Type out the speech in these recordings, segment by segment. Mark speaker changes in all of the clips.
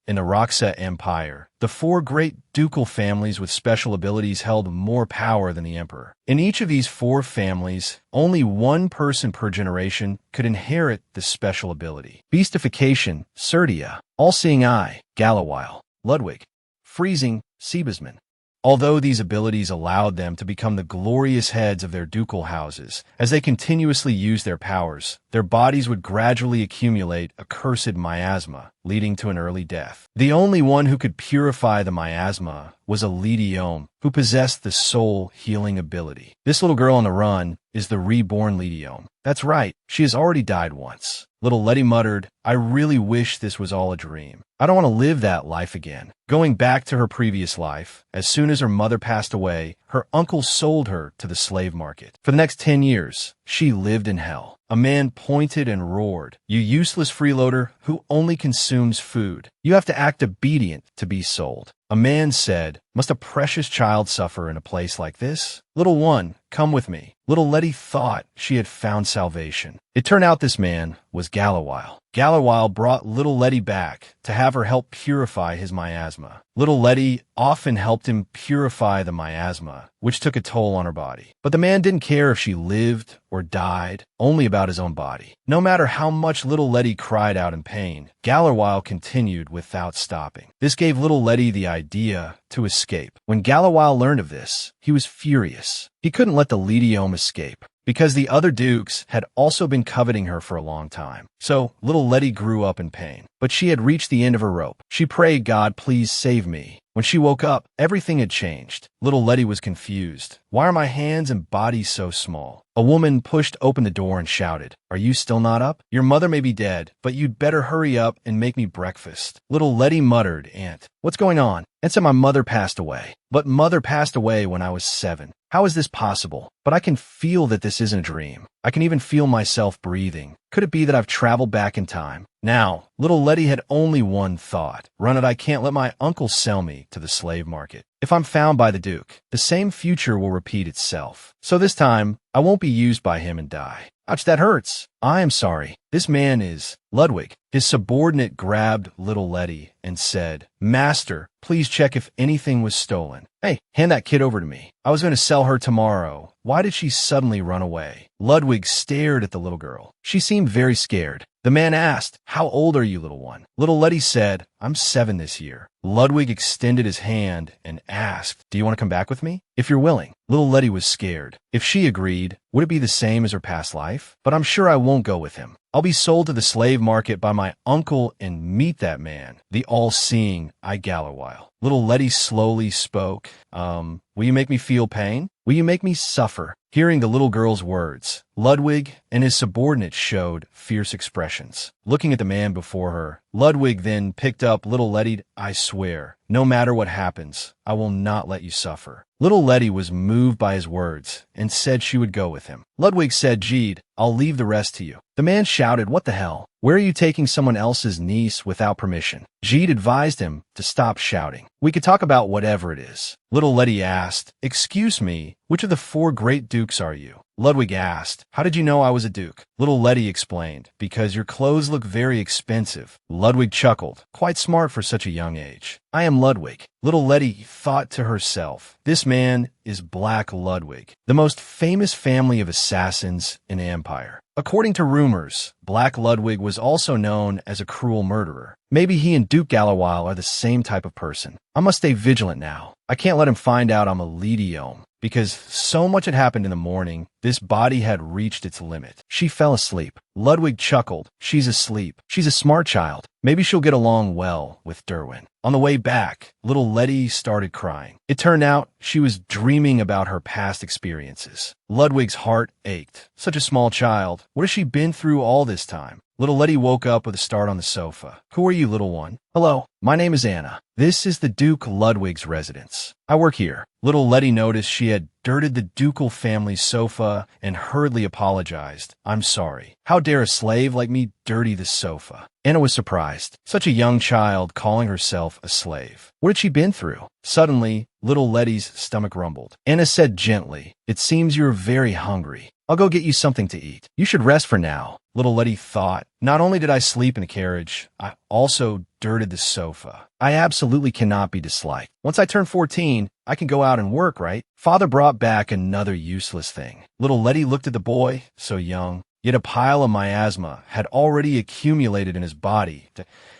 Speaker 1: In the Raksa Empire, the four great ducal families with special abilities held more power than the emperor. In each of these four families, only one person per generation could inherit this special ability. Beastification, Serdia. All-Seeing Eye, Galawile. Ludwig. Freezing, Siebesman. Although these abilities allowed them to become the glorious heads of their ducal houses, as they continuously used their powers, their bodies would gradually accumulate a cursed miasma, leading to an early death. The only one who could purify the miasma was a Lidiome, who possessed the soul healing ability. This little girl on the run is the reborn Lidiome. That's right, she has already died once. Little Letty muttered, I really wish this was all a dream. I don't want to live that life again. Going back to her previous life, as soon as her mother passed away, her uncle sold her to the slave market. For the next 10 years, she lived in hell. A man pointed and roared, You useless freeloader who only consumes food. You have to act obedient to be sold. A man said, Must a precious child suffer in a place like this? Little one, come with me. Little Letty thought she had found salvation. It turned out this man was Galawile. Galawile brought little Letty back to have her help purify his miasma. Little Letty often helped him purify the miasma, which took a toll on her body. But the man didn't care if she lived or died, only about his own body. No matter how much little Letty cried out in pain, Galawile continued without stopping. This gave little Letty the idea to escape. When Galawile learned of this, he was furious. He couldn't let the Lidiome escape, because the other dukes had also been coveting her for a long time. So little Letty grew up in pain, but she had reached the end of her rope. She prayed, God, please save me. When she woke up, everything had changed. Little Letty was confused. Why are my hands and body so small? A woman pushed open the door and shouted, Are you still not up? Your mother may be dead, but you'd better hurry up and make me breakfast. Little Letty muttered, Aunt, what's going on? Aunt said my mother passed away. But mother passed away when I was 7. How is this possible? But I can feel that this isn't a dream. I can even feel myself breathing. Could it be that I've traveled back in time? Now, little Letty had only one thought. Run it, I can't let my uncle sell me to the slave market. If I'm found by the Duke, the same future will repeat itself. So this time, I won't be used by him and die. Ouch, that hurts. I am sorry. This man is Ludwig. His subordinate grabbed little Letty and said, Master, please check if anything was stolen. Hey, hand that kid over to me. I was going to sell her tomorrow. Why did she suddenly run away? Ludwig stared at the little girl. She seemed very scared. The man asked, How old are you, little one? Little Letty said, I'm 7 this year. Ludwig extended his hand and asked, Do you want to come back with me? If you're willing. Little Letty was scared. If she agreed, would it be the same as her past life? But I'm sure I won't go with him. I'll be sold to the slave market by my uncle and meet that man, the all-seeing Galawile. Little Letty slowly spoke, Will you make me feel pain? Will you make me suffer? Hearing the little girl's words, Ludwig and his subordinates showed fierce expressions. Looking at the man before her, Ludwig then picked up little Letty. I swear, no matter what happens, I will not let you suffer. Little Letty was moved by his words and said she would go with him. Ludwig said, Gede, I'll leave the rest to you. The man shouted, What the hell? Where are you taking someone else's niece without permission? Gede advised him to stop shouting. We could talk about whatever it is. Little Letty asked, Excuse me, which of the 4 great dukes are you? Ludwig asked, How did you know I was a duke? Little Letty explained, Because your clothes look very expensive. Ludwig chuckled, quite smart for such a young age. I am Ludwig. Little Letty thought to herself, This man is Black Ludwig, the most famous family of assassins in the Empire. According to rumors, Black Ludwig was also known as a cruel murderer. Maybe he and Duke Galawile are the same type of person. I must stay vigilant now. I can't let him find out I'm a Lidiome. Because so much had happened in the morning, this body had reached its limit. She fell asleep. Ludwig chuckled. She's asleep. She's a smart child. Maybe she'll get along well with Derwin. On the way back, little Letty started crying. It turned out she was dreaming about her past experiences. Ludwig's heart ached. Such a small child. What has she been through all this time? Little Letty woke up with a start on the sofa. Who are you, little one? Hello, my name is Anna. This is the Duke Ludwig's residence. I work here. Little Letty noticed she had dirted the ducal family's sofa and hurriedly apologized. I'm sorry. How dare a slave like me dirty the sofa? Anna was surprised. Such a young child calling herself a slave. What had she been through? Suddenly, little Letty's stomach rumbled. Anna said gently, "It seems you're very hungry. I'll go get you something to eat. You should rest for now." Little Letty thought, "Not only did I sleep in the carriage, I also dirted the sofa. I absolutely cannot be disliked. Once I turn 14, I can go out and work, right?" Father brought back another useless thing. Little Letty looked at the boy, so young, yet a pile of miasma had already accumulated in his body.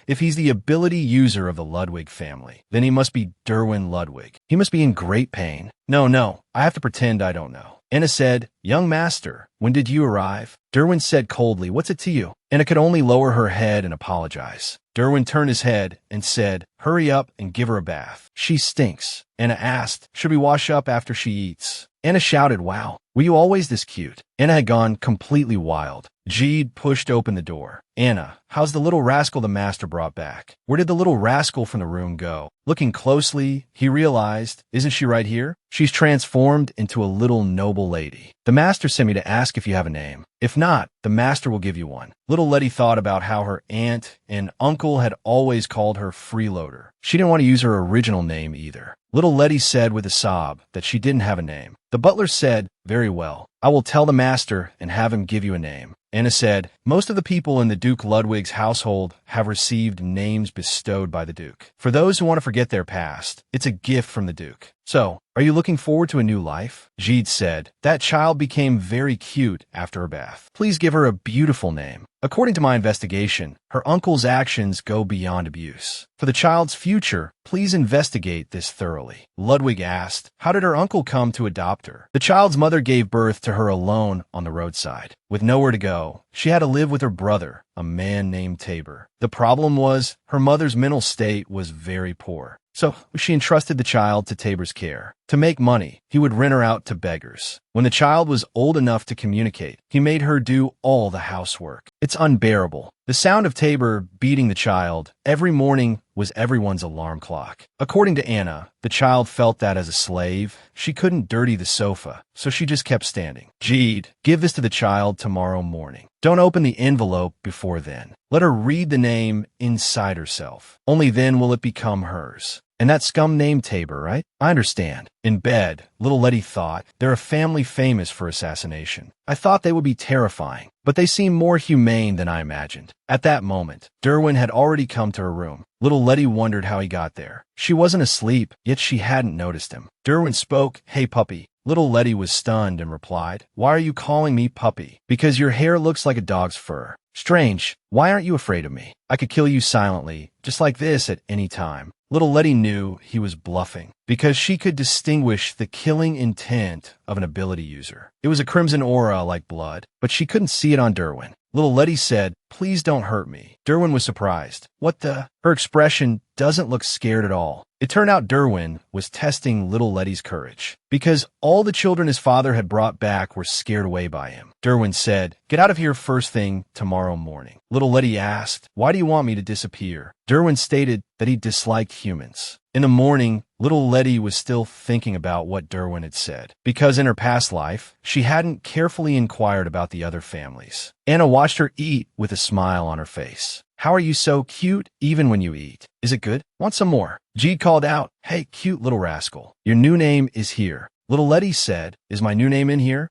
Speaker 1: If he's the ability user of the Ludwig family, then he must be Derwin Ludwig. He must be in great pain. No, I have to pretend I don't know. Anna said, "Young master, when did you arrive?" Derwin said coldly, "What's it to you?" Anna could only lower her head and apologize. Derwin turned his head and said, "Hurry up and give her a bath. She stinks." Anna asked, "Should we wash up after she eats?" Anna shouted, "Wow, were you always this cute?" Anna had gone completely wild. Jeed pushed open the door. "Anna, how's the little rascal the master brought back?" Where did the little rascal from the room go? Looking closely, he realized, isn't she right here? She's transformed into a little noble lady. "The master sent me to ask if you have a name. If not, the master will give you one." Little Letty thought about how her aunt and uncle had always called her freeloader. She didn't want to use her original name either. Little Letty said with a sob that she didn't have a name. The butler said, "Very well. I will tell the master and have him give you a name." Anna said, "Most of the people in the Duke Ludwig's household have received names bestowed by the Duke. For those who want to forget their past, it's a gift from the Duke. So, are you looking forward to a new life?" Jeed said, "That child became very cute after her bath. Please give her a beautiful name. According to my investigation, her uncle's actions go beyond abuse. For the child's future, please investigate this thoroughly." Ludwig asked, "How did her uncle come to adopt her?" "The child's mother gave birth to her alone on the roadside. With nowhere to go, she had to live with her brother, a man named Tabor. The problem was, her mother's mental state was very poor. So she entrusted the child to Tabor's care. To make money, he would rent her out to beggars. When the child was old enough to communicate, he made her do all the housework. It's unbearable. The sound of Tabor beating the child every morning was everyone's alarm clock. According to Anna, the child felt that as a slave, she couldn't dirty the sofa, so she just kept standing. "Jeed, give this to the child tomorrow morning. Don't open the envelope before then. Let her read the name inside herself. Only then will it become hers. And that scum named Tabor, right? I understand." In bed, little Letty thought, they're a family famous for assassination. I thought they would be terrifying, but they seem more humane than I imagined. At that moment, Derwin had already come to her room. Little Letty wondered how he got there. She wasn't asleep, yet she hadn't noticed him. Derwin spoke, "Hey puppy." Little Letty was stunned and replied, "Why are you calling me puppy?" "Because your hair looks like a dog's fur." "Strange. Why aren't you afraid of me? I could kill you silently, just like this at any time." Little Letty knew he was bluffing, because she could distinguish the killing intent of an ability user. It was a crimson aura like blood, but she couldn't see it on Derwin. Little Letty said, "Please don't hurt me." Derwin was surprised. "What the?" Her expression doesn't look scared at all. It turned out Derwin was testing little Letty's courage, because all the children his father had brought back were scared away by him. Derwin said, "Get out of here first thing tomorrow morning." Little Letty asked, "Why do you want me to disappear?" Derwin stated that he disliked humans. In the morning, little Letty was still thinking about what Derwin had said, because in her past life, she hadn't carefully inquired about the other families. Anna watched her eat with a smile on her face. "How are you so cute even when you eat? Is it good? Want some more?" Jeed called out, "Hey, cute little rascal. Your new name is here." Little Letty said, "Is my new name in here?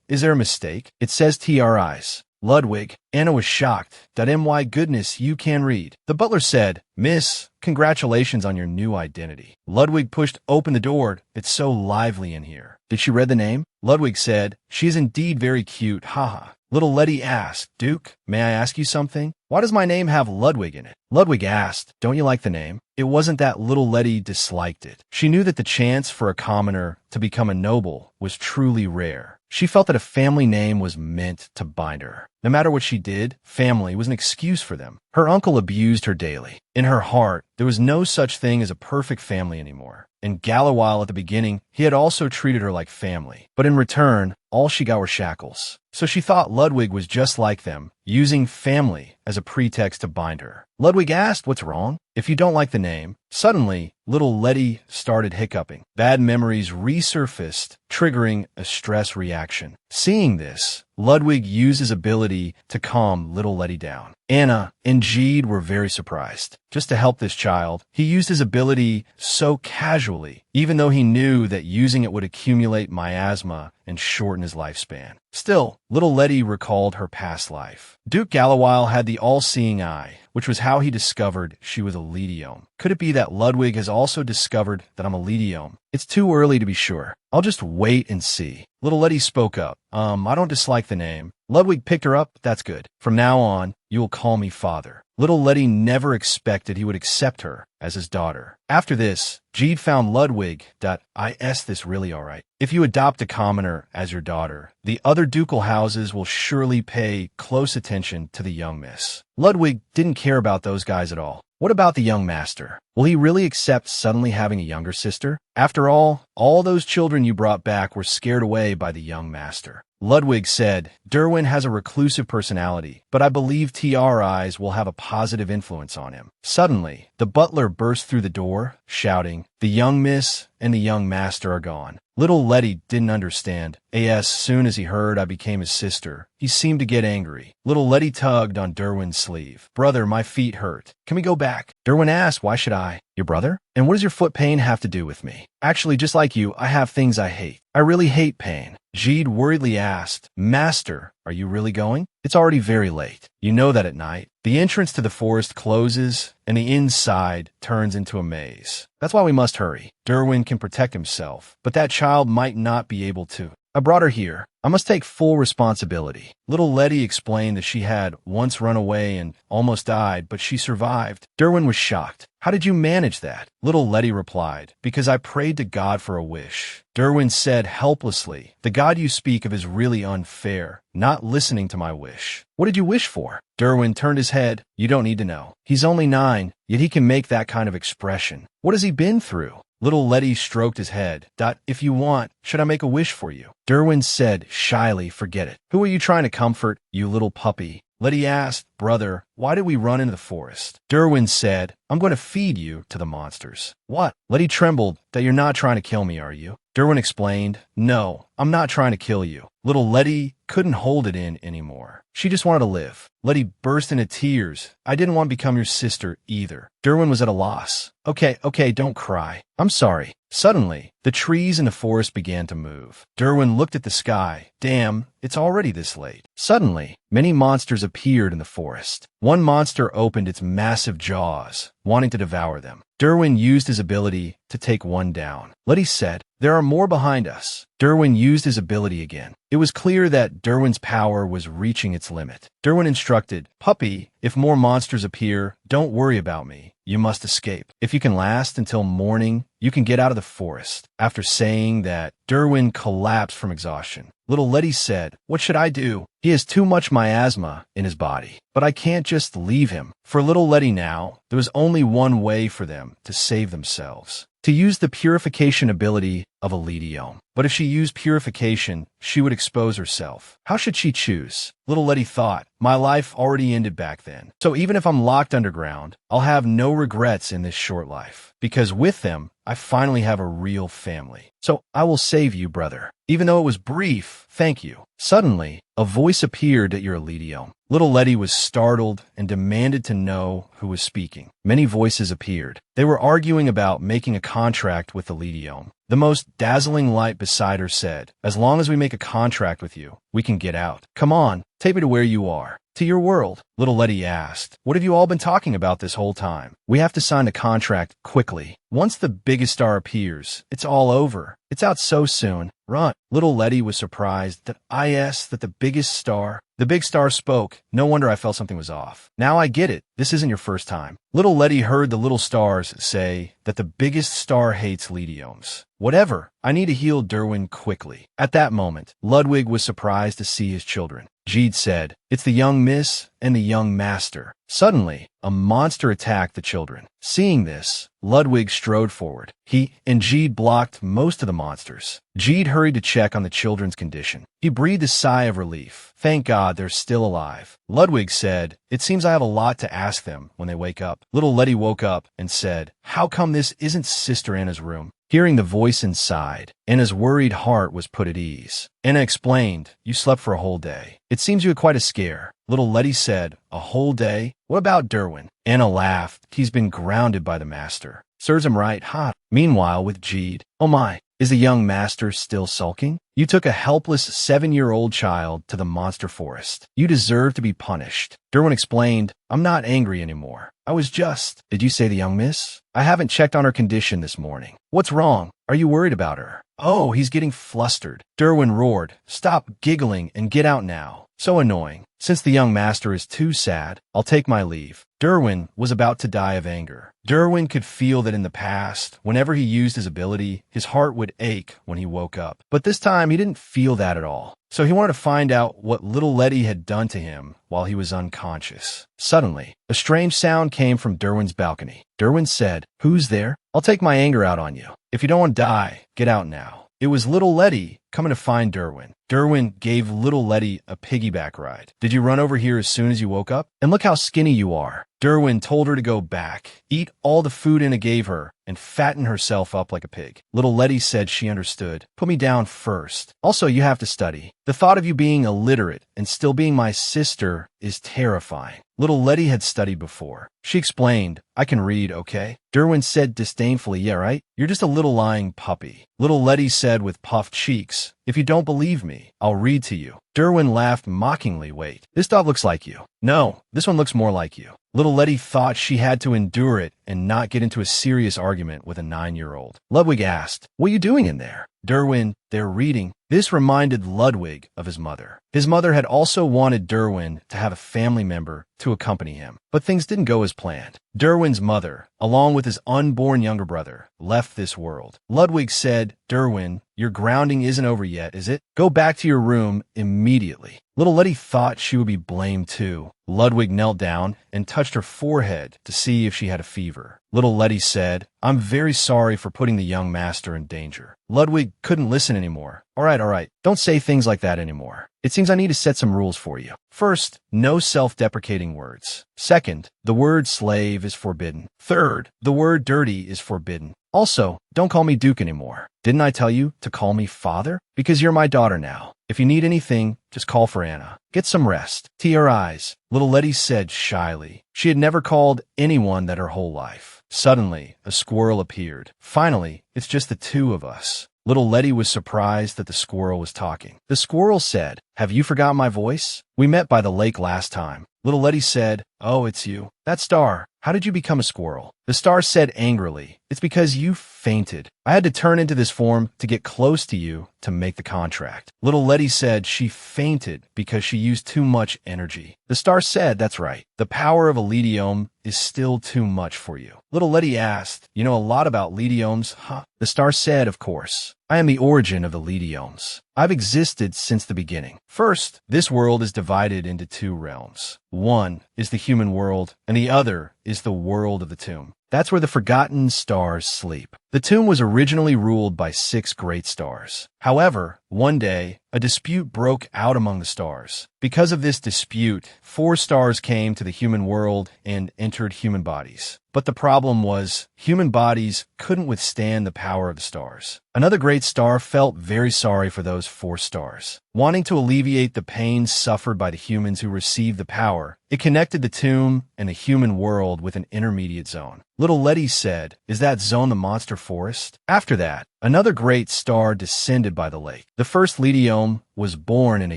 Speaker 1: Is there a mistake? It says TRIs. Ludwig." Anna was shocked that my goodness, you can read. The butler said, "Miss, congratulations on your new identity." Ludwig pushed open the door. "It's so lively in here." "Did she read the name?" Ludwig said, "She is indeed very cute, haha." Little Letty asked, "Duke, may I ask you something? Why does my name have Ludwig in it?" Ludwig asked, "Don't you like the name?" It wasn't that little Letty disliked it. She knew that the chance for a commoner to become a noble was truly rare. She felt that a family name was meant to bind her. No matter what she did, family was an excuse for them. Her uncle abused her daily. In her heart, there was no such thing as a perfect family anymore. In Gallowile at the beginning, he had also treated her like family. But in return, all she got were shackles. So she thought Ludwig was just like them, using family as a pretext to bind her. Ludwig asked, "What's wrong?" "If you don't like the name." Suddenly, little Letty started hiccuping. Bad memories resurfaced, triggering a stress reaction. Seeing this, Ludwig used his ability to calm little Letty down. Anna and Jeed were very surprised. Just to help this child, he used his ability so casually, even though he knew that using it would accumulate miasma and shorten his lifespan. Still, little Letty recalled her past life. Duke Galawile had the all-seeing eye, which was how he discovered she was a Lediome. Could it be that Ludwig has also discovered that I'm a Lediome? It's too early to be sure. I'll just wait and see. Little Letty spoke up. I don't dislike the name. Ludwig picked her up. That's good. From now on, you will call me father. Little Letty never expected he would accept her as his daughter. After this, Jeed found Ludwig. Is this really alright? If you adopt a commoner as your daughter, the other ducal houses will surely pay close attention to the young miss. Ludwig didn't care about those guys at all. What about the young master? Will he really accept suddenly having a younger sister? After all those children you brought back were scared away by the young master. Ludwig said, Derwin has a reclusive personality, but I believe TRIs will have a positive influence on him. Suddenly, the butler burst through the door, shouting, the young miss and the young master are gone. Little Letty didn't understand. As soon as he heard I became his sister, he seemed to get angry. Little Letty tugged on Derwin's sleeve. Brother, my feet hurt. Can we go back? Derwin asked, why should I? Your brother? And what does your foot pain have to do with me? Actually, just like you, I have things I hate. I really hate pain. Jeed worriedly asked, Master, are you really going? It's already very late. You know that at night, the entrance to the forest closes and the inside turns into a maze. That's why we must hurry. Derwin can protect himself, but that child might not be able to. I brought her here. I must take full responsibility. Little Letty explained that she had once run away and almost died, but she survived. Derwin was shocked. How did you manage that? Little Letty replied, because I prayed to God for a wish. Derwin said helplessly, the God you speak of is really unfair, not listening to my wish. What did you wish for? Derwin turned his head. You don't need to know. He's only 9, yet he can make that kind of expression. What has he been through? Little Letty stroked his head. If you want, should I make a wish for you? Derwin said shyly, forget it. Who are you trying to comfort, you little puppy? Letty asked, brother, why did we run into the forest? Derwin said, I'm going to feed you to the monsters. What? Letty trembled. That you're not trying to kill me, are you? Derwin explained, no, I'm not trying to kill you. Little Letty couldn't hold it in anymore. She just wanted to live. Letty burst into tears. I didn't want to become your sister either. Derwin was at a loss. Okay, don't cry. I'm sorry. Suddenly, the trees in the forest began to move. Derwin looked at the sky. Damn, it's already this late. Suddenly, many monsters appeared in the forest. One monster opened its massive jaws, wanting to devour them. Derwin used his ability to take one down. Letty said, there are more behind us. Derwin used his ability again. It was clear that Derwin's power was reaching its limit. Derwin instructed, Puppy, if more monsters appear, don't worry about me. You must escape. If you can last until morning, you can get out of the forest. After saying that, Derwin collapsed from exhaustion. Little Letty said, what should I do? He has too much miasma in his body. But I can't just leave him. For little Letty now, there was only one way for them to save themselves. To use the purification ability of a Lediome. But if she used purification, she would expose herself. How should she choose? Little Letty thought, my life already ended back then. So even if I'm locked underground, I'll have no regrets in this short life. Because with them, I finally have a real family. So I will save you, brother. Even though it was brief, thank you. Suddenly, a voice appeared at your Lediome. Little Letty was startled and demanded to know who was speaking. Many voices appeared. They were arguing about making a contract with the Lediome. The most dazzling light beside her said, as long as we make a contract with you, we can get out. Come on, take me to where you are. To your world, Little Letty asked. What have you all been talking about this whole time? We have to sign the contract quickly. Once the biggest star appears, it's all over. It's out so soon. Run. Little Letty was surprised that the biggest star. The big star spoke. No wonder I felt something was off. Now I get it. This isn't your first time. Little Letty heard the little stars say that the biggest star hates Lediomes. Whatever. I need to heal Derwin quickly. At that moment, Ludwig was surprised to see his children. Jeed said, it's the young miss and the young master. Suddenly, a monster attacked the children. Seeing this, Ludwig strode forward. He and Jeed blocked most of the monsters. Jeed hurried to check on the children's condition. He breathed a sigh of relief. Thank God they're still alive. Ludwig said, it seems I have a lot to ask them when they wake up. Little Letty woke up and said, how come this isn't Sister Anna's room? Hearing the voice inside, Anna's worried heart was put at ease. Anna explained, "You slept for a whole day. It seems you had quite a scare." Little Letty said, "A whole day? What about Derwin?" Anna laughed. "He's been grounded by the master. Serves him right, huh?" Meanwhile, with Jeed, "Oh my, is the young master still sulking? You took a helpless 7-year-old child to the monster forest. You deserve to be punished." Derwin explained, "I'm not angry anymore. I was just—" "Did you say the young miss? I haven't checked on her condition this morning. What's wrong? Are you worried about her?" "Oh, he's getting flustered." Derwin roared, "Stop giggling and get out now. So annoying. Since the young master is too sad, I'll take my leave." Derwin was about to die of anger. Derwin could feel that in the past, whenever he used his ability, his heart would ache when he woke up. But this time, he didn't feel that at all. So he wanted to find out what little Letty had done to him while he was unconscious. Suddenly, a strange sound came from Derwin's balcony. Derwin said, "Who's there? I'll take my anger out on you. If you don't want to die, get out now." It was little Letty coming to find Derwin. Derwin gave little Letty a piggyback ride. "Did you run over here as soon as you woke up? And look how skinny you are." Derwin told her to go back, eat all the food Anna gave her, and fatten herself up like a pig. Little Letty said she understood. "Put me down first. Also, you have to study. The thought of you being illiterate and still being my sister is terrifying." Little Letty had studied before. She explained, "I can read, okay?" Derwin said disdainfully, "Yeah, right? You're just a little lying puppy." Little Letty said with puffed cheeks, "If you don't believe me, I'll read to you." Derwin laughed mockingly. "Wait, this dog looks like you." "No, this one looks more like you." Little Letty thought she had to endure it and not get into a serious argument with a 9-year-old. Ludwig asked, "What are you doing in there?" Derwin, "They're reading." This reminded Ludwig of his mother. His mother had also wanted Derwin to have a family member to accompany him, but things didn't go as planned. Derwin's mother, along with his unborn younger brother, left this world. Ludwig said, "Derwin, your grounding isn't over yet, is it? Go back to your room immediately." Little Letty thought she would be blamed too. Ludwig knelt down and touched her forehead to see if she had a fever. Little Letty said, "I'm very sorry for putting the young master in danger." Ludwig couldn't listen anymore. All right. Don't say things like that anymore. It seems I need to set some rules for you. First, no self-deprecating words. Second, the word slave is forbidden. Third, the word dirty is forbidden. Also, don't call me Duke anymore. Didn't I tell you to call me father? Because you're my daughter now. If you need anything, just call for Anna. Get some rest. Tear eyes, Little Letty said shyly. She had never called anyone that her whole life. Suddenly, a squirrel appeared. "Finally, it's just the two of us." Little Letty was surprised that the squirrel was talking. The squirrel said, "Have you forgotten my voice? We met by the lake last time." Little Letty said, "Oh, it's you. That star. How did you become a squirrel?" The star said angrily, "It's because you fainted. I had to turn into this form to get close to you to make the contract." Little Letty said she fainted because she used too much energy. The star said, "That's right. The power of a Lediome is still too much for you." Little Letty asked, "You know a lot about Lediomes, huh?" The star said, "Of course. I am the origin of the Lediomes. I've existed since the beginning. First, this world is divided into 2 realms. One is the human world, and the other is the world of the tomb. That's where the forgotten stars sleep. The tomb was originally ruled by 6 great stars. However, one day, a dispute broke out among the stars. Because of this dispute, 4 stars came to the human world and entered human bodies. But the problem was, human bodies couldn't withstand the power of the stars. Another great star felt very sorry for those 4 stars. Wanting to alleviate the pain suffered by the humans who received the power, it connected the tomb and the human world with an intermediate zone. Little Letty said, "Is that zone the monster forest?" After that, another great star descended by the lake. The first Lediome was born in a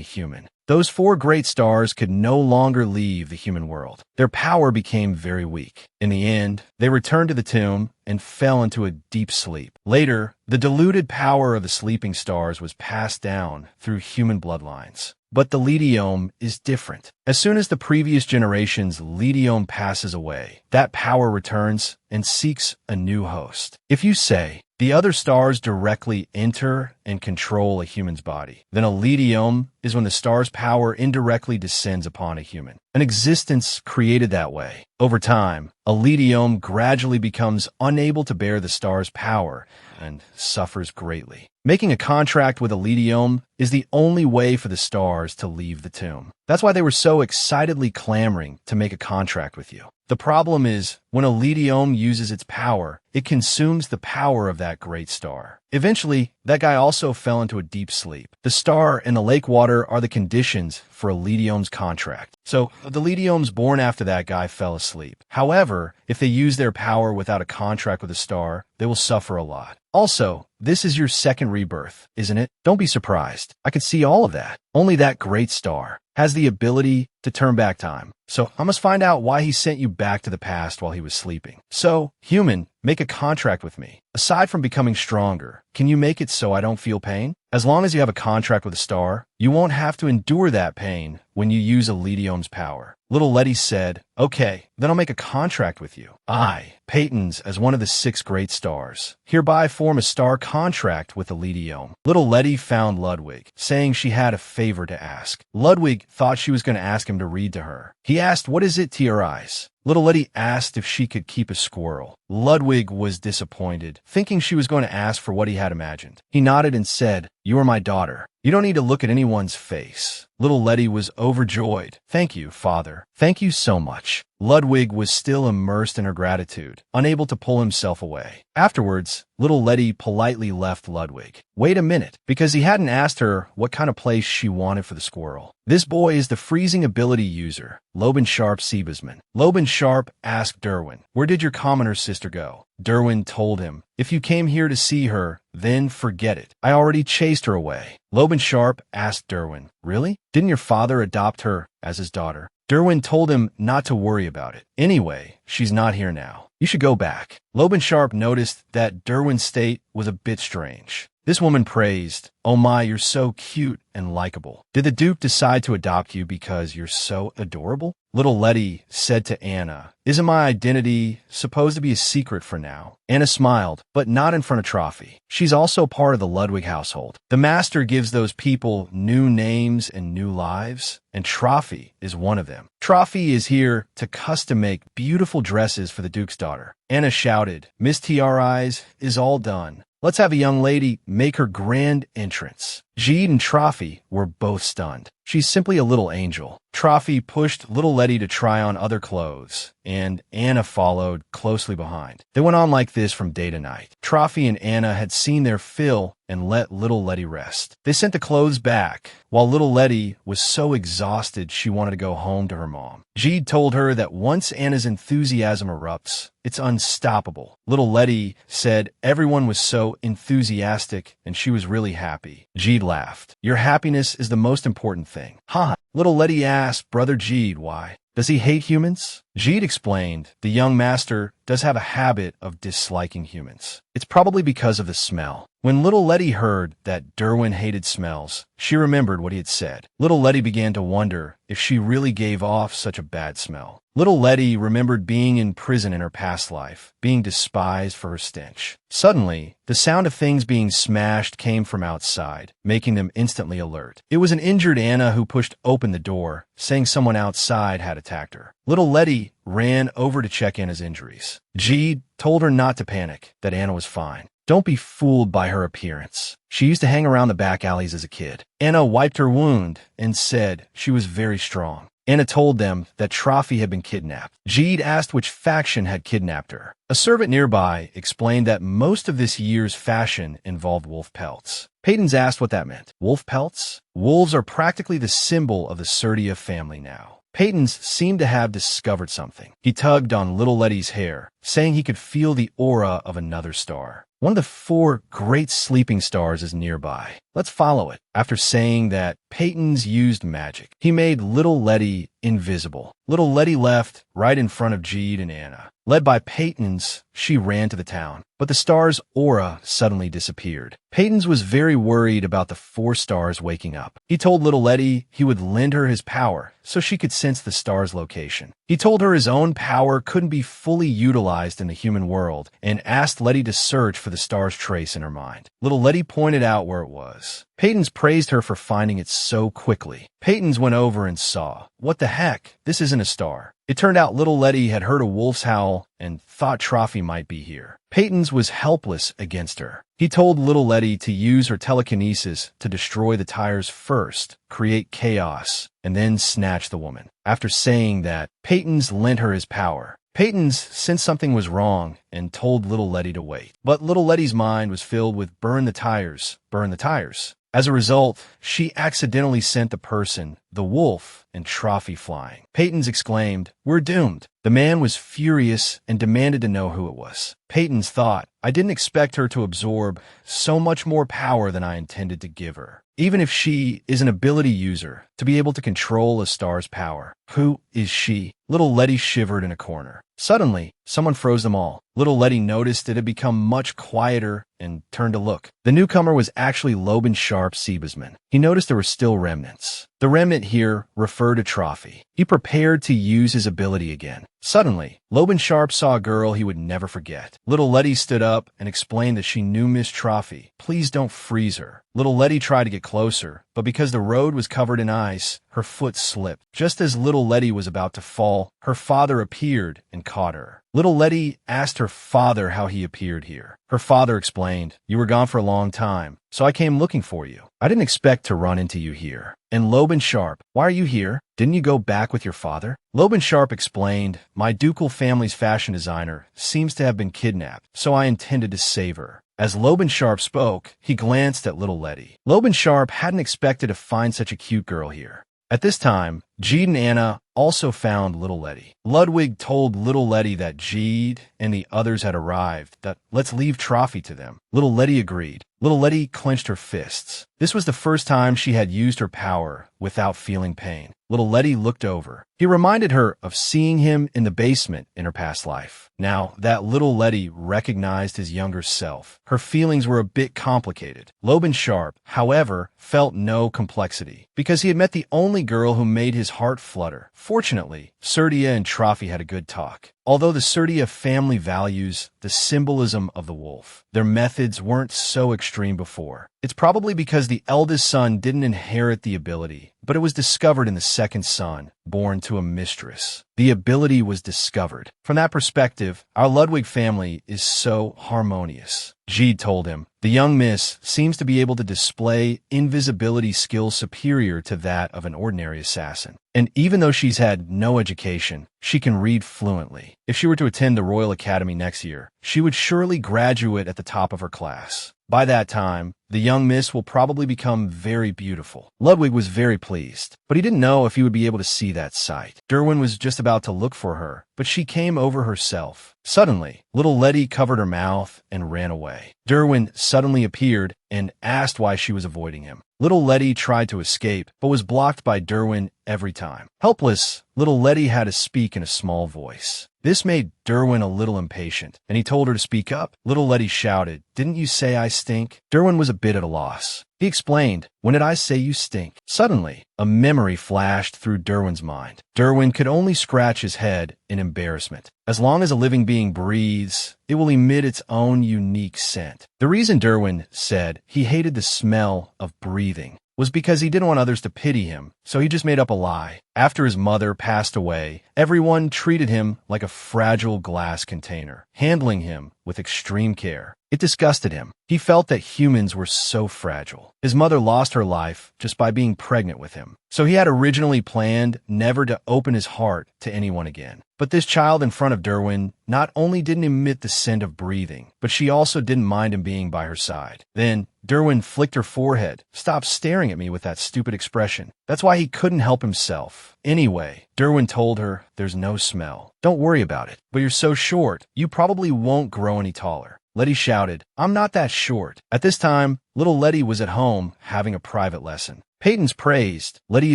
Speaker 1: human. Those 4 great stars could no longer leave the human world. Their power became very weak. In the end, they returned to the tomb and fell into a deep sleep. Later, the diluted power of the sleeping stars was passed down through human bloodlines. But the Lediome is different. As soon as the previous generation's Lediome passes away, that power returns and seeks a new host. If you say, the other stars directly enter and control a human's body. Then a Leadium is when the star's power indirectly descends upon a human. An existence created that way. Over time, a Leadium gradually becomes unable to bear the star's power and suffers greatly. Making a contract with a Leadium is the only way for the stars to leave the tomb. That's why they were so excitedly clamoring to make a contract with you. The problem is, when a Leadium uses its power, it consumes the power of that great star. Eventually, that guy also fell into a deep sleep. The star and the lake water are the conditions for a Leadium's contract. So, the Leadiums born after that guy fell asleep. However, if they use their power without a contract with a star, they will suffer a lot. Also, this is your second rebirth, isn't it? Don't be surprised. I could see all of that. Only that great star has the ability to turn back time. So I must find out why he sent you back to the past while he was sleeping. So, human, make a contract with me. Aside from becoming stronger, can you make it so I don't feel pain? As long as you have a contract with a star, you won't have to endure that pain when you use a Leadium's power. Little Letty said, "Okay, then I'll make a contract with you. I, Peytons, as one of the 6 great stars, hereby form a star contract with the Leadium." Little Letty found Ludwig, saying she had a favor to ask. Ludwig thought she was going to ask him to read to her. He asked, "What is it to your eyes?" Little Letty asked if she could keep a squirrel. Ludwig was disappointed, thinking she was going to ask for what he had imagined. He nodded and said, "You are my daughter. You don't need to look at anyone's face." Little Letty was overjoyed. "Thank you, Father. Thank you so much." Ludwig was still immersed in her gratitude, unable to pull himself away. Afterwards, Little Letty politely left Ludwig. Wait a minute, because he hadn't asked her what kind of place she wanted for the squirrel. This boy is the freezing ability user, Loban Sharp Siebesman. Loban Sharp asked Derwin, "Where did your commoner sister go?" Derwin told him, "If you came here to see her, then forget it. I already chased her away." Loban Sharp asked Derwin, "Really? Didn't your father adopt her as his daughter?" Derwin told him not to worry about it. "Anyway, she's not here now. You should go back." Loban Sharp noticed that Derwin's state was a bit strange. This woman praised, "Oh my, you're so cute and likable. Did the Duke decide to adopt you because you're so adorable?" Little Letty said to Anna, "Isn't my identity supposed to be a secret for now?" Anna smiled, but not in front of Trophy. She's also part of the Ludwig household. The master gives those people new names and new lives, and Trophy is one of them. Trophy is here to custom make beautiful dresses for the Duke's daughter. Anna shouted, "Miss TRI's is all done. Let's have a young lady make her grand entrance." Jeed and Trophy were both stunned. She's simply a little angel. Trophy pushed Little Letty to try on other clothes, and Anna followed closely behind. They went on like this from day to night. Trophy and Anna had seen their fill and let Little Letty rest. They sent the clothes back, while Little Letty was so exhausted she wanted to go home to her mom. Jeed told her that once Anna's enthusiasm erupts, it's unstoppable. Little Letty said everyone was so enthusiastic and she was really happy. Jeed laughed. "Your happiness is the most important thing." "Huh?" Little Letty asked Brother Jeed why. "Does he hate humans?" Jeed explained, "The young master does have a habit of disliking humans. It's probably because of the smell." When Little Letty heard that Derwin hated smells, she remembered what he had said. Little Letty began to wonder if she really gave off such a bad smell. Little Letty remembered being in prison in her past life, being despised for her stench. Suddenly, the sound of things being smashed came from outside, making them instantly alert. It was an injured Anna who pushed open the door, saying someone outside had attacked her. Little Letty ran over to check Anna's injuries. Jeed told her not to panic, that Anna was fine. Don't be fooled by her appearance. She used to hang around the back alleys as a kid. Anna wiped her wound and said she was very strong. Anna told them that Trophy had been kidnapped. Jeed asked which faction had kidnapped her. A servant nearby explained that most of this year's fashion involved wolf pelts. Peytons asked what that meant. Wolf pelts? Wolves are practically the symbol of the Serdia family now. Peytons seemed to have discovered something. He tugged on Little Letty's hair, saying he could feel the aura of another star. One of the 4 great sleeping stars is nearby. Let's follow it. After saying that, Peytons used magic. He made Little Letty invisible. Little Letty left right in front of Jeed and Anna. Led by Peytons, she ran to the town, but the star's aura suddenly disappeared. Peytons was very worried about the 4 stars waking up. He told Little Letty he would lend her his power so she could sense the star's location. He told her his own power couldn't be fully utilized in the human world and asked Letty to search for for the star's trace in her mind. Little Letty pointed out where it was. Peyton's praised her for finding it so quickly. Peyton's went over and saw. What the heck? This isn't a star. It turned out Little Letty had heard a wolf's howl and thought Trophy might be here. Peyton's was helpless against her. He told Little Letty to use her telekinesis to destroy the tires first, create chaos, and then snatch the woman. After saying that, Peyton's lent her his power. Peyton's sensed something was wrong and told Little Letty to wait. But Little Letty's mind was filled with burn the tires, burn the tires. As a result, she accidentally sent the person, the wolf, and Trophy flying. Peyton's exclaimed, "We're doomed." The man was furious and demanded to know who it was. Peyton's thought, "I didn't expect her to absorb so much more power than I intended to give her. Even if she is an ability user, to be able to control a star's power. Who is she?" Little Letty shivered in a corner. Suddenly, someone froze them all. Little Letty noticed it had become much quieter and turned to look. The newcomer was actually Loban Sharp's Seabasman. He noticed there were still remnants. The remnant here referred to Trophy. He prepared to use his ability again. Suddenly, Loban Sharp saw a girl he would never forget. Little Letty stood up and explained that she knew Miss Trophy. Please don't freeze her. Little Letty tried to get closer, but because the road was covered in ice, her foot slipped. Just as Little Letty was about to fall, her father appeared and caught her. Little Letty asked her father how he appeared here. Her father explained, "You were gone for a long time, so I came looking for you. I didn't expect to run into you here." And Loban Sharp, "Why are you here? Didn't you go back with your father?" Loban Sharp explained, "My ducal family's fashion designer seems to have been kidnapped, so I intended to save her." As Loban Sharp spoke, he glanced at Little Letty. Loban Sharp hadn't expected to find such a cute girl here. At this time, Jeed and Anna also found Little Letty. Ludwig told Little Letty that Jeed and the others had arrived, that let's leave Trophy to them. Little Letty agreed. Little Letty clenched her fists. This was the first time she had used her power without feeling pain. Little Letty looked over. He reminded her of seeing him in the basement in her past life. Now that Little Letty recognized his younger self, her feelings were a bit complicated. Loban Sharp, however, felt no complexity, because he had met the only girl who made his heart flutter. Fortunately, Serdia and Trophy had a good talk. Although the Serdia family values the symbolism of the wolf, their methods weren't so extreme before. It's probably because the eldest son didn't inherit the ability, but it was discovered in the second son, born to a mistress. The ability was discovered. From that perspective, our Ludwig family is so harmonious. Jeed told him, "The young miss seems to be able to display invisibility skills superior to that of an ordinary assassin. And even though she's had no education, she can read fluently. If she were to attend the Royal Academy next year, she would surely graduate at the top of her class. By that time, the young miss will probably become very beautiful." Ludwig was very pleased, but he didn't know if he would be able to see that sight. Derwin was just about to look for her, but she came over herself. Suddenly, Little Letty covered her mouth and ran away. Derwin suddenly appeared and asked why she was avoiding him. Little Letty tried to escape, but was blocked by Derwin every time. Helpless, Little Letty had to speak in a small voice. This made Derwin a little impatient, and he told her to speak up. Little Letty shouted, "Didn't you say I stink?" Derwin was a bit at a loss. He explained, "When did I say you stink?" Suddenly, a memory flashed through Derwin's mind. Derwin could only scratch his head in embarrassment. As long as a living being breathes, it will emit its own unique scent. The reason Derwin said he hated the smell of breathing was because he didn't want others to pity him, so he just made up a lie. After his mother passed away, everyone treated him like a fragile glass container, handling him with extreme care. It disgusted him. He felt that humans were so fragile. His mother lost her life just by being pregnant with him, so he had originally planned never to open his heart to anyone again. But this child in front of Derwin not only didn't emit the scent of breathing, but she also didn't mind him being by her side. Then, Derwin flicked her forehead. "Stop staring at me with that stupid expression." That's why he couldn't help himself. Anyway, Derwin told her, "There's no smell. Don't worry about it. But you're so short, you probably won't grow any taller." Letty shouted, "I'm not that short." At this time, Little Letty was at home having a private lesson. Peyton's praised, Letty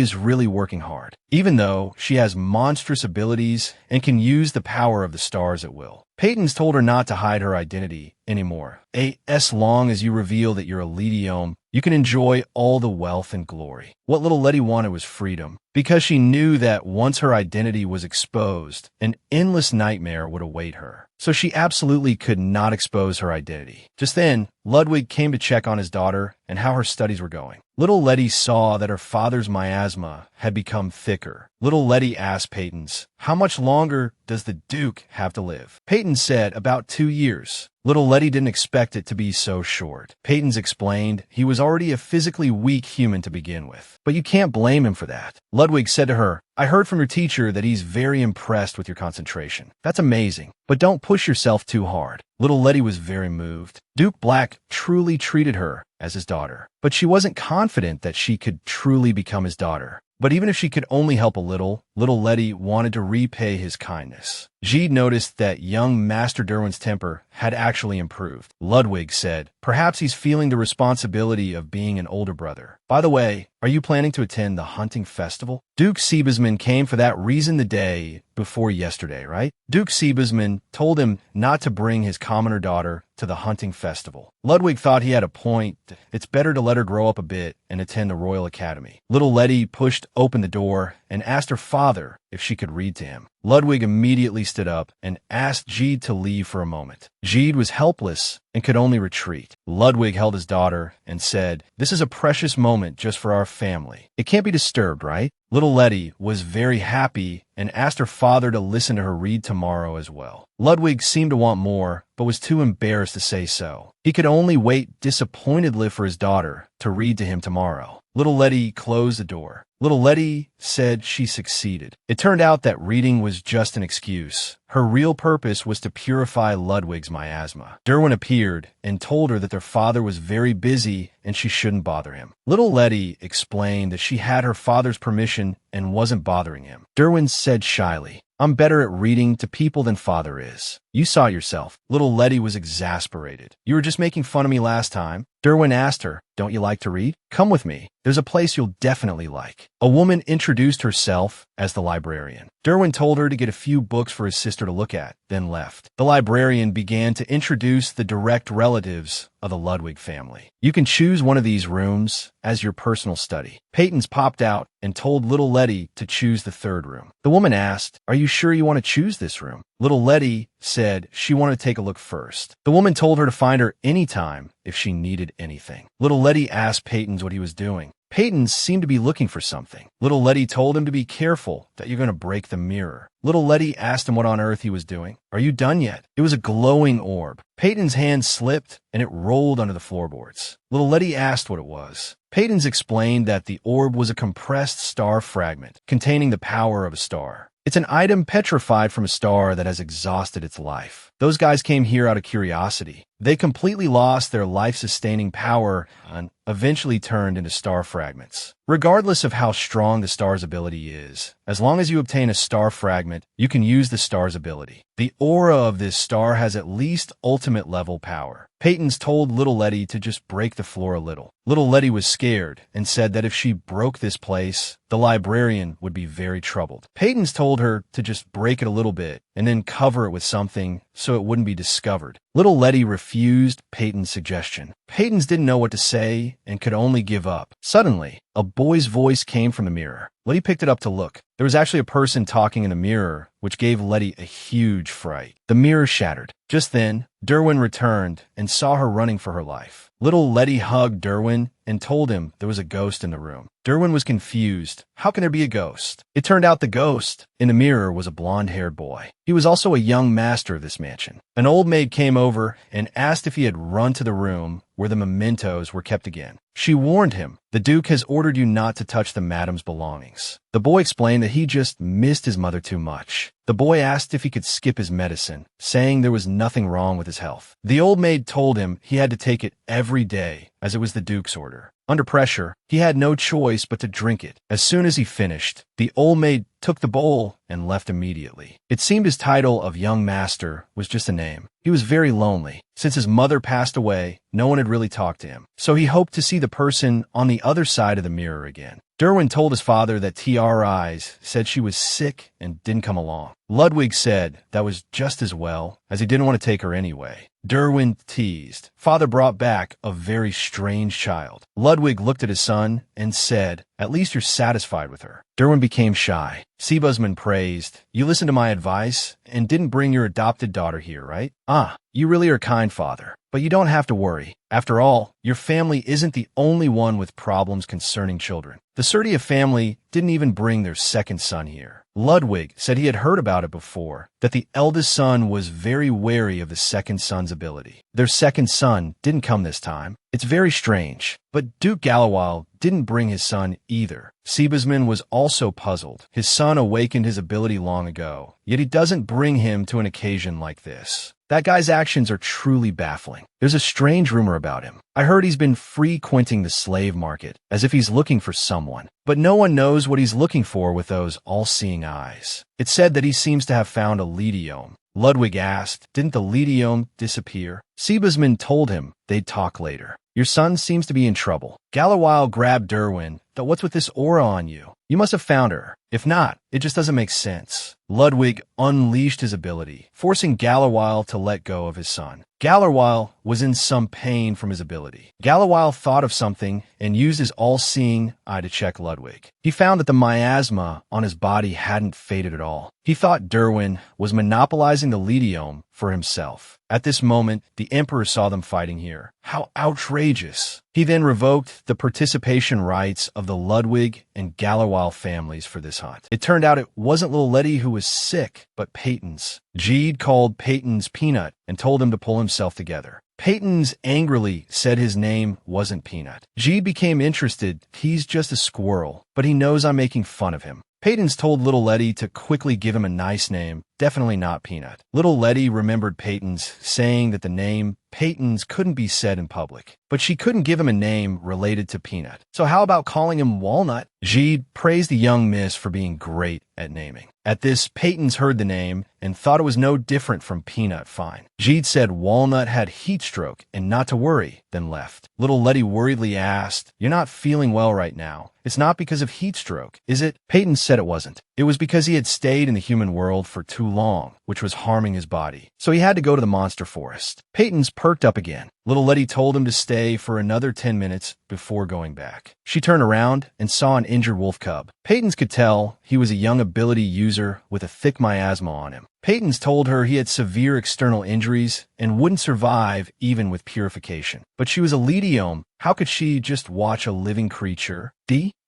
Speaker 1: is really working hard, even though she has monstrous abilities and can use the power of the stars at will. Peyton's told her not to hide her identity anymore. As long as you reveal that you're a Lediome, you can enjoy all the wealth and glory. What Little Letty wanted was freedom. because she knew that once her identity was exposed, an endless nightmare would await her. So she absolutely could not expose her identity. Just then, Ludwig came to check on his daughter and how her studies were going. Little Letty saw that her father's miasma had become thicker. Little Letty asked Peyton's, "How much longer does the Duke have to live?" Peyton said, "About 2 years." Little Letty didn't expect it to be so short. Peyton's explained he was already a physically weak human to begin with, but you can't blame him for that. Ludwig said to her, "I heard from your teacher that he's very impressed with your concentration. That's amazing, but don't push yourself too hard." Little Letty was very moved. Duke Black truly treated her as his daughter, but she wasn't confident that she could truly become his daughter. But even if she could only help a little, Little Letty wanted to repay his kindness. Gide noticed that young Master Derwin's temper had actually improved. Ludwig said, "Perhaps he's feeling the responsibility of being an older brother. By the way, are you planning to attend the hunting festival?" Duke Sigismund came for that reason the day before yesterday, right? Duke Sigismund told him not to bring his commoner daughter to the hunting festival. Ludwig thought he had a point. It's better to let her grow up a bit and attend the Royal Academy. Little Letty pushed open the door and asked her father if she could read to him. Ludwig immediately stood up and asked Gide to leave for a moment. Gide was helpless and could only retreat. Ludwig held his daughter and said, "This is a precious moment just for our family. It can't be disturbed, right?" Little Letty was very happy and asked her father to listen to her read tomorrow as well. Ludwig seemed to want more, but was too embarrassed to say so. He could only wait disappointedly for his daughter to read to him tomorrow. Little Letty closed the door. Little Letty said she succeeded. It turned out that reading was just an excuse. Her real purpose was to purify Ludwig's miasma. Derwin appeared and told her that their father was very busy and she shouldn't bother him. Little Letty explained that she had her father's permission and wasn't bothering him. Derwin said shyly, "I'm better at reading to people than father is. You saw it yourself." Little Letty was exasperated. "You were just making fun of me last time." Derwin asked her, "Don't you like to read? Come with me. There's a place you'll definitely like." A woman introduced herself as the librarian. Derwin told her to get a few books for his sister to look at, then left. The librarian began to introduce the direct relatives of the Ludwig family. "You can choose one of these rooms as your personal study." Peyton's popped out and told Little Letty to choose the third room. The woman asked, "Are you sure you want to choose this room?" Little Letty said she wanted to take a look first. The woman told her to find her anytime if she needed anything. Little Letty asked Peyton's what he was doing. Peyton seemed to be looking for something. Little Letty told him to be careful, that you're going to break the mirror. Little Letty asked him what on earth he was doing. "Are you done yet?" It was a glowing orb. Peyton's hand slipped and it rolled under the floorboards. Little Letty asked what it was. Peyton's explained that the orb was a compressed star fragment containing the power of a star. It's an item petrified from a star that has exhausted its life. Those guys came here out of curiosity. They completely lost their life-sustaining power and eventually turned into star fragments. Regardless of how strong the star's ability is, as long as you obtain a star fragment, you can use the star's ability. The aura of this star has at least ultimate level power. Peyton's told Little Letty to just break the floor a little. Little Letty was scared and said that if she broke this place, the librarian would be very troubled. Peyton's told her to just break it a little bit and then cover it with something so it wouldn't be discovered. Little Letty refused Peyton's suggestion. Peyton's didn't know what to say and could only give up. Suddenly, a boy's voice came from the mirror. Letty picked it up to look. There was actually a person talking in the mirror, which gave Letty a huge fright. The mirror shattered. Just then, Derwin returned and saw her running for her life. Little Letty hugged Derwin and told him there was a ghost in the room. Derwin was confused. How can there be a ghost? It turned out the ghost in the mirror was a blonde-haired boy. He was also a young master of this mansion. An old maid came over and asked if he had run to the room where the mementos were kept again. She warned him, "The Duke has ordered you not to touch the madam's belongings." The boy explained that he just missed his mother too much. The boy asked if he could skip his medicine, saying there was nothing wrong with his health. The old maid told him he had to take it every day, as it was the Duke's order. Under pressure, he had no choice but to drink it. As soon as he finished, the old maid took the bowl and left immediately. It seemed his title of young master was just a name. He was very lonely. Since his mother passed away, no one had really talked to him. So he hoped to see the person on the other side of the mirror again. Derwin told his father that TRI's said she was sick and didn't come along. Ludwig said that was just as well, as he didn't want to take her anyway. Derwin teased. Father brought back a very strange child. Ludwig looked at his son and said, "At least you're satisfied with her." Derwin became shy. Siebesman praised, "You listened to my advice and didn't bring your adopted daughter here, right? Ah, you really are kind, Father. But you don't have to worry. After all, your family isn't the only one with problems concerning children. The Serdia family didn't even bring their second son here." Ludwig said he had heard about it before, that the eldest son was very wary of the second son's ability. Their second son didn't come this time. It's very strange. But Duke Galawal didn't bring his son either. Siebesman was also puzzled. His son awakened his ability long ago, yet he doesn't bring him to an occasion like this. That guy's actions are truly baffling. There's a strange rumor about him. I heard he's been frequenting the slave market, as if he's looking for someone. But no one knows what he's looking for with those all-seeing eyes. It's said that he seems to have found a lediome. Ludwig asked, "Didn't the lediome disappear?" Siebesman told him they'd talk later. "Your son seems to be in trouble." Galawal grabbed Derwin. "But what's with this aura on you? You must have found her. If not, it just doesn't make sense." Ludwig unleashed his ability, forcing Galawal to let go of his son. Galawal was in some pain from his ability. Galawal thought of something and used his all-seeing eye to check Ludwig. He found that the miasma on his body hadn't faded at all. He thought Derwin was monopolizing the lediome for himself. At this moment, the Emperor saw them fighting here. How outrageous! He then revoked the participation rights of the Ludwig and Galawal families for this hunt. It turned out it wasn't little Letty who was sick, but Peyton's. Jeed called Peyton's Peanut and told him to pull himself together. Peyton's angrily said his name wasn't Peanut. Jeed became interested. "He's just a squirrel, but he knows I'm making fun of him." Peyton's told little Letty to quickly give him a nice name, definitely not Peanut. Little Letty remembered Peyton's saying that the name Peyton's couldn't be said in public, but she couldn't give him a name related to Peanut. So how about calling him Walnut? Jeed praised the young miss for being great at naming. At this, Peyton's heard the name and thought it was no different from Peanut fine. Jeed said Walnut had heat stroke and not to worry, then left. Little Letty worriedly asked, "You're not feeling well right now. It's not because of heat stroke, is it?" Peyton said it wasn't. It was because he had stayed in the human world for too long, which was harming his body. So he had to go to the monster forest. Peyton's perked up again. Little Letty told him to stay for another 10 minutes before going back. She turned around and saw an injured wolf cub. Peyton's could tell he was a young ability user with a thick miasma on him. Peyton's told her he had severe external injuries and wouldn't survive even with purification. But she was a lediome. How could she just watch a living creature?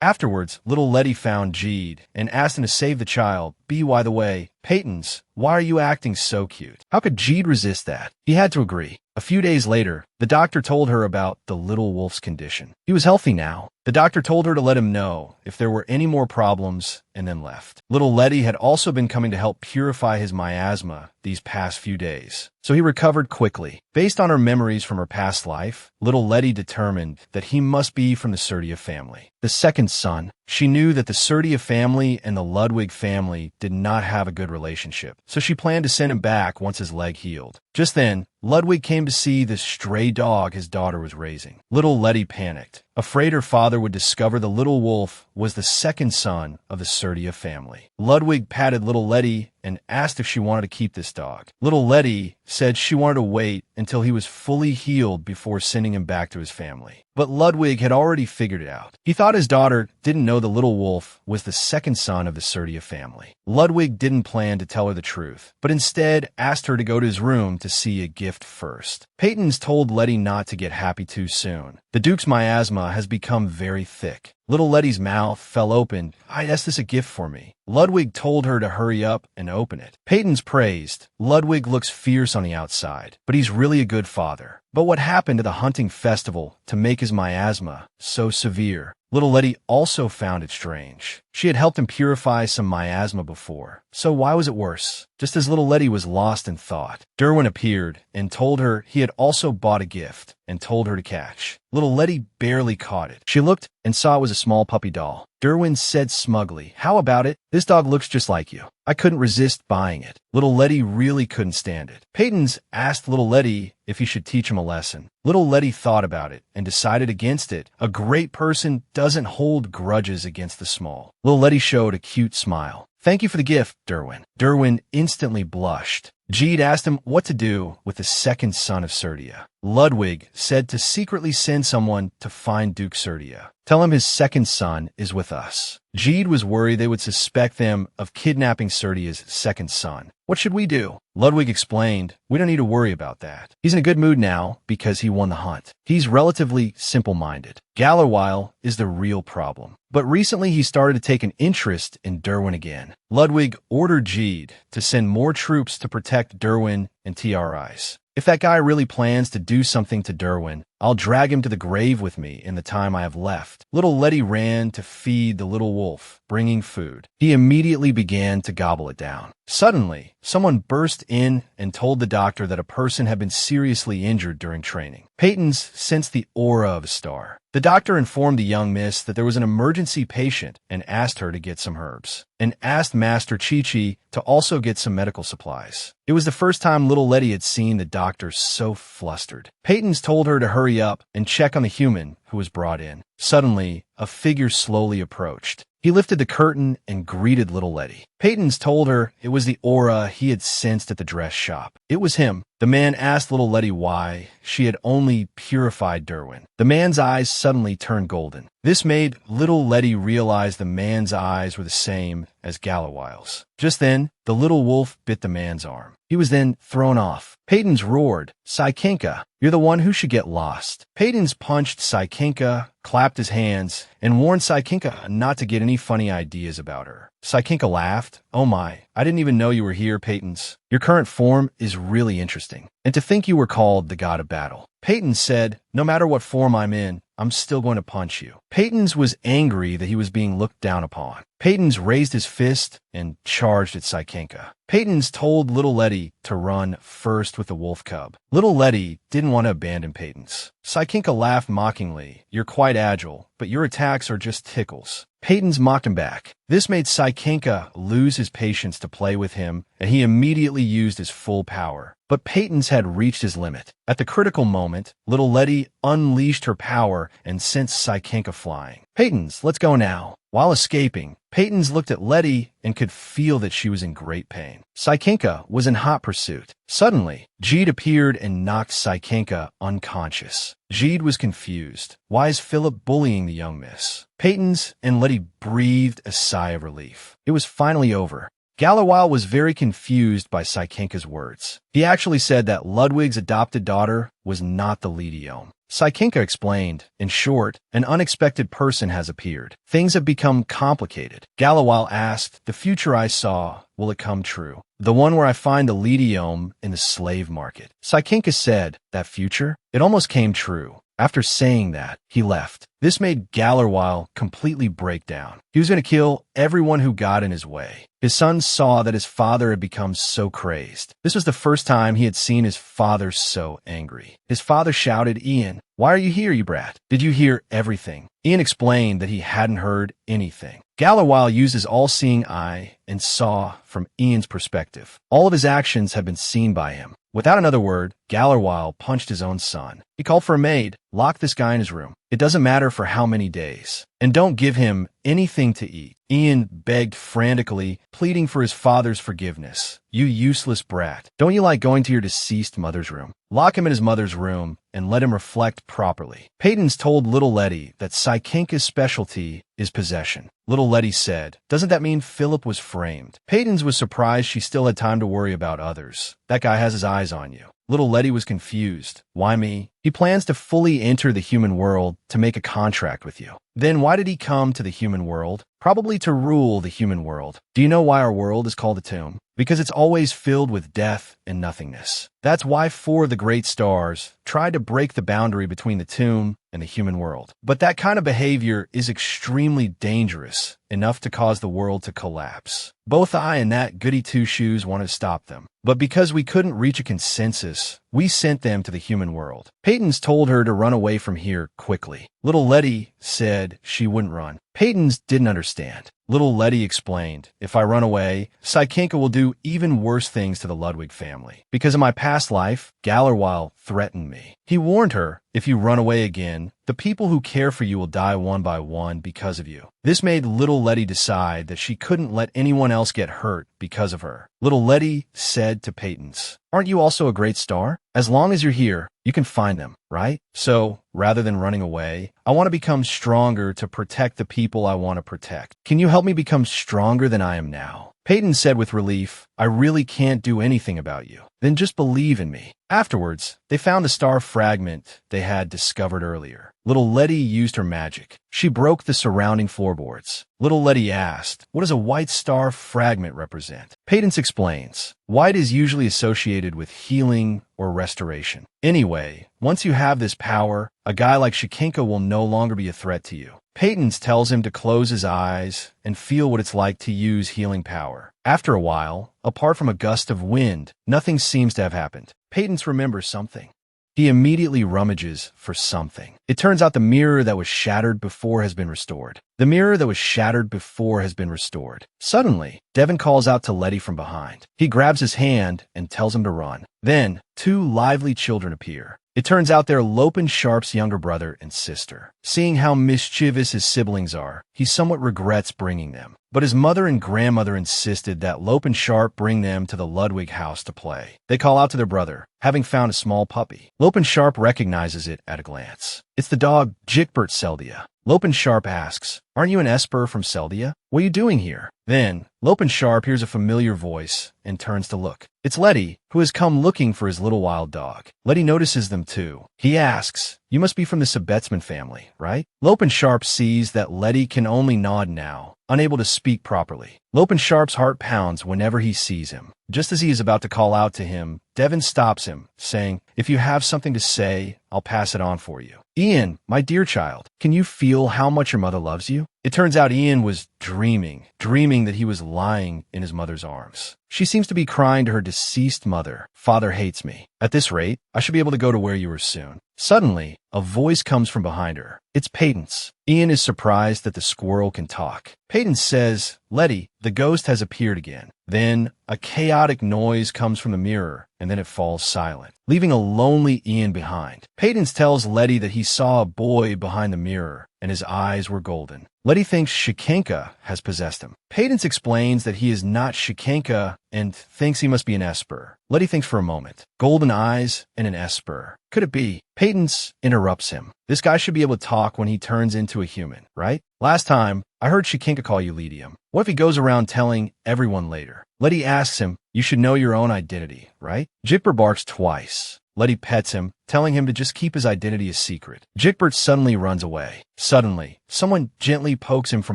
Speaker 1: Afterwards, little Letty found Jeed and asked him to save the child. By the way, Peyton's, why are you acting so cute? How could Jeed resist that? He had to agree. A few days later, the doctor told her about the little wolf's condition. He was healthy now. The doctor told her to let him know if there were any more problems and then left. Little Letty had also been coming to help purify his miasma these past few days, so he recovered quickly. Based on her memories from her past life, little Letty determined that he must be from the Serdia family. The second son. She knew that the Serdia family and the Ludwig family did not have a good relationship, so she planned to send him back once his leg healed. Just then, Ludwig came to see the stray dog his daughter was raising. Little Letty panicked, afraid her father would discover the little wolf was the second son of the Serdia family. Ludwig patted little Letty and asked if she wanted to keep this dog. Little Letty said she wanted to wait until he was fully healed before sending him back to his family. But Ludwig had already figured it out. He thought his daughter didn't know the little wolf was the second son of the Serdia family. Ludwig didn't plan to tell her the truth, but instead asked her to go to his room to see a gift first. Peyton's told Letty not to get happy too soon. The Duke's miasma has become very thick. Little Letty's mouth fell open. "I asked this a gift for me." Ludwig told her to hurry up and open it. Peyton's praised. Ludwig looks fierce on the outside, but he's really a good father. But what happened to the hunting festival to make his miasma so severe? Little Letty also found it strange. She had helped him purify some miasma before, so why was it worse? Just as little Letty was lost in thought, Derwin appeared and told her he had also bought a gift and told her to catch. Little Letty barely caught it. She looked and saw it was a small puppy doll. Derwin said smugly, "How about it? This dog looks just like you." I couldn't resist buying it. Little Letty really couldn't stand it. Peyton's asked little Letty if he should teach him a lesson. Little Letty thought about it and decided against it. A great person doesn't hold grudges against the small. Little Letty showed a cute smile. "Thank you for the gift, Derwin." Derwin instantly blushed. Jeed asked him what to do with the second son of Serdia. Ludwig said to secretly send someone to find Duke Serdia. "Tell him his second son is with us." Jeed was worried they would suspect them of kidnapping Serdia's second son. "What should we do?" Ludwig explained, "We don't need to worry about that. He's in a good mood now because he won the hunt. He's relatively simple-minded. Gallerweil is the real problem. But recently he started to take an interest in Derwin again." Ludwig ordered Jeed to send more troops to protect Derwin and Tris. "If that guy really plans to do something to Derwin, I'll drag him to the grave with me in the time I have left." Little Letty ran to feed the little wolf, bringing food. He immediately began to gobble it down. Suddenly, someone burst in and told the doctor that a person had been seriously injured during training. Peyton's sensed the aura of a star. The doctor informed the young miss that there was an emergency patient and asked her to get some herbs, and asked Master Chi-Chi to also get some medical supplies. It was the first time little Letty had seen the doctor so flustered. Peyton's told her to hurry up and check on the human who was brought in. Suddenly, a figure slowly approached. He lifted the curtain and greeted little Letty. Peyton's told her it was the aura he had sensed at the dress shop. It was him. The man asked little Letty why she had only purified Derwin. The man's eyes suddenly turned golden. This made little Letty realize the man's eyes were the same as Gallerweil's. Just then, the little wolf bit the man's arm. He was then thrown off. Peyton's roared, "Sykenka, you're the one who should get lost." Peyton's punched Sykenka, clapped his hands, and warned Sykenka not to get any funny ideas about her. Sykenka laughed. "Oh my, I didn't even know you were here, Peyton's. Your current form is really interesting. And to think you were called the god of battle." Peyton said, "No matter what form I'm in, I'm still going to punch you." Peyton's was angry that he was being looked down upon. Peyton's raised his fist and charged at Sykenka. Peyton's told little Letty to run first with the wolf cub. Little Letty didn't want to abandon Peyton's. Sykenka laughed mockingly. "You're quite agile, but your attacks are just tickles." Peyton's mocked him back. This made Sykenka lose his patience to play with him, and he immediately used his full power. But Peyton's had reached his limit. At the critical moment, little Letty unleashed her power and sent Sykenka flying. "Peyton's, let's go now." While escaping, Peyton's looked at Letty and could feel that she was in great pain. Sykenka was in hot pursuit. Suddenly, Jeed appeared and knocked Sykenka unconscious. Jeed was confused. Why is Philip bullying the young miss? Peyton's and Letty breathed a sigh of relief. It was finally over. Gallerweil was very confused by Sykenka's words. He actually said that Ludwig's adopted daughter was not the Lediome. Sykenka explained, "In short, an unexpected person has appeared. Things have become complicated." Gallerweil asked, "The future I saw, will it come true? The one where I find the Lediome in the slave market?" Sykenka said, "That future? It almost came true." After saying that, he left. This made Gallerweil completely break down. He was going to kill everyone who got in his way. His son saw that his father had become so crazed. This was the first time he had seen his father so angry. His father shouted, "Ian, why are you here, you brat? Did you hear everything?" Ian explained that he hadn't heard anything. Gallerweil used his all-seeing eye and saw from Ian's perspective. All of his actions had been seen by him. Without another word, Gallerweil punched his own son. He called for a maid. "Lock this guy in his room. It doesn't matter for how many days. And don't give him anything to eat." Ian begged frantically, pleading for his father's forgiveness. "You useless brat. Don't you like going to your deceased mother's room? Lock him in his mother's room and let him reflect properly." Peyton's told little Letty that Sykenka's specialty is possession. Little Letty said, "Doesn't that mean Philip was framed?" Peyton's was surprised she still had time to worry about others. "That guy has his eyes on you." Little Letty was confused. "Why me?" "He plans to fully enter the human world to make a contract with you." "Then why did he come to the human world?" "Probably to rule the human world." "Do you know why our world is called a tomb?" "Because it's always filled with death and nothingness. That's why 4 of the great stars tried to break the boundary between the tomb and the human world. But that kind of behavior is extremely dangerous, enough to cause the world to collapse. Both I and that goody two-shoes wanted to stop them. But because we couldn't reach a consensus, we sent them to the human world." Peyton's told her to run away from here quickly. Little Letty said she wouldn't run. Peyton's didn't understand. Little Letty explained, "If I run away, Sykenka will do even worse things to the Ludwig family. Because in my past life, Gallerweil threatened me. He warned her, if you run away again, The people who care for you will die one by one because of you. This made little Letty decide that she couldn't let anyone else get hurt because of her. Little Letty said to Peyton's, "Aren't you also a great star? As long as you're here, you can find them, right? So, rather than running away, I want to become stronger to protect the people I want to protect. Can you help me become stronger than I am now?" Peyton said with relief, "I really can't do anything about you. Then just believe in me." Afterwards, they found the star fragment they had discovered earlier. Little Letty used her magic. She broke the surrounding floorboards. Little Letty asked, "What does a white star fragment represent?" Peyton explains, "White is usually associated with healing or restoration. Anyway, once you have this power, a guy like Shikenka will no longer be a threat to you." Peyton tells him to close his eyes and feel what it's like to use healing power. After a while, apart from a gust of wind, nothing seems to have happened. Peyton remembers something. He immediately rummages for something. It turns out the mirror that was shattered before has been restored. The mirror that was shattered before has been restored. Suddenly, Devin calls out to Letty from behind. He grabs his hand and tells him to run. Then, two lively children appear. It turns out they're Lopin Sharp's younger brother and sister. Seeing how mischievous his siblings are, he somewhat regrets bringing them. But his mother and grandmother insisted that Lopin Sharp bring them to the Ludwig house to play. They call out to their brother, having found a small puppy. Lopin Sharp recognizes it at a glance. It's the dog Jickbert Seldia. Lopin Sharp asks, "Aren't you an Esper from Seldia? What are you doing here?" Then, Lopin Sharp hears a familiar voice and turns to look. It's Letty, who has come looking for his little wild dog. Letty notices them too. He asks, "You must be from the Sabetsman family, right?" Lopin Sharp sees that Letty can only nod now, unable to speak properly. Lopin Sharp's heart pounds whenever he sees him. Just as he is about to call out to him, Devin stops him, saying, "If you have something to say, I'll pass it on for you." "Ian, my dear child, can you feel how much your mother loves you?" It turns out Ian was dreaming that he was lying in his mother's arms. She seems to be crying to her deceased mother, "Father hates me. At this rate, I should be able to go to where you are soon." Suddenly, a voice comes from behind her. It's Peyton's. Ian is surprised that the squirrel can talk. Peyton says, "Letty, the ghost has appeared again." Then, a chaotic noise comes from the mirror, and then it falls silent, leaving a lonely Ian behind. Peyton tells Letty that he saw a boy behind the mirror, and his eyes were golden. Letty thinks Shikenka has possessed him. Peyton explains that he is not Shikenka and thinks he must be an Esper. Letty thinks for a moment. Golden eyes and an Esper. Could it be? Peyton interrupts him. This guy should be able to talk when he turns into a human, right? Last time, I heard Shikenka call you Lydium. What if he goes around telling everyone later? Letty asks him, "You should know your own identity, right?" Jickbert barks twice. Letty pets him, telling him to just keep his identity a secret. Jickbert suddenly runs away. Suddenly, someone gently pokes him from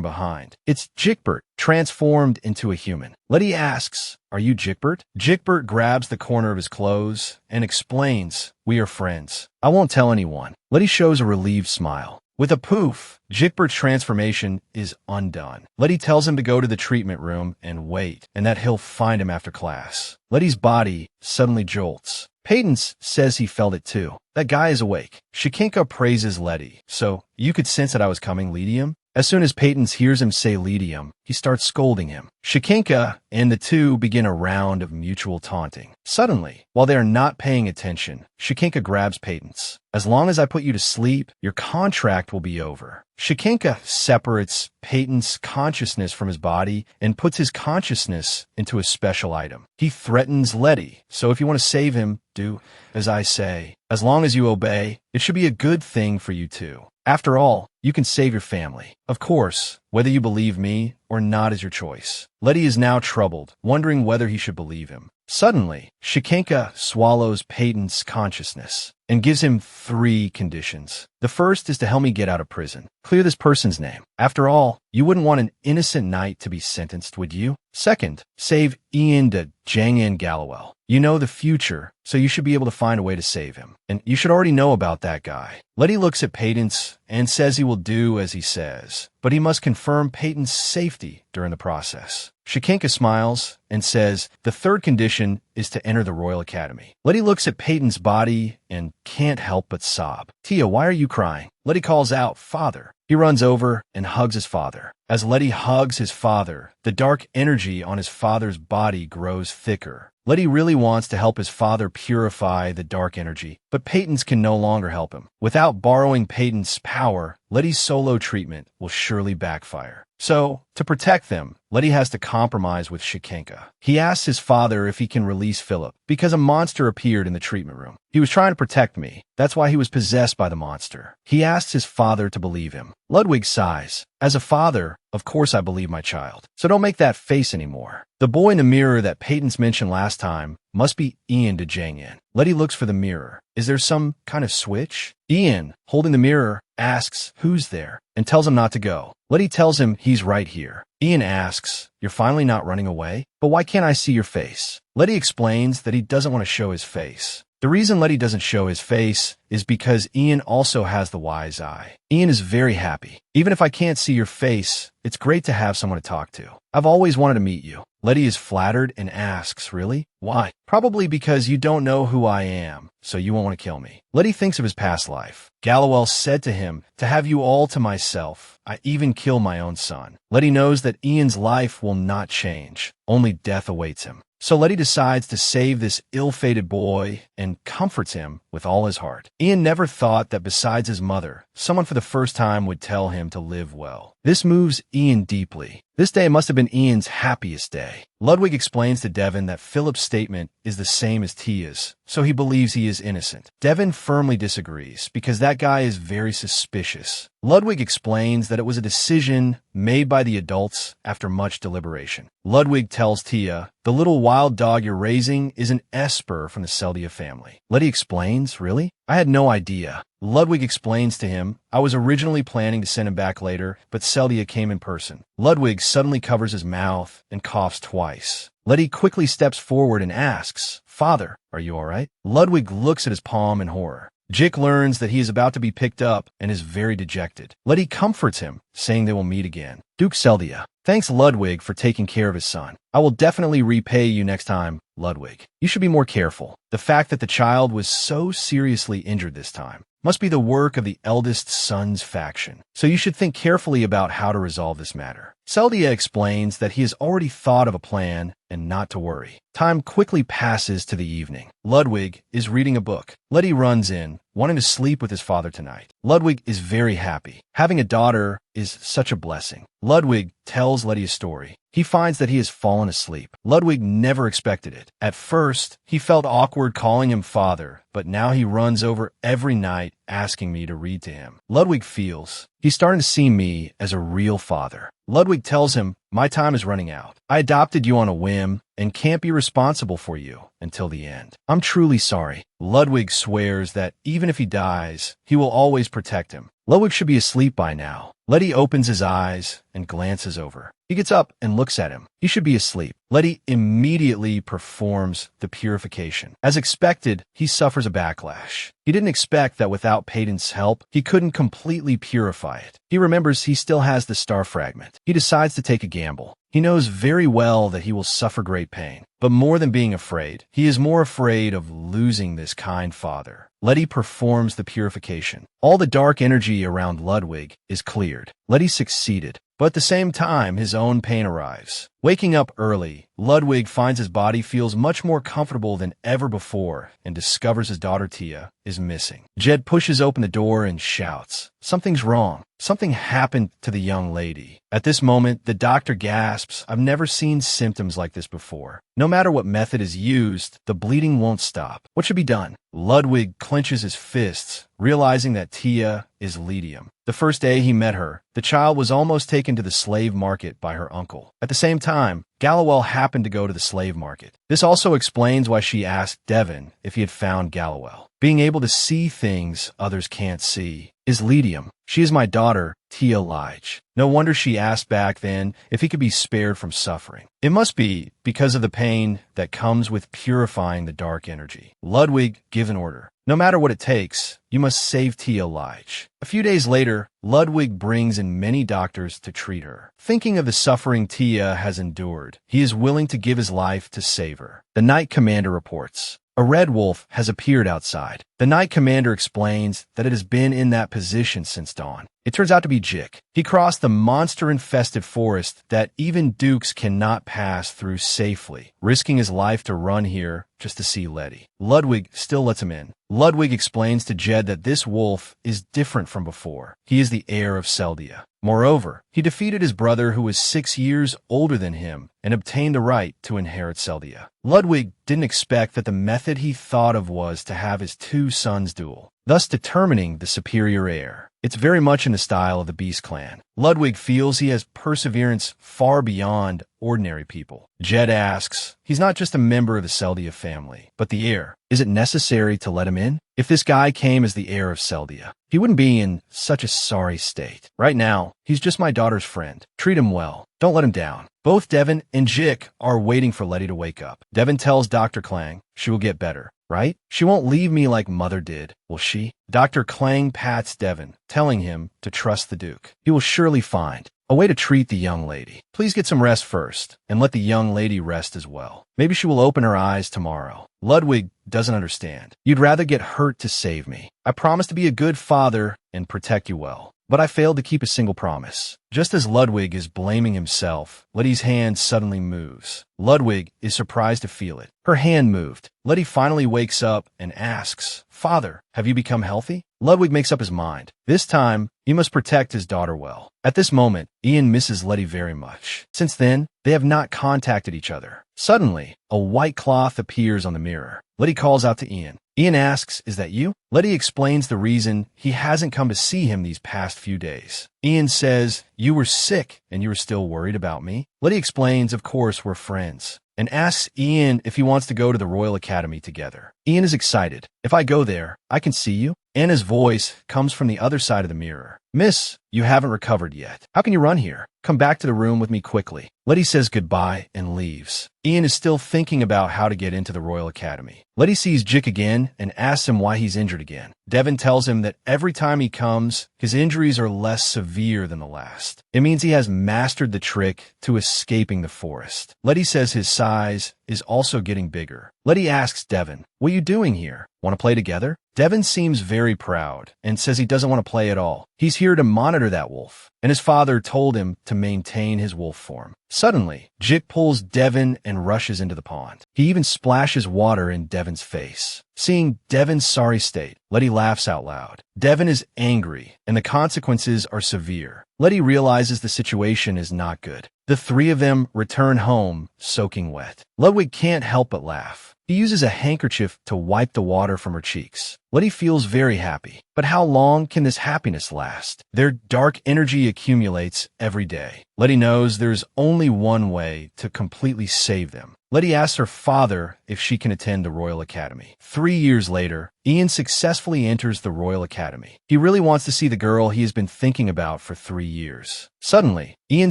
Speaker 1: behind. It's Jickbert, transformed into a human. Letty asks, "Are you Jickbert?" Jickbert grabs the corner of his clothes and explains, "We are friends. I won't tell anyone." Letty shows a relieved smile. With a poof, Jickbert's transformation is undone. Letty tells him to go to the treatment room and wait, and that he'll find him after class. Letty's body suddenly jolts. Peyton says he felt it too. That guy is awake. Shikenka praises Letty. "So, you could sense that I was coming, Lydium?" As soon as Peyton hears him say Lydium, he starts scolding him. Shikenka and the two begin a round of mutual taunting. Suddenly, while they are not paying attention, Shikenka grabs Peyton's. "As long as I put you to sleep, your contract will be over." Shikenka separates Peyton's consciousness from his body and puts his consciousness into a special item. He threatens Letty, "So if you want to save him, do as I say. As long as you obey, it should be a good thing for you too. After all, you can save your family. Of course, whether you believe me or not is your choice." Letty is now troubled, wondering whether he should believe him. Suddenly, Shikenka swallows Peyton's consciousness and gives him 3 conditions. The first is to help me get out of prison. Clear this person's name. After all, you wouldn't want an innocent knight to be sentenced, would you? Second, save Ian de Jangin Gallowell. You know the future, so you should be able to find a way to save him. And you should already know about that guy. Letty looks at Peyton and says he will do as he says, but he must confirm Peyton's safety during the process. Shikenka smiles and says the third condition is to enter the Royal Academy. Letty looks at Peyton's body and can't help but sob. "Tia, why are you crying?" Letty calls out, "Father." He runs over and hugs his father. As Letty hugs his father, the dark energy on his father's body grows thicker. Letty really wants to help his father purify the dark energy, but Peyton's can no longer help him. Without borrowing Peyton's power, Letty's solo treatment will surely backfire. So, to protect them, Letty has to compromise with Shikenka. He asks his father if he can release Philip, because a monster appeared in the treatment room. He was trying to protect me. That's why he was possessed by the monster. He asks his father to believe him. Ludwig sighs. As a father, of course I believe my child. So don't make that face anymore. The boy in the mirror that Peyton's mentioned last time must be Ian to Jang In. Letty looks for the mirror. Is there some kind of switch? Ian, holding the mirror, asks who's there and tells him not to go. Letty tells him he's right here. Ian asks, "You're finally not running away? But why can't I see your face?" Letty explains that he doesn't want to show his face. The reason Letty doesn't show his face is because Ian also has the wise eye. Ian is very happy. Even if I can't see your face, it's great to have someone to talk to. I've always wanted to meet you. Letty is flattered and asks, really? Why? Probably because you don't know who I am, so you won't want to kill me. Letty thinks of his past life. Gallowell said to him, "To have you all to myself, I even kill my own son." Letty knows that Ian's life will not change. Only death awaits him. So Letty decides to save this ill-fated boy and comforts him with all his heart. Ian never thought that besides his mother, someone for the first time would tell him to live well. This moves Ian deeply. This day must have been Ian's happiest day. Ludwig explains to Devon that Philip's statement is the same as Tia's, so he believes he is innocent. Devon firmly disagrees because that guy is very suspicious. Ludwig explains that it was a decision made by the adults after much deliberation. Ludwig tells Tia, "The little wild dog you're raising is an Esper from the Seldia family." Letty explains, "Really? I had no idea." Ludwig explains to him, "I was originally planning to send him back later, but Seldia came in person." Ludwig suddenly covers his mouth and coughs twice. Letty quickly steps forward and asks, "Father, are you all right?" Ludwig looks at his palm in horror. Jick learns that he is about to be picked up and is very dejected. Letty comforts him, saying they will meet again. Duke Seldia thanks Ludwig for taking care of his son. "I will definitely repay you next time, Ludwig. You should be more careful. The fact that the child was so seriously injured this time must be the work of the eldest son's faction. So you should think carefully about how to resolve this matter." Seldia explains that he has already thought of a plan and not to worry. Time quickly passes to the evening. Ludwig is reading a book. Letty runs in, wanting to sleep with his father tonight. Ludwig is very happy. Having a daughter is such a blessing. Ludwig tells Letty a story. He finds that he has fallen asleep. Ludwig never expected it. At first, he felt awkward calling him father, but now he runs over every night asking me to read to him. Ludwig feels he's starting to see me as a real father. Ludwig tells him, "My time is running out. I adopted you on a whim and can't be responsible for you until the end. I'm truly sorry." Ludwig swears that even if he dies, he will always protect him. Ludwig should be asleep by now. Letty opens his eyes and glances over. He gets up and looks at him. He should be asleep. Letty immediately performs the purification. As expected, he suffers a backlash. He didn't expect that without Peyton's help, he couldn't completely purify it. He remembers he still has the star fragment. He decides to take a gamble. He knows very well that he will suffer great pain. But more than being afraid, he is more afraid of losing this kind father. Letty performs the purification. All the dark energy around Ludwig is cleared. Letty succeeded. But at the same time, his own pain arrives. Waking up early, Ludwig finds his body feels much more comfortable than ever before and discovers his daughter Tia is missing. Jed pushes open the door and shouts, "Something's wrong. Something happened to the young lady." At this moment, the doctor gasps, "I've never seen symptoms like this before. No matter what method is used, the bleeding won't stop. What should be done?" Ludwig clenches his fists, realizing that Tia is Lydium. The first day he met her, the child was almost taken to the slave market by her uncle. At the same time, Gallowell happened to go to the slave market. This also explains why she asked Devon if he had found Gallowell. Being able to see things others can't see is Lydium. She is my daughter, Tia Lige. No wonder she asked back then if he could be spared from suffering. It must be because of the pain that comes with purifying the dark energy. Ludwig gives an order. No matter what it takes, you must save Tia Lige. A few days later, Ludwig brings in many doctors to treat her. Thinking of the suffering Tia has endured, he is willing to give his life to save her. The Knight Commander reports. A red wolf has appeared outside. The Knight Commander explains that it has been in that position since dawn. It turns out to be Jik. He crossed the monster-infested forest that even dukes cannot pass through safely, risking his life to run here just to see Letty. Ludwig still lets him in. Ludwig explains to Jed that this wolf is different from before. He is the heir of Seldia. Moreover, he defeated his brother who was 6 years older than him and obtained the right to inherit Seldia. Ludwig didn't expect that the method he thought of was to have his 2 sons duel, thus determining the superior heir. It's very much in the style of the Beast clan. Ludwig feels he has perseverance far beyond ordinary people. Jed asks, he's not just a member of the Seldia family, but the heir. Is it necessary to let him in? If this guy came as the heir of Seldia, he wouldn't be in such a sorry state. Right now, he's just my daughter's friend. Treat him well. Don't let him down. Both Devin and Jik are waiting for Letty to wake up. Devin tells Dr. Klang she will get better, right? She won't leave me like Mother did, will she? Dr. Klang pats Devin, telling him to trust the Duke. He will surely find a way to treat the young lady. Please get some rest first, and let the young lady rest as well. Maybe she will open her eyes tomorrow. Ludwig doesn't understand. You'd rather get hurt to save me. I promised to be a good father and protect you well, but I failed to keep a single promise. Just as Ludwig is blaming himself, Letty's hand suddenly moves. Ludwig is surprised to feel it. Her hand moved. Letty finally wakes up and asks, Father, have you become healthy? Ludwig makes up his mind. This time, he must protect his daughter well. At this moment, Ian misses Letty very much. Since then, they have not contacted each other. Suddenly, a white cloth appears on the mirror. Letty calls out to Ian. Ian asks, is that you? Letty explains the reason he hasn't come to see him these past few days. Ian says, you were sick and you were still worried about me. Letty explains, of course, we're friends, and asks Ian if he wants to go to the Royal Academy together. Ian is excited. If I go there, I can see you? Anna's voice comes from the other side of the mirror. Miss, you haven't recovered yet. How can you run here? Come back to the room with me quickly. Letty says goodbye and leaves. Ian is still thinking about how to get into the Royal Academy. Letty sees Jik again and asks him why he's injured again. Devin tells him that every time he comes, his injuries are less severe than the last. It means he has mastered the trick to escaping the forest. Letty says his size is also getting bigger. Letty asks Devin, what are you doing here? Want to play together? Devin seems very proud and says he doesn't want to play at all. He's here to monitor that wolf, and his father told him to maintain his wolf form. Suddenly, Jik pulls Devin and rushes into the pond. He even splashes water in Devin's face. Seeing Devin's sorry state, Letty laughs out loud. Devin is angry, and the consequences are severe. Letty realizes the situation is not good. The 3 of them return home, soaking wet. Ludwig can't help but laugh. He uses a handkerchief to wipe the water from her cheeks. Letty feels very happy. But how long can this happiness last? Their dark energy accumulates every day. Letty knows there's only one way to completely save them. Letty asks her father if she can attend the Royal Academy. 3 years later, Ian successfully enters the Royal Academy. He really wants to see the girl he has been thinking about for 3 years. Suddenly, Ian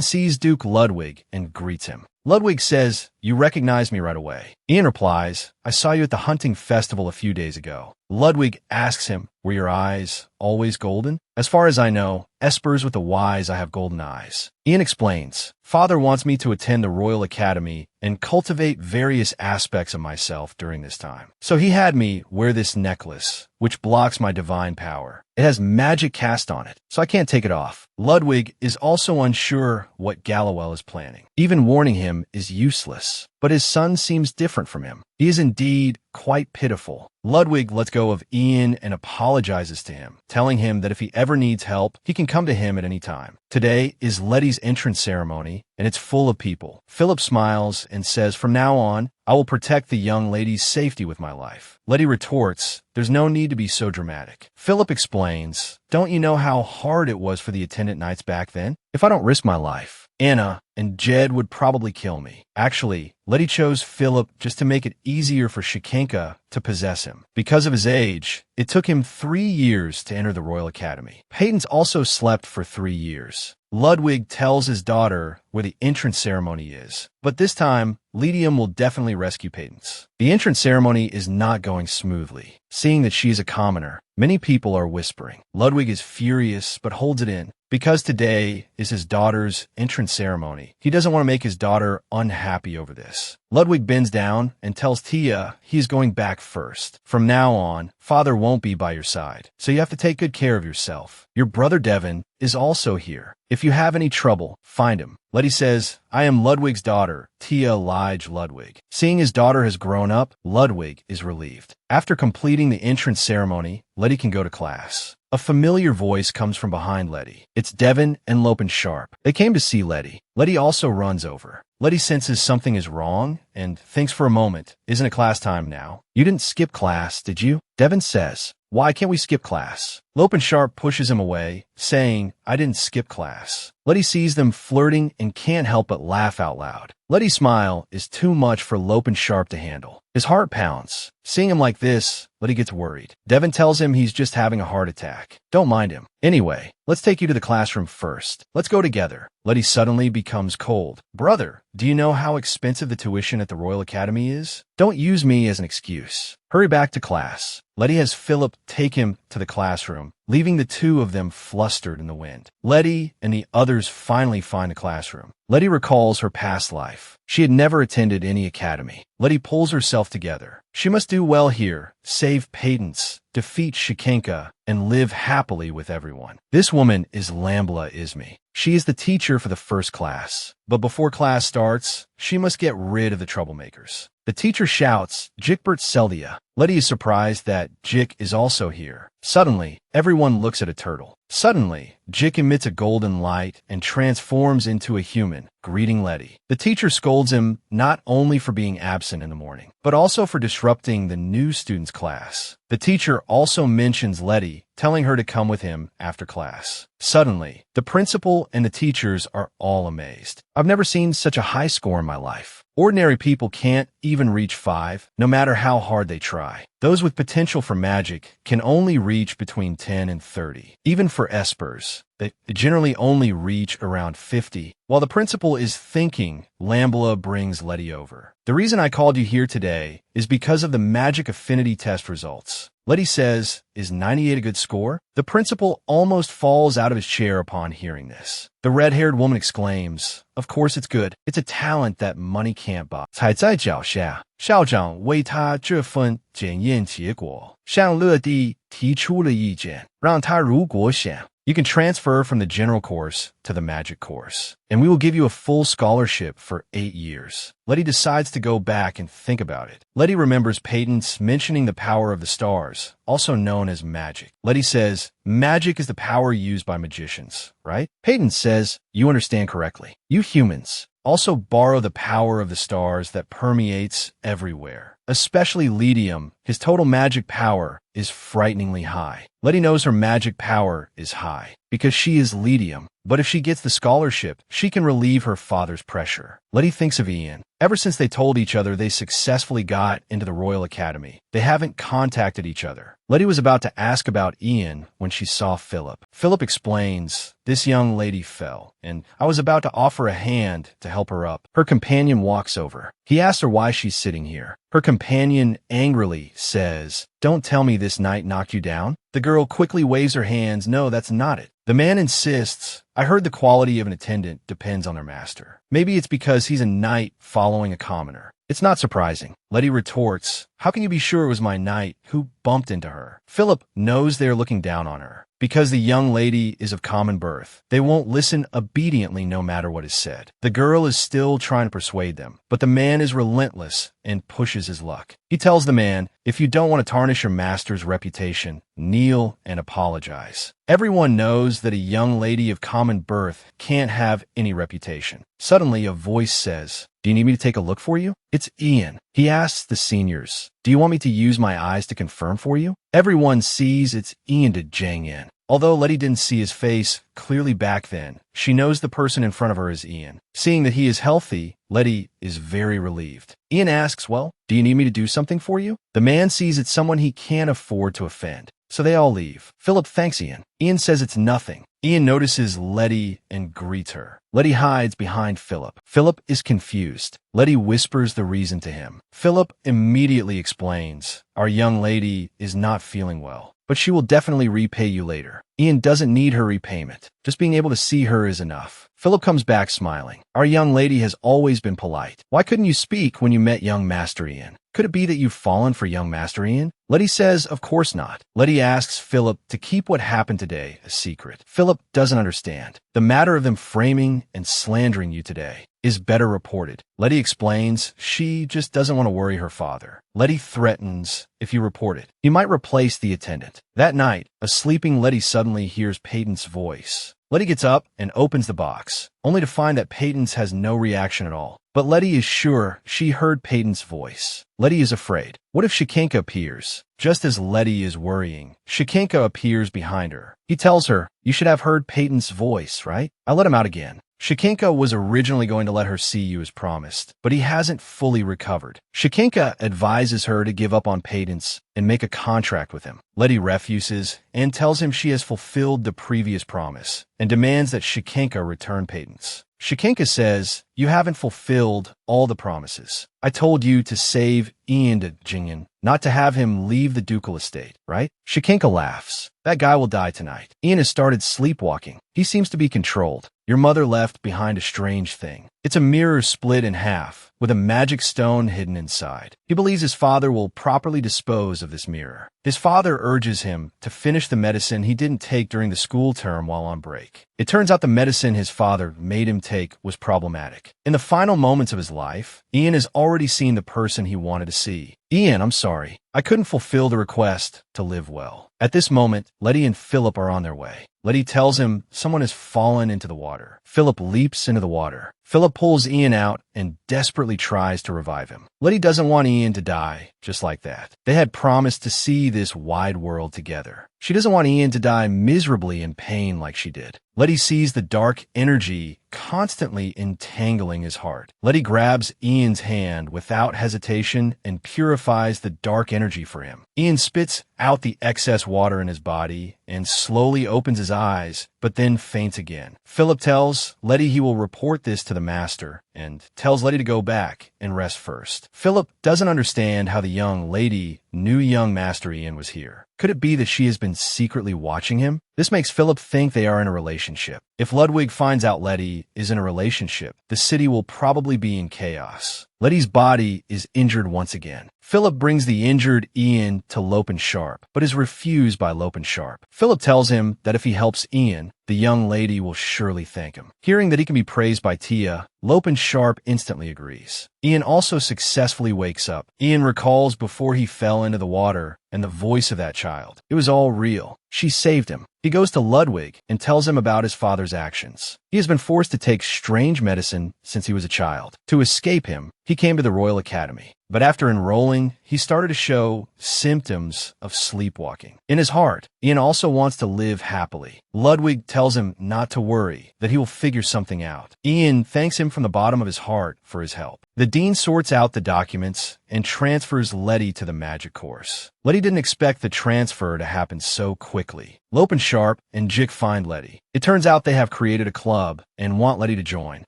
Speaker 1: sees Duke Ludwig and greets him. Ludwig says, you recognize me right away. Ian replies, I saw you at the hunting festival a few days ago. Ludwig asks him, were your eyes always golden? As far as I know, espers with the wise I have golden eyes. Ian explains, Father wants me to attend the Royal Academy and cultivate various aspects of myself during this time. So he had me wear this necklace, which blocks my divine power. It has magic cast on it, so I can't take it off. Ludwig is also unsure what Gallowell is planning. Even warning him is useless, but his son seems different from him. He is indeed quite pitiful. Ludwig lets go of Ian and apologizes to him, telling him that if he ever needs help, he can come to him at any time. Today is Letty's entrance ceremony, and it's full of people. Philip smiles and says, from now on, I will protect the young lady's safety with my life. Letty retorts, there's no need to be so dramatic. Philip explains, don't you know how hard it was for the attendant knights back then? If I don't risk my life, Anna and Jed would probably kill me. Actually, Letty chose Philip just to make it easier for Shikenka to possess him. Because of his age, it took him 3 years to enter the Royal Academy. Peyton's also slept for 3 years. Ludwig tells his daughter where the entrance ceremony is. But this time, Lydium will definitely rescue Patence. The entrance ceremony is not going smoothly. Seeing that she is a commoner, many people are whispering. Ludwig is furious but holds it in. Because today is his daughter's entrance ceremony, he doesn't want to make his daughter unhappy over this. Ludwig bends down and tells Tia he is going back first. From now on, father won't be by your side, so you have to take good care of yourself. Your brother Devin is also here. If you have any trouble, find him. Letty says, I am Ludwig's daughter, Tia Lige Ludwig. Seeing his daughter has grown up, Ludwig is relieved. After completing the entrance ceremony, Letty can go to class. A familiar voice comes from behind Letty. It's Devin and Lopen Sharp. They came to see Letty. Letty also runs over. Letty senses something is wrong and thinks for a moment, isn't it class time now? You didn't skip class, did you? Devin says, why can't we skip class? Lopen Sharp pushes him away, saying, I didn't skip class. Letty sees them flirting and can't help but laugh out loud. Letty's smile is too much for Lopen Sharp to handle. His heart pounds. Seeing him like this, Letty gets worried. Devin tells him he's just having a heart attack. Don't mind him. Anyway, let's take you to the classroom first. Let's go together. Letty suddenly becomes cold. Brother, do you know how expensive the tuition at the Royal Academy is? Don't use me as an excuse. Hurry back to class. Letty has Philip take him to the classroom, leaving the two of them flustered in the wind. Letty and the others finally find the classroom. Letty recalls her past life. She had never attended any academy. Letty pulls herself together. She must do well here, save Patence, defeat Shikenka, and live happily with everyone. This woman is Lambla Ismi. She is the teacher for the first class. But before class starts, she must get rid of the troublemakers. The teacher shouts, Jikbert Seldia. Letty is surprised that Jik is also here. Suddenly, everyone looks at a turtle. Suddenly, Jik emits a golden light and transforms into a human, greeting Letty. The teacher scolds him not only for being absent in the morning, but also for disrupting the new students' class. The teacher also mentions Letty, telling her to come with him after class. Suddenly, the principal and the teachers are all amazed. I've never seen such a high score in my life. Ordinary people can't even reach 5, no matter how hard they try. Those with potential for magic can only reach between 10 and 30. Even for espers, they generally only reach around 50. While the principal is thinking, Lambla brings Letty over. The reason I called you here today is because of the magic affinity test results. Letty says, is 98 a good score? The principal almost falls out of his chair upon hearing this. The red-haired woman exclaims, of course it's good. It's a talent that money can't buy. 踩在脚下，校长为他这份检验结果向乐蒂提出了意见，让他如果想 You can transfer from the general course to the magic course, and we will give you a full scholarship for 8 years. Letty decides to go back and think about it. Letty remembers Patence mentioning the power of the stars, also known as magic. Letty says, magic is the power used by magicians, right? Patence says, you understand correctly. You humans also borrow the power of the stars that permeates everywhere. Especially Lydium, his total magic power is frighteningly high. Letty knows her magic power is high because she is Lydium, but if she gets the scholarship, she can relieve her father's pressure. Letty thinks of Ian. Ever since they told each other they successfully got into the Royal Academy, they haven't contacted each other. Letty was about to ask about Ian when she saw Philip. Philip explains, this young lady fell, and I was about to offer a hand to help her up. Her companion walks over. He asks her why she's sitting here. Her companion angrily says, don't tell me this knight knocked you down. The girl quickly waves her hands. No, that's not it. The man insists, I heard the quality of an attendant depends on their master. Maybe it's because he's a knight following a commoner. It's not surprising. Letty retorts, how can you be sure it was my knight who bumped into her? Philip knows they are looking down on her. Because the young lady is of common birth, they won't listen obediently no matter what is said. The girl is still trying to persuade them, but the man is relentless and pushes his luck. He tells the man, if you don't want to tarnish your master's reputation, kneel and apologize. Everyone knows that a young lady of common birth can't have any reputation. Suddenly, a voice says, do you need me to take a look for you? It's Ian. He asks the seniors, do you want me to use my eyes to confirm for you? Everyone sees it's Ian to Jang in. Although Letty didn't see his face clearly back then, she knows the person in front of her is Ian. Seeing that he is healthy, Letty is very relieved. Ian asks, well, do you need me to do something for you? The man sees it's someone he can't afford to offend. So they all leave. Philip thanks Ian. Ian says it's nothing. Ian notices Letty and greets her. Letty hides behind Philip. Philip is confused. Letty whispers the reason to him. Philip immediately explains, "Our young lady is not feeling well, but she will definitely repay you later." Ian doesn't need her repayment. Just being able to see her is enough. Philip comes back smiling. "Our young lady has always been polite. Why couldn't you speak when you met young Master Ian? Could it be that you've fallen for young Master Ian?" Letty says, "Of course not." Letty asks Philip to keep what happened today a secret. Philip doesn't understand. The matter of them framing and slandering you today is better reported. Letty explains she just doesn't want to worry her father. Letty threatens, if you report it, he might replace the attendant. That night, a sleeping Letty suddenly hears Peyton's voice. Letty gets up and opens the box, only to find that Peyton's has no reaction at all. But Letty is sure she heard Peyton's voice. Letty is afraid. What if Shikenka appears? Just as Letty is worrying, Shikenka appears behind her. He tells her, "You should have heard Peyton's voice, right? I let him out again." Shikenka was originally going to let her see you as promised, but he hasn't fully recovered. Shikenka advises her to give up on Peyton's and make a contract with him. Letty refuses and tells him she has fulfilled the previous promise and demands that Shikenka return Peyton's. Shikenka says, "You haven't fulfilled all the promises. I told you to save Ian to Jingyan, not to have him leave the ducal estate, right?" Shikenka laughs. "That guy will die tonight. Ian has started sleepwalking. He seems to be controlled. Your mother left behind a strange thing. It's a mirror split in half, with a magic stone hidden inside. He believes his father will properly dispose of this mirror. His father urges him to finish the medicine he didn't take during the school term while on break. It turns out the medicine his father made him take was problematic. In the final moments of his life, Ian has already seen the person he wanted to see. Ian, I'm sorry. I couldn't fulfill the request to live well." At this moment, Letty and Philip are on their way. Letty tells him someone has fallen into the water. Philip leaps into the water. Philip pulls Ian out and desperately tries to revive him. Letty doesn't want Ian to die just like that. They had promised to see this wide world together. She doesn't want Ian to die miserably in pain like she did. Letty sees the dark energy constantly entangling his heart. Letty grabs Ian's hand without hesitation and purifies the dark energy for him. Ian spits out the excess water in his body and slowly opens his eyes, but then faints again. Philip tells Letty he will report this to the master and tells Letty to go back and rest first. Philip doesn't understand how the young lady knew young Master Ian was here. Could it be that she has been secretly watching him? This makes Philip think they are in a relationship. If Ludwig finds out Letty is in a relationship, the city will probably be in chaos. Letty's body is injured once again. Philip brings the injured Ian to Lopen Sharp, but is refused by Lopen Sharp. Philip tells him that if he helps Ian, the young lady will surely thank him. Hearing that he can be praised by Tia, Lopen Sharp instantly agrees. Ian also successfully wakes up. Ian recalls before he fell into the water and the voice of that child. It was all real. She saved him. He goes to Ludwig and tells him about his father's actions. He has been forced to take strange medicine since he was a child. To escape him, he came to the Royal Academy. But after enrolling, he started to show symptoms of sleepwalking. In his heart, Ian also wants to live happily. Ludwig tells him not to worry, that he will figure something out. Ian thanks him from the bottom of his heart for his help. The dean sorts out the documents and transfers Letty to the magic course. Letty didn't expect the transfer to happen so quickly. Lopen Sharp and Jick find Letty. It turns out they have created a club and want Letty to join.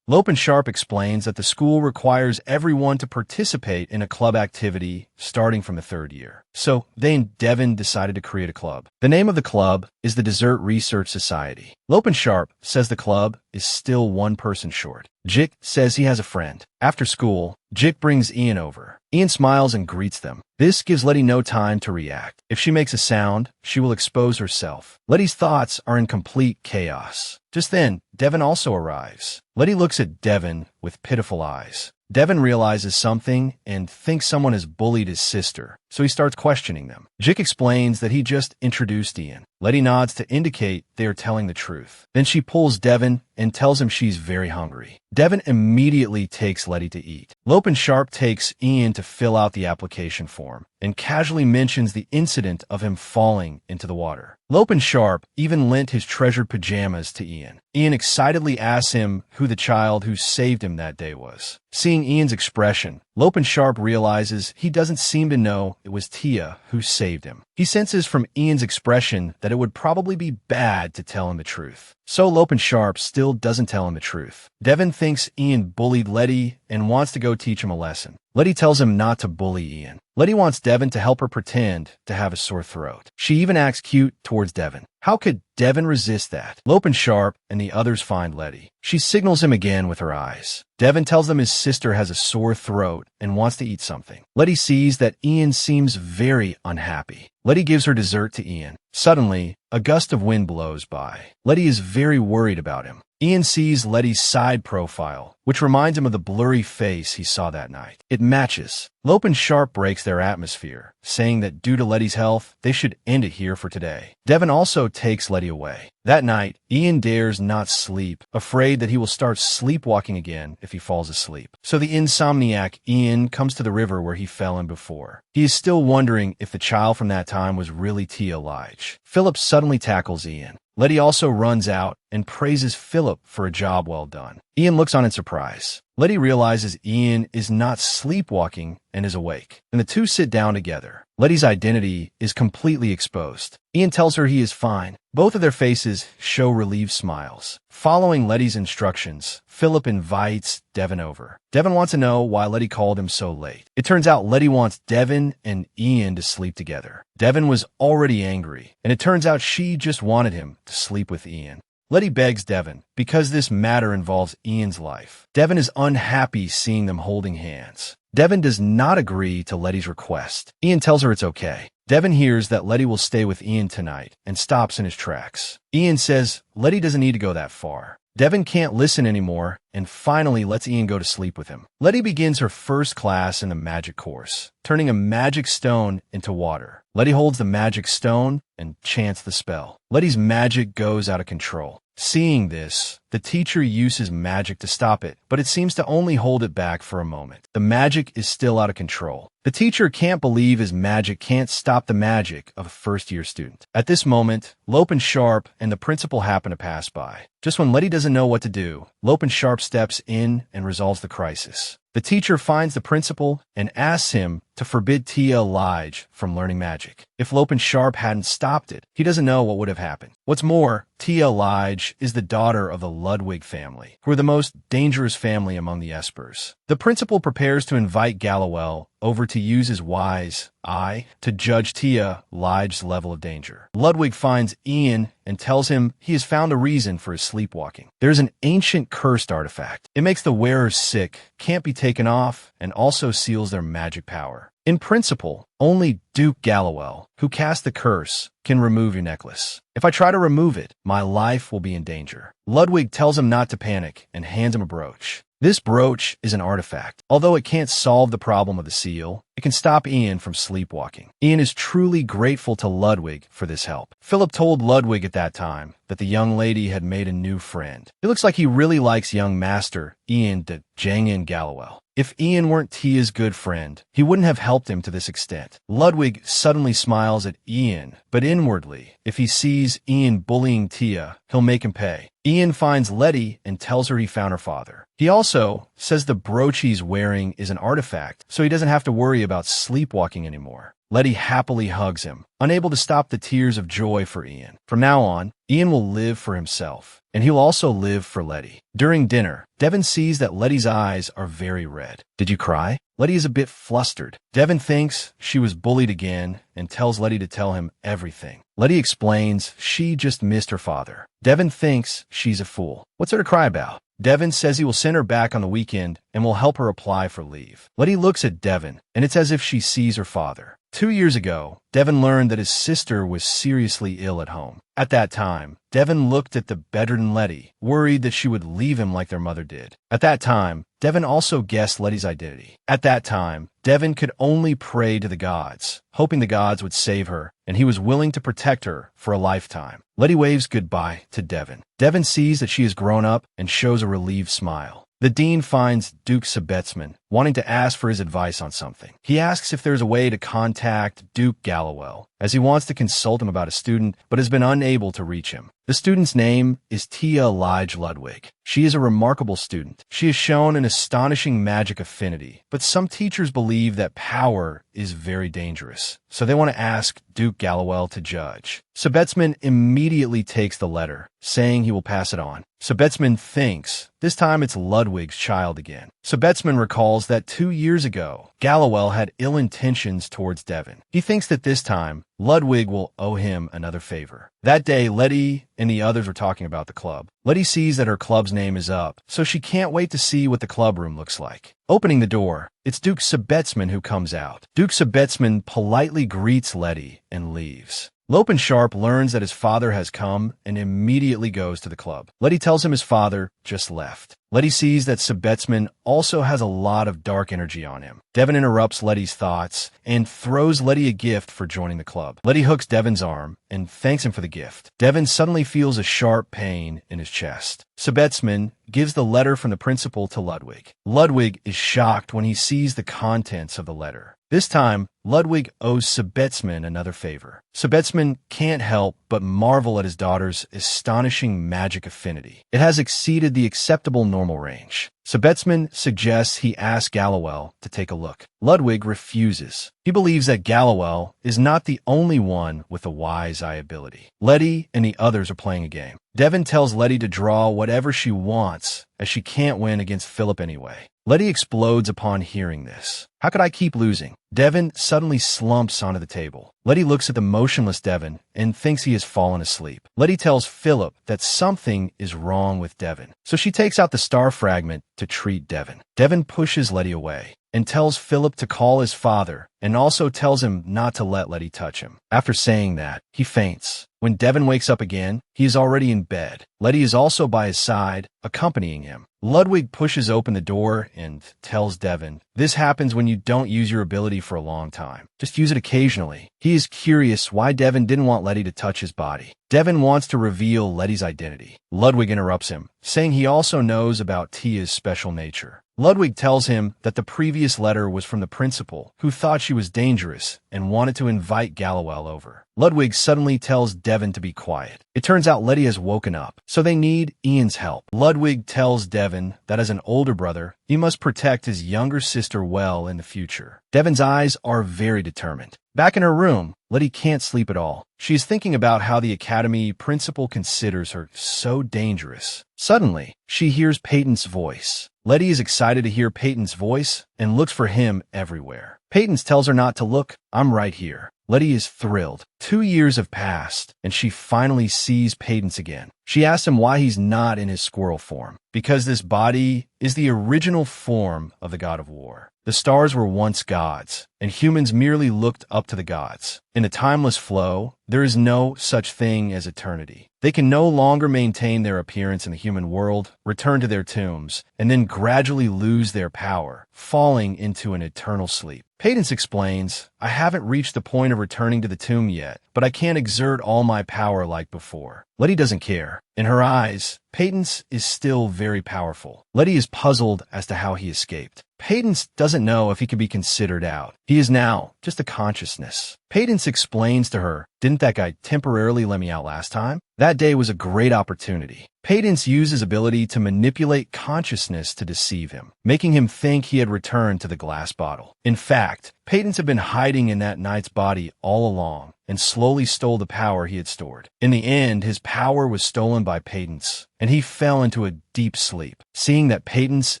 Speaker 1: Lopen Sharp explains that the school requires everyone to participate in a club activity starting from the 3rd year. So they and Devin decided to create a club. The name of the club is the Dessert Research Society. Lopen Sharp says the club is still one person short. Jick says he has a friend. After school, Jick brings Ian over. Ian smiles and greets them. This gives Letty no time to react. If she makes a sound, she will expose herself. Letty's thoughts are in complete chaos. Just then, Devin also arrives. Letty looks at Devin with pitiful eyes. Devin realizes something and thinks someone has bullied his sister, so he starts questioning them. Jick explains that he just introduced Ian. Letty nods to indicate they are telling the truth. Then she pulls Devin and tells him she's very hungry. Devin immediately takes Letty to eat. Lopen Sharp takes Ian to fill out the application form and casually mentions the incident of him falling into the water. Lopen Sharp even lent his treasured pajamas to Ian. Ian excitedly asks him who the child who saved him that day was. Seeing Ian's expression, Lopen Sharp realizes he doesn't seem to know it was Tia who saved him. He senses from Ian's expression that it would probably be bad to tell him the truth. So Lopen Sharp still doesn't tell him the truth. Devin thinks Ian bullied Letty and wants to go teach him a lesson. Letty tells him not to bully Ian. Letty wants Devin to help her pretend to have a sore throat. She even acts cute towards Devin. How could Devin resist that? Lopen Sharp and the others find Letty. She signals him again with her eyes. Devin tells them his sister has a sore throat and wants to eat something. Letty sees that Ian seems very unhappy. Letty gives her dessert to Ian. Suddenly, a gust of wind blows by. Letty is very worried about him. Ian sees Letty's side profile, which reminds him of the blurry face he saw that night. It matches. Lopen Sharp breaks their atmosphere, saying that due to Letty's health, they should end it here for today. Devin also takes Letty away. That night, Ian dares not sleep, afraid that he will start sleepwalking again if he falls asleep. So the insomniac Ian comes to the river where he fell in before. He is still wondering if the child from that time was really Tia Lige. Philip suddenly tackles Ian. Letty also runs out and praises Philip for a job well done. Ian looks on in surprise. Letty realizes Ian is not sleepwalking and is awake, and the two sit down together. Letty's identity is completely exposed. Ian tells her he is fine. Both of their faces show relieved smiles. Following Letty's instructions, Philip invites Devin over. Devin wants to know why Letty called him so late. It turns out Letty wants Devin and Ian to sleep together. Devin was already angry, and it turns out she just wanted him to sleep with Ian. Letty begs Devin, because this matter involves Ian's life. Devin is unhappy seeing them holding hands. Devin does not agree to Letty's request. Ian tells her it's okay. Devin hears that Letty will stay with Ian tonight and stops in his tracks. Ian says Letty doesn't need to go that far. Devin can't listen anymore and finally lets Ian go to sleep with him. Letty begins her first class in the magic course, turning a magic stone into water. Letty holds the magic stone and chants the spell. Letty's magic goes out of control. Seeing this, the teacher uses magic to stop it, but it seems to only hold it back for a moment. The magic is still out of control. The teacher can't believe his magic can't stop the magic of a first-year student. At this moment, Lopen Sharp and the principal happen to pass by. Just when Letty doesn't know what to do, Lopen Sharp steps in and resolves the crisis. The teacher finds the principal and asks him to forbid Tia Lige from learning magic. If Lopen Sharp hadn't stopped it, he doesn't know what would have happened. What's more, Tia Lige is the daughter of the Ludwig family, who are the most dangerous family among the Espers. The principal prepares to invite Gallowell over to use his wise eye to judge Tia Lige's level of danger. Ludwig finds Ian and tells him he has found a reason for his sleepwalking. There's an ancient cursed artifact. It makes the wearer sick, can't be taken off, and also seals their magic power. In principle, only Duke Gallowell, who cast the curse, can remove your necklace. If I try to remove it, my life will be in danger. Ludwig tells him not to panic and hands him a brooch. This brooch is an artifact. Although it can't solve the problem of the seal, it can stop Ian from sleepwalking. Ian is truly grateful to Ludwig for this help. Philip told Ludwig at that time that the young lady had made a new friend. It looks like he really likes young master Ian de Jangin Gallowell. If Ian weren't Tia's good friend, he wouldn't have helped him to this extent. Ludwig suddenly smiles at Ian, but inwardly, if he sees Ian bullying Tia, he'll make him pay. Ian finds Letty and tells her he found her father. He also says the brooch he's wearing is an artifact, so he doesn't have to worry about sleepwalking anymore. Letty happily hugs him, unable to stop the tears of joy for Ian. From now on, Ian will live for himself, and he'll also live for Letty. During dinner, Devin sees that Letty's eyes are very red. Did you cry? Letty is a bit flustered. Devin thinks she was bullied again and tells Letty to tell him everything. Letty explains she just missed her father. Devin thinks she's a fool. What's there to cry about? Devin says he will send her back on the weekend and will help her apply for leave. Letty looks at Devin, and it's as if she sees her father. 2 years ago, Devin learned that his sister was seriously ill at home. At that time, Devin looked at the bedridden Letty, worried that she would leave him like their mother did. At that time, Devin also guessed Letty's identity. At that time, Devin could only pray to the gods, hoping the gods would save her, and he was willing to protect her for a lifetime. Letty waves goodbye to Devin. Devin sees that she has grown up and shows a relieved smile. The dean finds Duke Sebetzman, wanting to ask for his advice on something. He asks if there's a way to contact Duke Gallowell, as he wants to consult him about a student, but has been unable to reach him. The student's name is Tia Lige Ludwig. She is a remarkable student. She has shown an astonishing magic affinity, but some teachers believe that power is very dangerous, so they want to ask Duke Gallowell to judge. Sebetsman immediately takes the letter, saying he will pass it on. Sebetsman thinks this time it's Ludwig's child again. Sebetsman recalls that 2 years ago, Gallowell had ill intentions towards Devon. He thinks that this time, Ludwig will owe him another favor. That day, Letty and the others were talking about the club. Letty sees that her club's name is up, so she can't wait to see what the club room looks like. Opening the door, it's Duke Sebetsman who comes out. Duke Sebetsman politely greets Letty and leaves. Lopensharp learns that his father has come and immediately goes to the club. Letty tells him his father just left. Letty sees that Sebetsman also has a lot of dark energy on him. Devon interrupts Letty's thoughts and throws Letty a gift for joining the club. Letty hooks Devon's arm and thanks him for the gift. Devon suddenly feels a sharp pain in his chest. Sebetsman gives the letter from the principal to Ludwig. Ludwig is shocked when he sees the contents of the letter. This time, Ludwig owes Sebetsman another favor. Sebetsman can't help but marvel at his daughter's astonishing magic affinity. It has exceeded the acceptable normal range. Sebetsman suggests he ask Gallowell to take a look. Ludwig refuses. He believes that Gallowell is not the only one with a wise eye ability. Letty and the others are playing a game. Devon tells Letty to draw whatever she wants, as she can't win against Philip anyway. Letty explodes upon hearing this. How could I keep losing? Devon suddenly slumps onto the table. Letty looks at the motionless Devon and thinks he has fallen asleep. Letty tells Philip that something is wrong with Devon, so she takes out the star fragment to treat Devon. Devon pushes Letty away and tells Philip to call his father and also tells him not to let Letty touch him. After saying that, he faints. When Devon wakes up again, he is already in bed. Letty is also by his side, accompanying him. Ludwig pushes open the door and tells Devon, "This happens when you don't use your ability for a long time. Just use it occasionally." He is curious why Devon didn't want Letty to touch his body. Devon wants to reveal Letty's identity. Ludwig interrupts him, saying he also knows about Tia's special nature. Ludwig tells him that the previous letter was from the principal, who thought she was dangerous and wanted to invite Gallowell over. Ludwig suddenly tells Devon to be quiet. It turns out Letty has woken up, so they need Ian's help. Ludwig tells Devon that as an older brother, he must protect his younger sister well in the future. Devon's eyes are very determined. Back in her room, Letty can't sleep at all. She's thinking about how the academy principal considers her so dangerous. Suddenly, she hears Peyton's voice. Letty is excited to hear Peyton's voice and looks for him everywhere. Peyton tells her not to look. "I'm right here." Letty is thrilled. 2 years have passed, and she finally sees Peyton's again. She asks him why he's not in his squirrel form. Because this body is the original form of the god of war. The stars were once gods, and humans merely looked up to the gods. In a timeless flow, there is no such thing as eternity. They can no longer maintain their appearance in the human world, return to their tombs, and then gradually lose their power, falling into an eternal sleep. Peyton explains, "I haven't reached the point of returning to the tomb yet, but I can't exert all my power like before." Letty doesn't care. In her eyes, Peyton's is still very powerful. Letty is puzzled as to how he escaped. Peyton's doesn't know if he can be considered out. He is now just a consciousness. Peyton's explains to her, "Didn't that guy temporarily let me out last time? That day was a great opportunity." Peyton's used his ability to manipulate consciousness to deceive him, making him think he had returned to the glass bottle. In fact, Peyton's had been hiding in that knight's body all along and slowly stole the power he had stored. In the end, his power was stolen by Peyton's, and he fell into a deep sleep. Seeing that Peyton's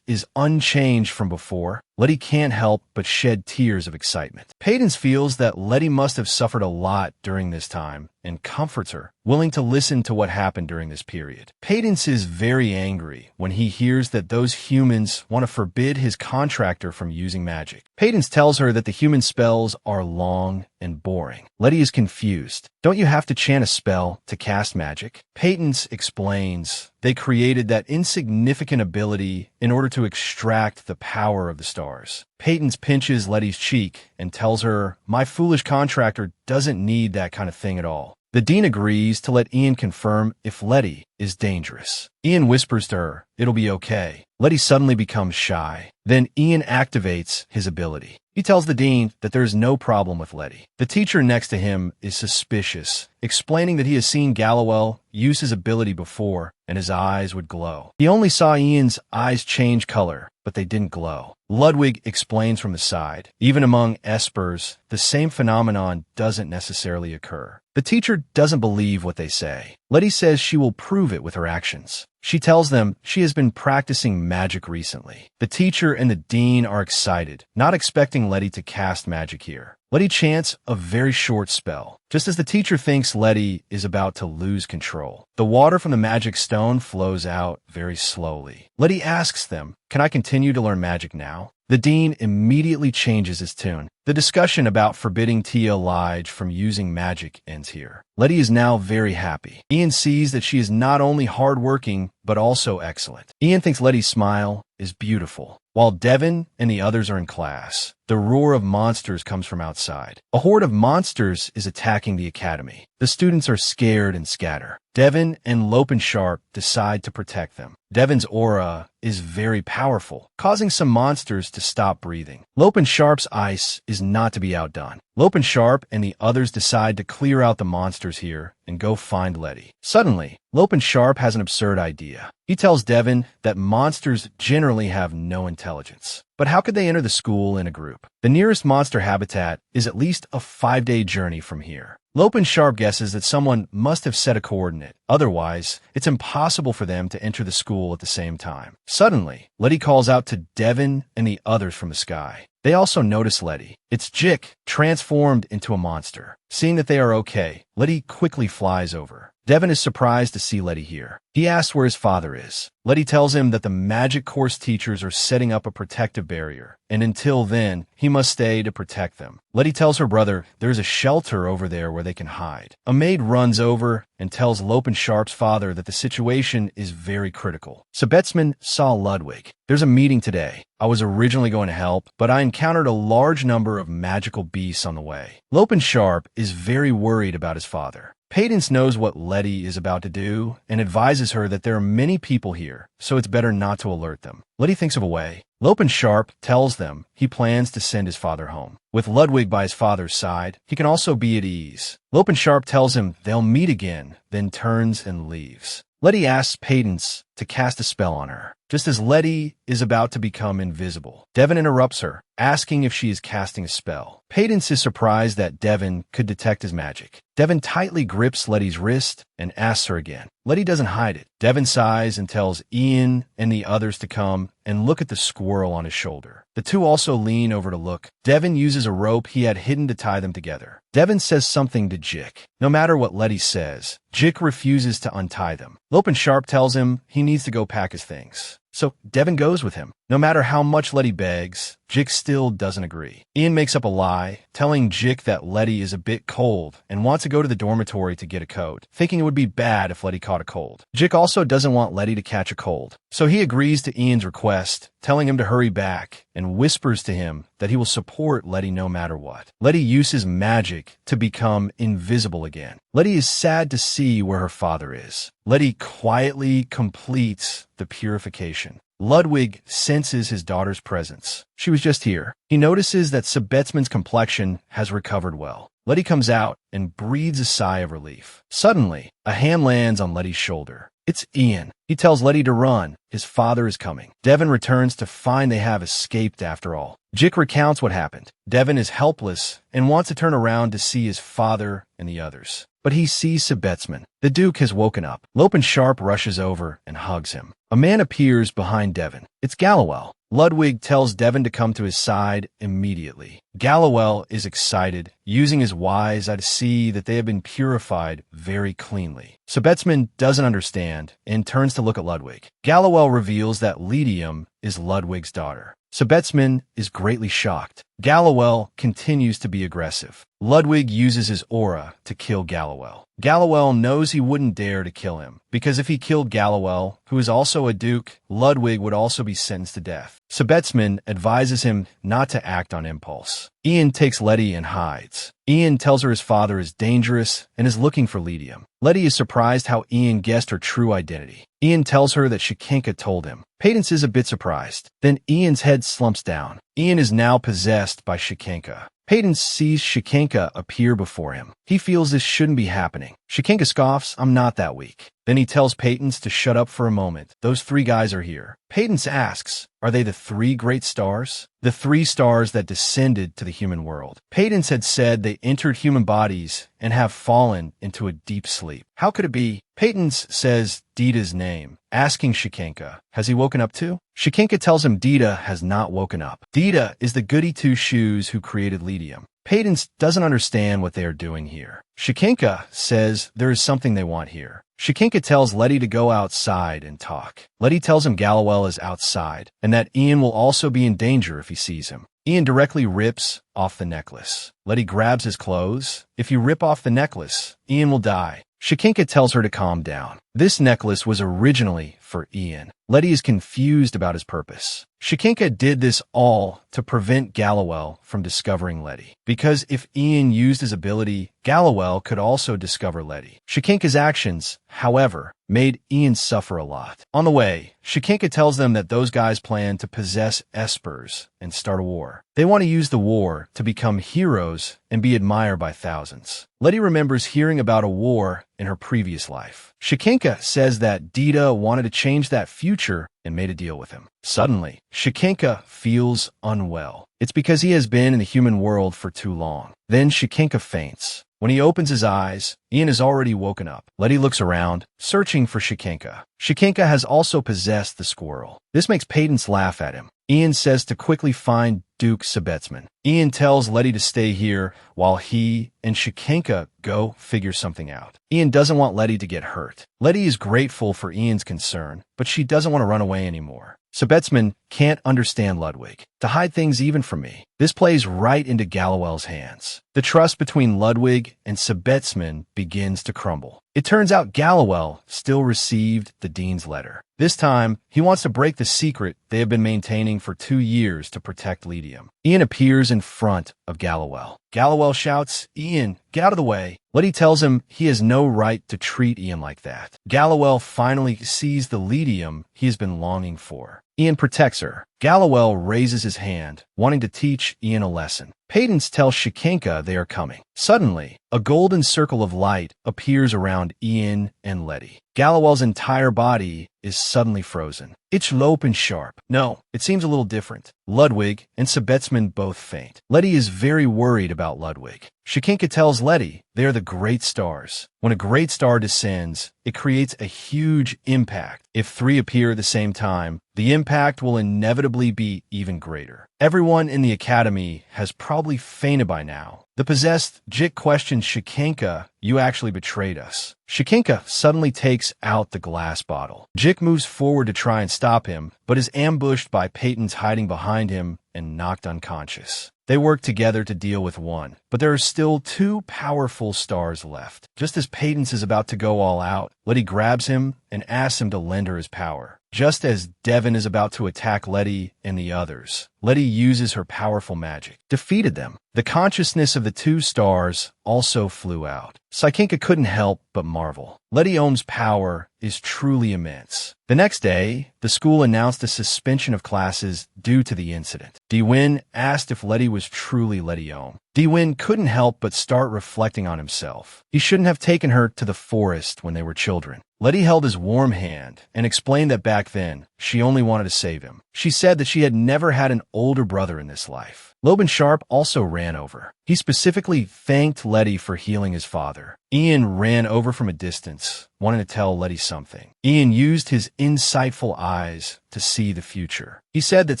Speaker 1: is unchanged from before, Letty can't help but shed tears of excitement. Peyton's feels that Letty must have suffered a lot during this time and comforts her, willing to listen to what happened during this period. Peyton's is very angry when he hears that those humans want to forbid his contractor from using magic. Peyton's tells her that the human spells are long and boring. Letty is confused. "Don't you have to chant a spell to cast magic?" Peyton's explains they created that insignificant ability in order to extract the power of the stars. Peyton's pinches Letty's cheek and tells her, "My foolish contractor doesn't need that kind of thing at all." The dean agrees to let Ian confirm if Letty is dangerous. Ian whispers to her, "It'll be okay." Letty suddenly becomes shy. Then Ian activates his ability. He tells the dean that there is no problem with Letty. The teacher next to him is suspicious, explaining that he has seen Gallowell use his ability before and his eyes would glow. He only saw Ian's eyes change color, but they didn't glow. Ludwig explains from the side. Even among espers, the same phenomenon doesn't necessarily occur. The teacher doesn't believe what they say. Letty says she will prove it with her actions. She tells them she has been practicing magic recently. The teacher and the dean are excited, not expecting Letty to cast magic here. Letty chants a very short spell, just as the teacher thinks Letty is about to lose control. The water from the magic stone flows out very slowly. Letty asks them, "Can I continue to learn magic now?" The dean immediately changes his tune. The discussion about forbidding Tia Lige from using magic ends here. Letty is now very happy. Ian sees that she is not only hardworking, but also excellent. Ian thinks Letty's smile is beautiful. While Devin and the others are in class, the roar of monsters comes from outside. A horde of monsters is attacking the academy. The students are scared and scatter. Devin and Lopen Sharp decide to protect them. Devin's aura is very powerful, causing some monsters to stop breathing. Lopen Sharp's ice is not to be outdone. Lopen Sharp and the others decide to clear out the monsters here and go find Letty. Suddenly, Lopen Sharp has an absurd idea. He tells Devin that monsters generally have no intelligence. But how could they enter the school in a group? The nearest monster habitat is at least a 5-day journey from here. Lopen Sharp guesses that someone must have set a coordinate. Otherwise, it's impossible for them to enter the school at the same time. Suddenly, Letty calls out to Devin and the others from the sky. They also notice Letty. It's Jick, transformed into a monster. Seeing that they are okay, Letty quickly flies over. Devin is surprised to see Letty here. He asks where his father is. Letty tells him that the magic course teachers are setting up a protective barrier, and until then, he must stay to protect them. Letty tells her brother there's a shelter over there where they can hide. A maid runs over and tells Lopen Sharp's father that the situation is very critical. Sabetsman saw Ludwig. "There's a meeting today. I was originally going to help, but I encountered a large number of magical beasts on the way." Lopen Sharp is very worried about his father. Padence knows what Letty is about to do and advises her that there are many people here, so it's better not to alert them. Letty thinks of a way. Lopen Sharp tells them he plans to send his father home. With Ludwig by his father's side, he can also be at ease. Lopen Sharp tells him they'll meet again, then turns and leaves. Letty asks Padence to cast a spell on her, just as Letty is about to become invisible. Devin interrupts her, asking if she is casting a spell. Padence is surprised that Devin could detect his magic. Devin tightly grips Letty's wrist and asks her again. Letty doesn't hide it. Devin sighs and tells Ian and the others to come and look at the squirrel on his shoulder. The two also lean over to look. Devin uses a rope he had hidden to tie them together. Devin says something to Jick. No matter what Letty says, Jick refuses to untie them. Lopen Sharp tells him he needs to go pack his things. So Devin goes with him. No matter how much Letty begs, Jick still doesn't agree. Ian makes up a lie, telling Jick that Letty is a bit cold and wants to go to the dormitory to get a coat, thinking it would be bad if Letty caught a cold. Jick also doesn't want Letty to catch a cold, so he agrees to Ian's request, telling him to hurry back, and whispers to him that he will support Letty no matter what. Letty uses magic to become invisible again. Letty is sad to see where her father is. Letty quietly completes the purification. Ludwig senses his daughter's presence. She was just here. He notices that Sabetsman's complexion has recovered well. Letty comes out and breathes a sigh of relief. Suddenly, a hand lands on Letty's shoulder. It's Ian. He tells Letty to run. His father is coming. Devin returns to find they have escaped after all. Jick recounts what happened. Devin is helpless and wants to turn around to see his father and the others. But he sees Sabetsman. The Duke has woken up. Lopen Sharp rushes over and hugs him. A man appears behind Devin. It's Gallowell. Ludwig tells Devin to come to his side immediately. Gallowell is excited, using his wise eye to see that they have been purified very cleanly. Sabetsman doesn't understand and turns to look at Ludwig. Gallowell reveals that Lydium is Ludwig's daughter. Sebetsman is greatly shocked. Gallowell continues to be aggressive. Ludwig uses his aura to kill Gallowell. Gallowell knows he wouldn't dare to kill him, because if he killed Gallowell, who is also a duke, Ludwig would also be sentenced to death. Sebetsman advises him not to act on impulse. Ian takes Letty and hides. Ian tells her his father is dangerous and is looking for Lydium. Letty is surprised how Ian guessed her true identity. Ian tells her that Shikenka told him. Patence is a bit surprised. Then Ian's head slumps down. Ian is now possessed by Shikenka. Patence sees Shikenka appear before him. He feels this shouldn't be happening. Shikenka scoffs, "I'm not that weak." Then he tells Patence to shut up for a moment. Those three guys are here. Patence asks, are they the three great stars? The three stars that descended to the human world. Patence had said they entered human bodies and have fallen into a deep sleep. How could it be? Patence says Dita's name, asking Shikenka, has he woken up too? Shikenka tells him Dita has not woken up. Dita is the goody two-shoes who created Lydium. Patence doesn't understand what they are doing here. Shikenka says there is something they want here. Shikenka tells Letty to go outside and talk. Letty tells him Gallowell is outside, and that Ian will also be in danger if he sees him. Ian directly rips off the necklace. Letty grabs his clothes. If you rip off the necklace, Ian will die. Shikenka tells her to calm down. This necklace was originally for Ian. Letty is confused about his purpose. Shikenka did this all to prevent Gallowell from discovering Letty. Because if Ian used his ability, Gallowell could also discover Letty. Shikenka's actions, however, made Ian suffer a lot. On the way, Shikenka tells them that those guys plan to possess espers and start a war. They want to use the war to become heroes and be admired by thousands. Letty remembers hearing about a war in her previous life. Shikenka says that Dita wanted to change that future and made a deal with him. Suddenly, Shikenka feels unwell. It's because he has been in the human world for too long. Then Shikenka faints. When he opens his eyes, Ian has already woken up. Letty looks around, searching for Shikenka. Shikenka has also possessed the squirrel. This makes Patence laugh at him. Ian says to quickly find Duke Sebetsman. Ian tells Letty to stay here while he and Shikenka go figure something out. Ian doesn't want Letty to get hurt. Letty is grateful for Ian's concern, but she doesn't want to run away anymore. Sebetsman can't understand Ludwig. To hide things even from me. This plays right into Gallowell's hands. The trust between Ludwig and Sebetsman begins to crumble. It turns out Gallowell still received the dean's letter. This time, he wants to break the secret they have been maintaining for 2 years to protect Lydium. Ian appears in front of Gallowell. Gallowell shouts, "Ian, get out of the way." Letty tells him he has no right to treat Ian like that. Gallowell finally sees the Lydium he has been longing for. Ian protects her. Gallowell raises his hand, wanting to teach Ian a lesson. Patence tells Shikenka they are coming. Suddenly, a golden circle of light appears around Ian and Letty. Gallowell's entire body is suddenly frozen. It's low and sharp. No, it seems a little different. Ludwig and Sebetsman both faint. Letty is very worried about Ludwig. Shikenka tells Letty they are the great stars. When a great star descends, it creates a huge impact. If 3 appear at the same time, the impact will inevitably be even greater. Everyone in the academy has probably fainted by now. The possessed Jik questions Shikenka, "You actually betrayed us." Shikenka suddenly takes out the glass bottle. Jik moves forward to try and stop him, but is ambushed by Patence hiding behind him and knocked unconscious. They work together to deal with one, but there are still 2 powerful stars left. Just as Patence is about to go all out, Letty grabs him and asks him to lend her his power. Just as Devon is about to attack Letty and the others, Letty uses her powerful magic, defeated them. The consciousness of the 2 stars also flew out. Shikenka couldn't help but marvel. Letty Ohm's power is truly immense. The next day, the school announced a suspension of classes due to the incident. Dewin asked if Letty was truly Letty Ohm. Dewin couldn't help but start reflecting on himself. He shouldn't have taken her to the forest when they were children. Letty held his warm hand and explained that back then, she only wanted to save him. She said that she had never had an older brother in this life. Loban Sharp also ran over. He specifically thanked Letty for healing his father. Ian ran over from a distance, wanting to tell Letty something. Ian used his insightful eyes to see the future. He said that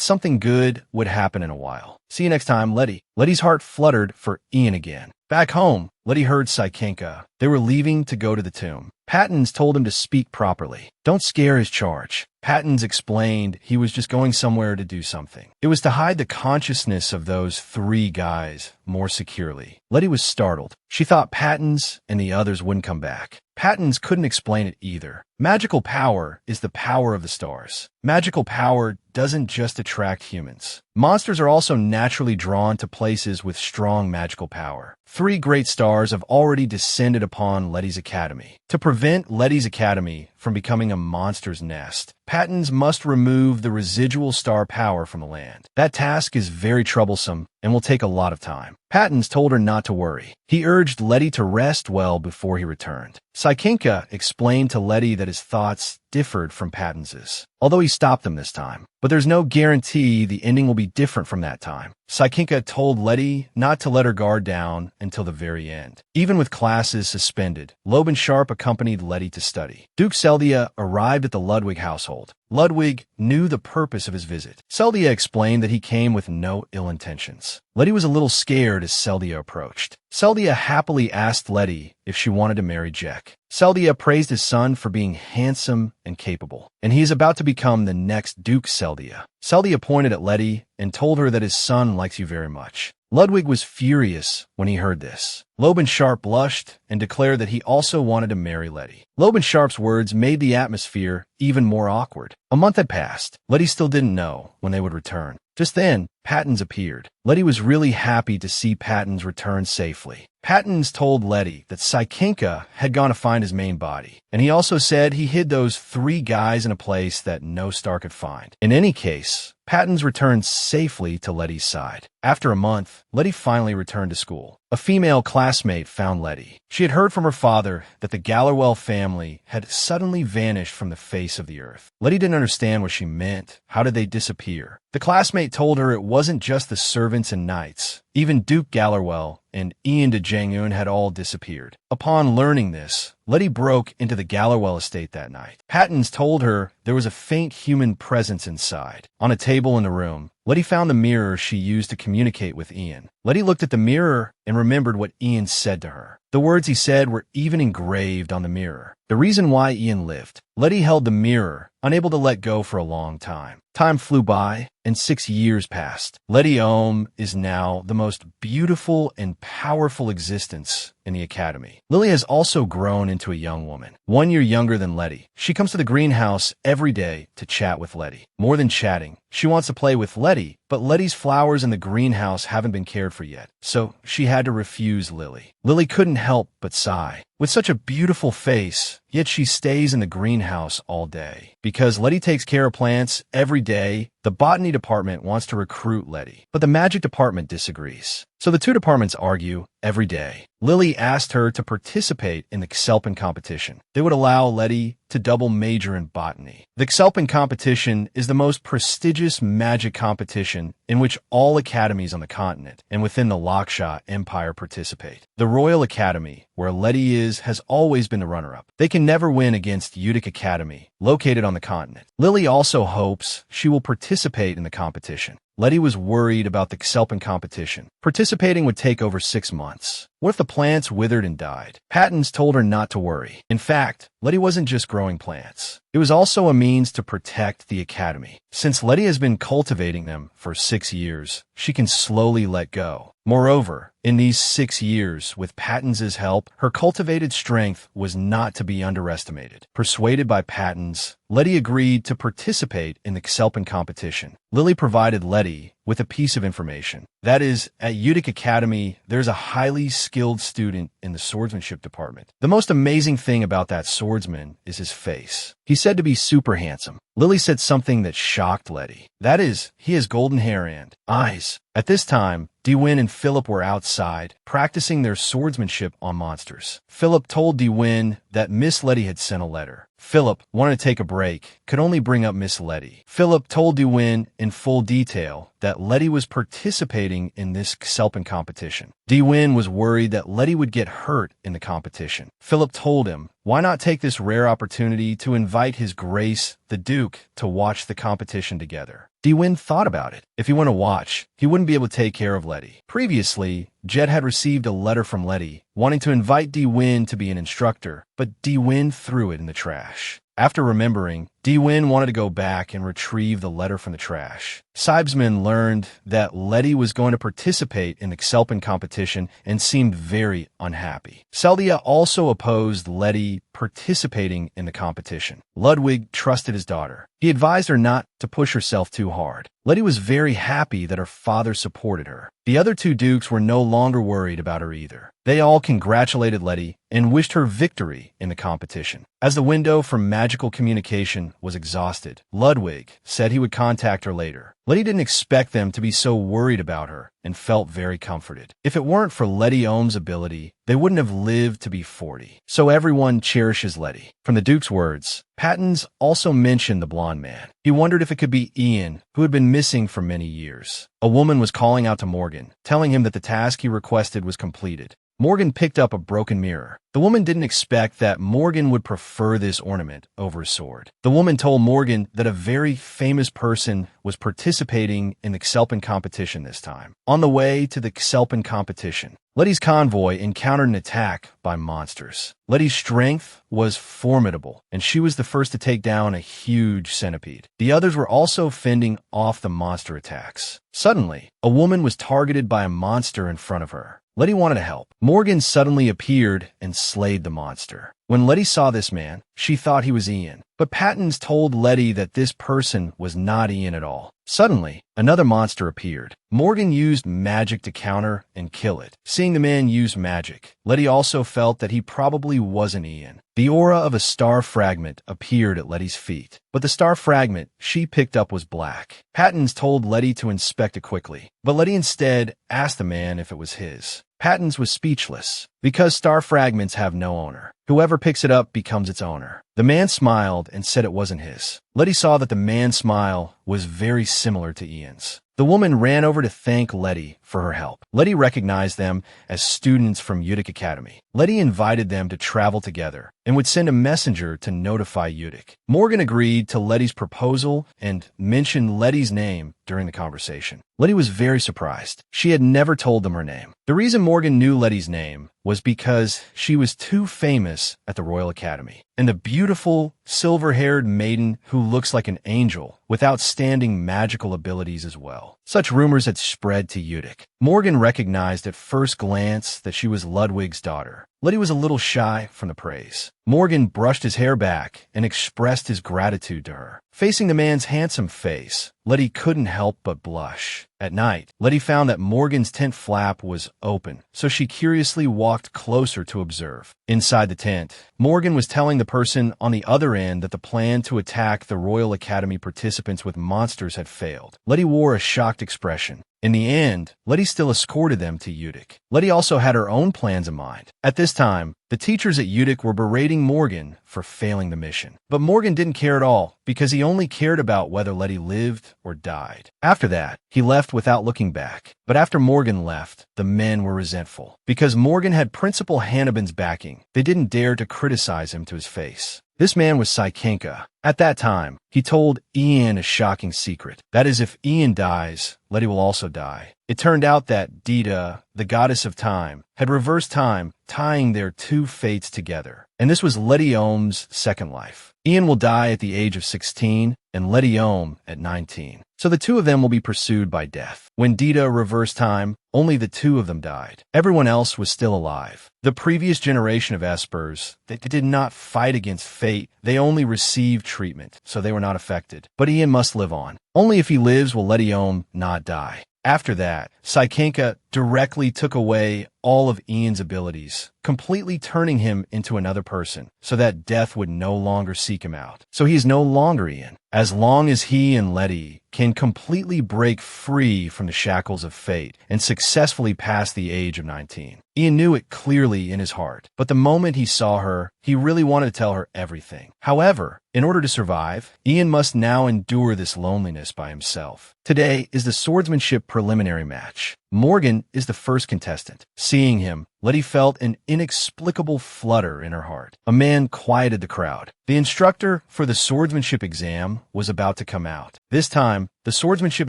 Speaker 1: something good would happen in a while. "See you next time, Letty." Letty's heart fluttered for Ian again. Back home, Letty heard Shikenka. They were leaving to go to the tomb. Patence told him to speak properly. Don't scare his charge. Pattons explained he was just going somewhere to do something. It was to hide the consciousness of those 3 guys more securely. Letty was startled. She thought Pattons and the others wouldn't come back. Pattons couldn't explain it either. Magical power is the power of the stars. Magical power doesn't just attract humans. Monsters are also naturally drawn to places with strong magical power. 3 great stars have already descended upon Letty's academy. To prevent Letty's academy from becoming a monster's nest, Pattons must remove the residual star power from the land. That task is very troublesome and will take a lot of time. Pattons told her not to worry. He urged Letty to rest well before he returned. Saikinka explained to Letty that his thoughts differed from Pattons's, although he stopped them this time. But there's no guarantee the ending will be different from that time. Saikinka told Letty not to let her guard down until the very end. Even with classes suspended, Loeb and Sharp accompanied Letty to study. Duke Seldia arrived at the Ludwig household. Ludwig knew the purpose of his visit. Seldia explained that he came with no ill intentions. Letty was a little scared as Seldia approached. Seldia happily asked Letty if she wanted to marry Jack. Seldia praised his son for being handsome and capable, and he is about to become the next Duke Seldia. Seldia pointed at Letty and told her that his son likes you very much. Ludwig was furious when he heard this. Loeb and Sharp blushed and declared that he also wanted to marry Letty. Loeb and Sharp's words made the atmosphere even more awkward. A month had passed. Letty still didn't know when they would return. Just then, Pattons appeared. Letty was really happy to see Pattons return safely. Pattons told Letty that Saikinka had gone to find his main body, and he also said he hid those 3 guys in a place that no star could find. In any case, Pattons returned safely to Letty's side. After a month, Letty finally returned to school. A female classmate found Letty. She had heard from her father that the Gallerwell family had suddenly vanished from the face of the earth. Letty didn't understand what she meant. How did they disappear? The classmate told her it wasn't just the servants and knights. Even Duke Gallerwell and Ian de Jang-un had all disappeared. Upon learning this, Letty broke into the Gallerwell estate that night. Pattons told her there was a faint human presence inside. On a table in the room, Letty found the mirror she used to communicate with Ian. Letty looked at the mirror and remembered what Ian said to her. The words he said were even engraved on the mirror. The reason why Ian lived. Letty held the mirror, unable to let go for a long time. Time flew by, and 6 years passed. Letty Ohm is now the most beautiful and powerful existence in the academy. Lily has also grown into a young woman, 1 year younger than Letty. She comes to the greenhouse every day to chat with Letty. More than chatting, she wants to play with Letty, but Letty's flowers in the greenhouse haven't been cared for yet, so she had to refuse Lily. Lily couldn't help but sigh. With such a beautiful face, yet she stays in the greenhouse all day. Because Letty takes care of plants every day, the botany department wants to recruit Letty, but the magic department disagrees. So the 2 departments argue every day. Lily asked her to participate in the Xelpin competition. They would allow Letty to double major in botany. The Xelpin competition is the most prestigious magic competition in which all academies on the continent and within the Laksha Empire participate. The Royal Academy, where Letty is, has always been the runner-up. They can never win against Udic Academy, located on the continent. Lily also hopes she will participate in the competition. Letty was worried about the Xelpin competition. Participating would take over 6 months. What if the plants withered and died? Pattons told her not to worry. In fact, Letty wasn't just growing plants. It was also a means to protect the academy. Since Letty has been cultivating them for 6 years, she can slowly let go. Moreover, in these 6 years, with Pattons's help, her cultivated strength was not to be underestimated. Persuaded by Pattons, Letty agreed to participate in the Xelpin competition. Lily provided Letty with a piece of information. That is, at Udic Academy, there's a highly skilled student in the swordsmanship department. The most amazing thing about that swordsman is his face. He's said to be super handsome. Lily said something that shocked Letty. That is, he has golden hair and eyes. At this time, Dewin and Philip were outside, practicing their swordsmanship on monsters. Philip told Dewin that Miss Letty had sent a letter. Philip wanted to take a break, could only bring up Miss Letty. Philip told Dewin in full detail that Letty was participating in this Xelpin competition. Dewin was worried that Letty would get hurt in the competition. Philip told him, why not take this rare opportunity to invite His Grace, the Duke, to watch the competition together? Dewin thought about it. If he won a watch, he wouldn't be able to take care of Letty. Previously, Jet had received a letter from Letty wanting to invite Di-Win to be an instructor, but Di-Win threw it in the trash. After remembering, Di-Win wanted to go back and retrieve the letter from the trash. Sibesman learned that Letty was going to participate in the Xelpan competition and seemed very unhappy. Seldia also opposed Letty participating in the competition. Ludwig trusted his daughter. He advised her not to push herself too hard. Letty was very happy that her father supported her. The other two dukes were no longer worried about her either. They all congratulated Letty and wished her victory in the competition. As the window for magical communication was exhausted, Ludwig said he would contact her later. Letty didn't expect them to be so worried about her and felt very comforted. If it weren't for Letty Ohm's ability, they wouldn't have lived to be 40. So everyone cherishes Letty. From the Duke's words, Pattons also mentioned the blonde man. He wondered if it could be Ian, who had been missing for many years. A woman was calling out to Morgan, telling him that the task he requested was completed. Morgan picked up a broken mirror. The woman didn't expect that Morgan would prefer this ornament over a sword. The woman told Morgan that a very famous person was participating in the Xelpan competition this time. On the way to the Xelpan competition, Letty's convoy encountered an attack by monsters. Letty's strength was formidable, and she was the first to take down a huge centipede. The others were also fending off the monster attacks. Suddenly, a woman was targeted by a monster in front of her. Letty wanted to help. Morgan suddenly appeared and slayed the monster. When Letty saw this man, she thought he was Ian. But Pattons told Letty that this person was not Ian at all. Suddenly, another monster appeared. Morgan used magic to counter and kill it. Seeing the man use magic, Letty also felt that he probably wasn't Ian. The aura of a star fragment appeared at Letty's feet, but the star fragment she picked up was black. Pattons told Letty to inspect it quickly, but Letty instead asked the man if it was his. Pattons was speechless, because star fragments have no owner. Whoever picks it up becomes its owner. The man smiled and said it wasn't his. Letty saw that the man's smile was very similar to Ian's. The woman ran over to thank Letty for her help. Letty recognized them as students from Udic Academy. Letty invited them to travel together and would send a messenger to notify Udic. Morgan agreed to Letty's proposal and mentioned Letty's name during the conversation. Letty was very surprised. She had never told them her name. The reason Morgan knew Letty's name was because she was too famous at the Royal Academy. And the beautiful, silver-haired maiden who looks like an angel with outstanding magical abilities as well. Such rumors had spread to Udic. Morgan recognized at first glance that she was Ludwig's daughter. Letty was a little shy from the praise. Morgan brushed his hair back and expressed his gratitude to her. Facing the man's handsome face, Letty couldn't help but blush. At night, Letty found that Morgan's tent flap was open, so she curiously walked closer to observe. Inside the tent, Morgan was telling the person on the other end that the plan to attack the Royal Academy participants with monsters had failed. Letty wore a shocked expression. In the end, Letty still escorted them to Udic. Letty also had her own plans in mind. At this time, the teachers at Udic were berating Morgan for failing the mission. But Morgan didn't care at all, because he only cared about whether Letty lived or died. After that, he left without looking back. But after Morgan left, the men were resentful. Because Morgan had Principal Hannibin's backing, they didn't dare to criticize him to his face. This man was Sykenka. At that time, he told Ian a shocking secret. That is, if Ian dies, Letty will also die. It turned out that Dita, the goddess of time, had reversed time, tying their two fates together. And this was Letty Ohm's second life. Ian will die at the age of 16 and Letty Ohm at 19. So the two of them will be pursued by death. When Dita reversed time, only the two of them died. Everyone else was still alive. The previous generation of Espers, they did not fight against fate. They only received treatment, so they were not affected. But Ian must live on. Only if he lives will Letty Ohm not die. After that, Sykenka directly took away all of Ian's abilities, completely turning him into another person, so that death would no longer seek him out. So he is no longer Ian. As long as he and Letty can completely break free from the shackles of fate and successfully pass the age of 19. Ian knew it clearly in his heart, but the moment he saw her, he really wanted to tell her everything. However, in order to survive, Ian must now endure this loneliness by himself. Today is the swordsmanship preliminary match. Morgan is the first contestant. Seeing him, Letty felt an inexplicable flutter in her heart. A man quieted the crowd. The instructor for the swordsmanship exam was about to come out. This time, the swordsmanship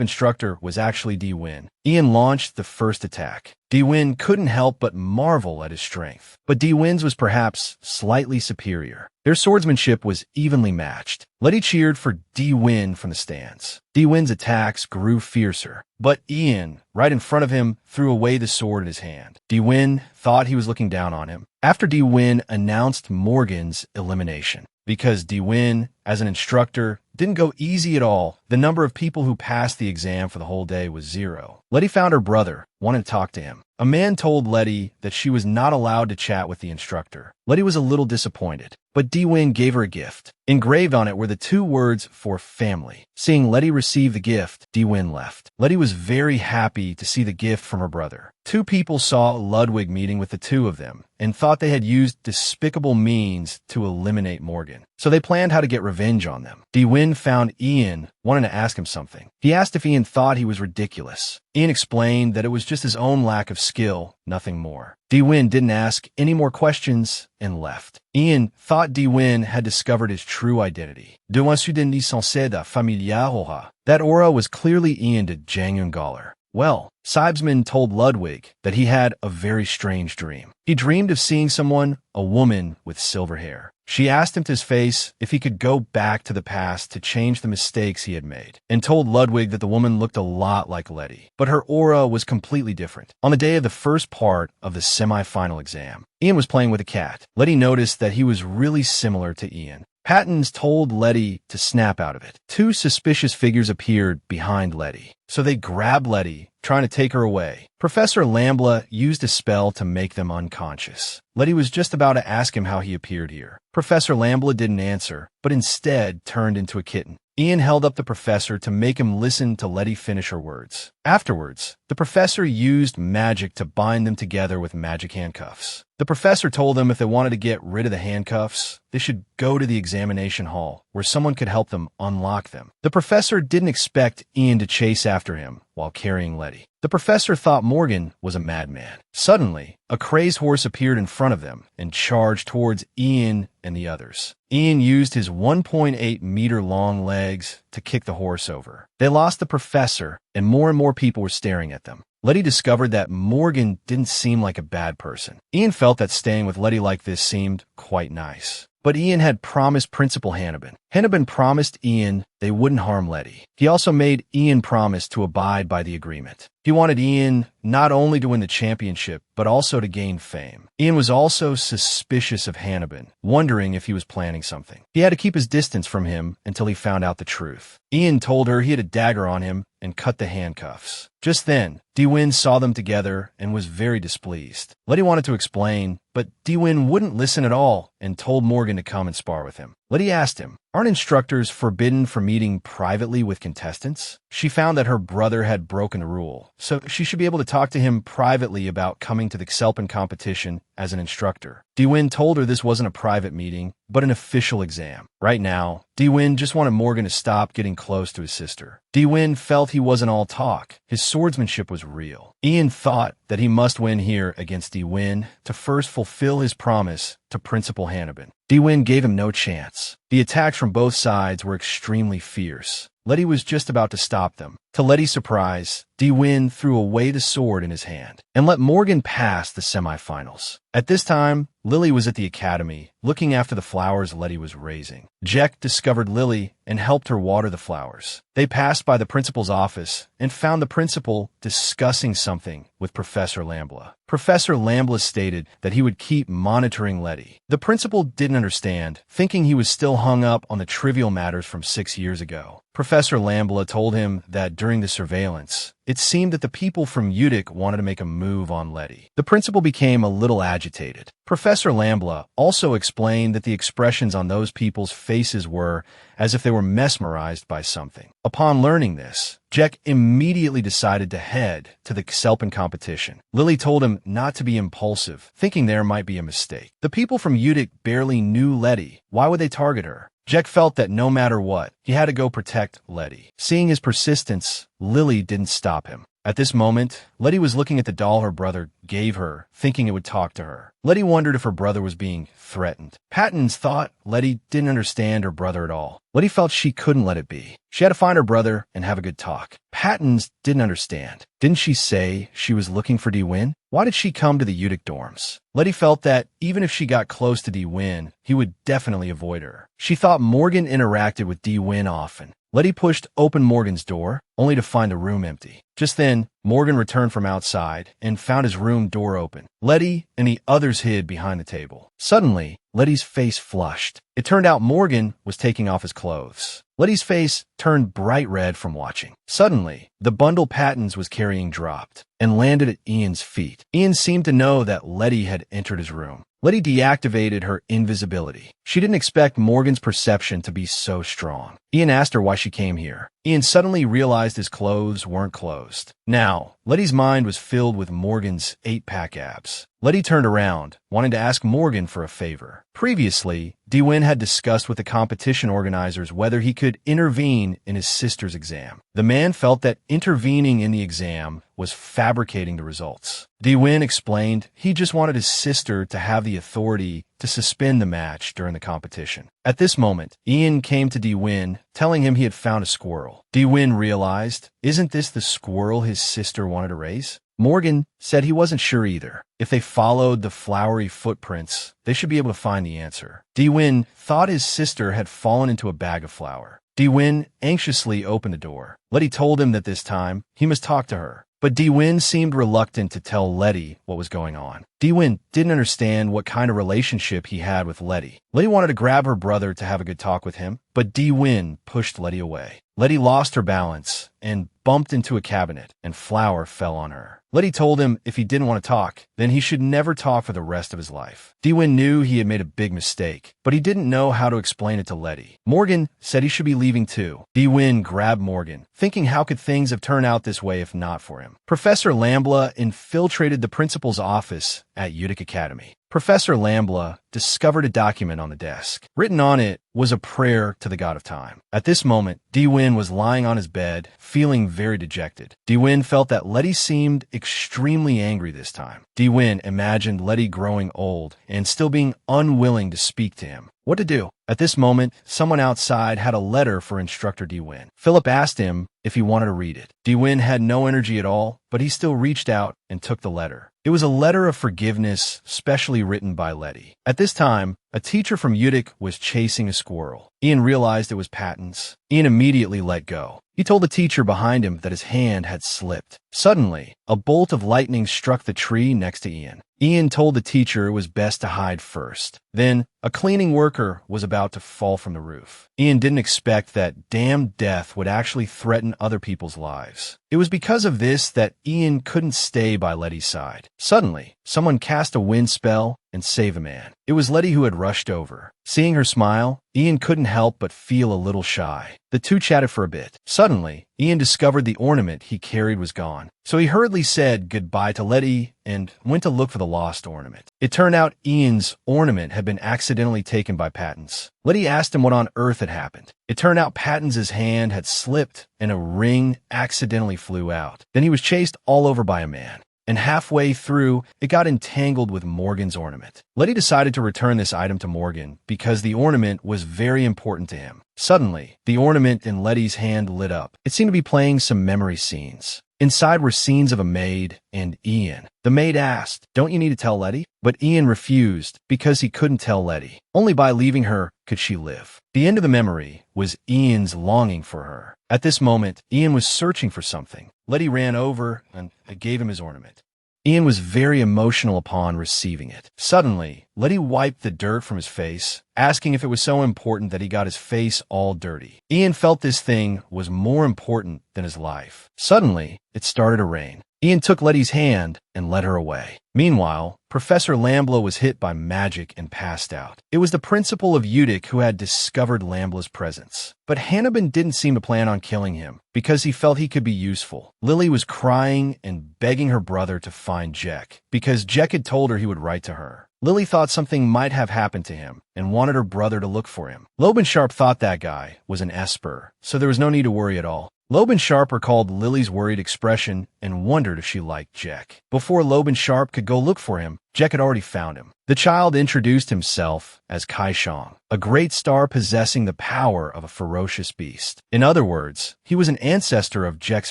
Speaker 1: instructor was actually Di-Win. Ian launched the first attack. Di-Win couldn't help but marvel at his strength. But Di-Win's was perhaps slightly superior. Their swordsmanship was evenly matched. Letty cheered for Di-Win from the stands. Di-Win's attacks grew fiercer. But Ian, right in front of him, threw away the sword in his hand. Di-Win thought he was looking down on him. After Di-Win announced Morgan's elimination. Because Di-Win, as an instructor, didn't go easy at all, the number of people who passed the exam for the whole day was 0. Letty found her brother, wanted to talk to him. A man told Letty that she was not allowed to chat with the instructor. Letty was a little disappointed, but Di-Win gave her a gift. Engraved on it were the 2 words for family. Seeing Letty receive the gift, Di-Win left. Letty was very happy to see the gift from her brother. 2 people saw Ludwig meeting with the 2 of them and thought they had used despicable means to eliminate Morgan. So they planned how to get revenge on them. Di-Win found Ian, wanting to ask him something. He asked if Ian thought he was ridiculous. Ian explained that it was just his own lack of skill, nothing more. Di-Win didn't ask any more questions and left. Ian thought Di-Win had discovered his true identity. De Wansudeni Sanseda Familiar Aura. That aura was clearly Ian to Jang Galler. Well, Sibesman told Ludwig that he had a very strange dream. He dreamed of seeing someone, a woman with silver hair. She asked him to his face if he could go back to the past to change the mistakes he had made, and told Ludwig that the woman looked a lot like Letty, but her aura was completely different. On the day of the first part of the semi-final exam, Ian was playing with a cat. Letty noticed that he was really similar to Ian. Pattons told Letty to snap out of it. 2 suspicious figures appeared behind Letty, so they grabbed Letty, trying to take her away. Professor Lambla used a spell to make them unconscious. Letty was just about to ask him how he appeared here. Professor Lambla didn't answer, but instead turned into a kitten. Ian held up the professor to make him listen to Letty finish her words. Afterwards, the professor used magic to bind them together with magic handcuffs. The professor told them if they wanted to get rid of the handcuffs, they should go to the examination hall, where someone could help them unlock them. The professor didn't expect Ian to chase after him while carrying Letty. The professor thought Morgan was a madman. Suddenly, a crazed horse appeared in front of them and charged towards Ian and the others. Ian used his 1.8-meter-long legs to kick the horse over. They lost the professor, and more people were staring at them. Letty discovered that Morgan didn't seem like a bad person. Ian felt that staying with Letty like this seemed quite nice. But Ian had promised Principal Hannibin. Hannibin promised Ian they wouldn't harm Letty. He also made Ian promise to abide by the agreement. He wanted Ian not only to win the championship, but also to gain fame. Ian was also suspicious of Hannibin, wondering if he was planning something. He had to keep his distance from him until he found out the truth. Ian told her he had a dagger on him and cut the handcuffs. Just then, Di-Win saw them together and was very displeased. Letty wanted to explain, but Di-Win wouldn't listen at all and told Morgan to come and spar with him. Letty asked him, "Aren't instructors forbidden from meeting privately with contestants?" She found that her brother had broken the rule, so she should be able to talk to him privately about coming to the Xelpen competition as an instructor. Di-Win told her this wasn't a private meeting, but an official exam. Right now, Di-Win just wanted Morgan to stop getting close to his sister. Di-Win felt he wasn't all talk. His swordsmanship was real. Ian thought that he must win here against Di-Win to first fulfill his promise to Principal Hannibin. Di-Win gave him no chance. The attacks from both sides were extremely fierce. Letty was just about to stop them. To Letty's surprise, Di-Win threw away the sword in his hand and let Morgan pass the semifinals. At this time, Lily was at the academy, looking after the flowers Letty was raising. Jack discovered Lily and helped her water the flowers. They passed by the principal's office and found the principal discussing something with Professor Lambla. Professor Lambla stated that he would keep monitoring Letty. The principal didn't understand, thinking he was still hung up on the trivial matters from 6 years ago. Professor Lambla told him that during the surveillance, it seemed that the people from Utic wanted to make a move on Letty. The principal became a little agitated. Professor Lambla also explained that the expressions on those people's faces were as if they were mesmerized by something. Upon learning this, Jack immediately decided to head to the Xelpen competition. Lily told him not to be impulsive, thinking there might be a mistake. The people from Utic barely knew Letty. Why would they target her? Jack felt that no matter what, he had to go protect Letty. Seeing his persistence, Lily didn't stop him. At this moment, Letty was looking at the doll her brother gave her, thinking it would talk to her. Letty wondered if her brother was being threatened. Pattons thought Letty didn't understand her brother at all. Letty felt she couldn't let it be. She had to find her brother and have a good talk. Pattons didn't understand. Didn't she say she was looking for Dee-Win? Why did she come to the Udic dorms? Letty felt that even if she got close to Dee-Win, he would definitely avoid her. She thought Morgan interacted with Dee-Win often. Letty pushed open Morgan's door, only to find the room empty. Just then, Morgan returned from outside and found his room door open. Letty and the others hid behind the table. Suddenly, Letty's face flushed. It turned out Morgan was taking off his clothes. Letty's face turned bright red from watching. Suddenly, the bundle Pattons was carrying dropped and landed at Ian's feet. Ian seemed to know that Letty had entered his room. Letty deactivated her invisibility. She didn't expect Morgan's perception to be so strong. Ian asked her why she came here. Ian suddenly realized his clothes weren't closed. Now, Letty's mind was filled with Morgan's 8-pack abs. Letty turned around, wanting to ask Morgan for a favor. Previously, Dee-Win had discussed with the competition organizers whether he could intervene in his sister's exam. The man felt that intervening in the exam was fabricating the results. Dee-Win explained he just wanted his sister to have the authority to suspend the match during the competition. At this moment, Ian came to Dee-Win, telling him he had found a squirrel. Dee-Win realized, isn't this the squirrel his sister wanted to raise? Morgan said he wasn't sure either. If they followed the flowery footprints, they should be able to find the answer. Dee-Win thought his sister had fallen into a bag of flour. Dee-Win anxiously opened the door. Letty told him that this time, he must talk to her. But Dee-Win seemed reluctant to tell Letty what was going on. Dee-Win didn't understand what kind of relationship he had with Letty. Letty wanted to grab her brother to have a good talk with him, but Dee-Win pushed Letty away. Letty lost her balance and bumped into a cabinet, and flour fell on her. Letty told him if he didn't want to talk, then he should never talk for the rest of his life. Dee-Win knew he had made a big mistake, but he didn't know how to explain it to Letty. Morgan said he should be leaving too. Dee-Win grabbed Morgan, thinking how could things have turned out this way if not for him. Professor Lambla infiltrated the principal's office at Udic Academy. Professor Lambla discovered a document on the desk. Written on it was a prayer to the god of time. At this moment, Dee-Win was lying on his bed, feeling very dejected. Dee-Win felt that Letty seemed extremely angry this time. Dee-Win imagined Letty growing old and still being unwilling to speak to him. What to do? At this moment, someone outside had a letter for Instructor Dee-Win. Philip asked him if he wanted to read it. Dee-Win had no energy at all, but he still reached out and took the letter. It was a letter of forgiveness, specially written by Letty. At this time, a teacher from Udic was chasing a squirrel. Ian realized it was Pattons. Ian immediately let go. He told the teacher behind him that his hand had slipped. Suddenly, a bolt of lightning struck the tree next to Ian. Ian told the teacher it was best to hide first. Then, a cleaning worker was about to fall from the roof. Ian didn't expect that damned death would actually threaten other people's lives. It was because of this that Ian couldn't stay by Letty's side. Suddenly, someone cast a wind spell and saved a man. It was Letty who had rushed over. Seeing her smile, Ian couldn't help but feel a little shy. The two chatted for a bit. Suddenly, Ian discovered the ornament he carried was gone. So he hurriedly said goodbye to Letty and went to look for the lost ornament. It turned out Ian's ornament had been accidentally taken by Pattons. Letty asked him what on earth had happened. It turned out Pattons' hand had slipped and a ring accidentally flew out. Then he was chased all over by a man. And halfway through, it got entangled with Morgan's ornament. Letty decided to return this item to Morgan because the ornament was very important to him. Suddenly, the ornament in Letty's hand lit up. It seemed to be playing some memory scenes. Inside were scenes of a maid and Ian. The maid asked, "Don't you need to tell Letty?" But Ian refused because he couldn't tell Letty. Only by leaving her could she live. The end of the memory was Ian's longing for her. At this moment, Ian was searching for something. Letty ran over and gave him his ornament. Ian was very emotional upon receiving it. Suddenly, Letty wiped the dirt from his face, asking if it was so important that he got his face all dirty. Ian felt this thing was more important than his life. Suddenly, it started to rain. Ian took Letty's hand and led her away. Meanwhile, Professor Lambla was hit by magic and passed out. It was the principal of Udic who had discovered Lambla's presence. But Hannibin didn't seem to plan on killing him because he felt he could be useful. Lily was crying and begging her brother to find Jack because Jack had told her he would write to her. Lily thought something might have happened to him and wanted her brother to look for him. Loebensharp thought that guy was an Esper, so there was no need to worry at all. Loban Sharp recalled Lily's worried expression and wondered if she liked Jack. Before Loban Sharp could go look for him, Jack had already found him. The child introduced himself as Kai Shang, a great star possessing the power of a ferocious beast. In other words, he was an ancestor of Jack's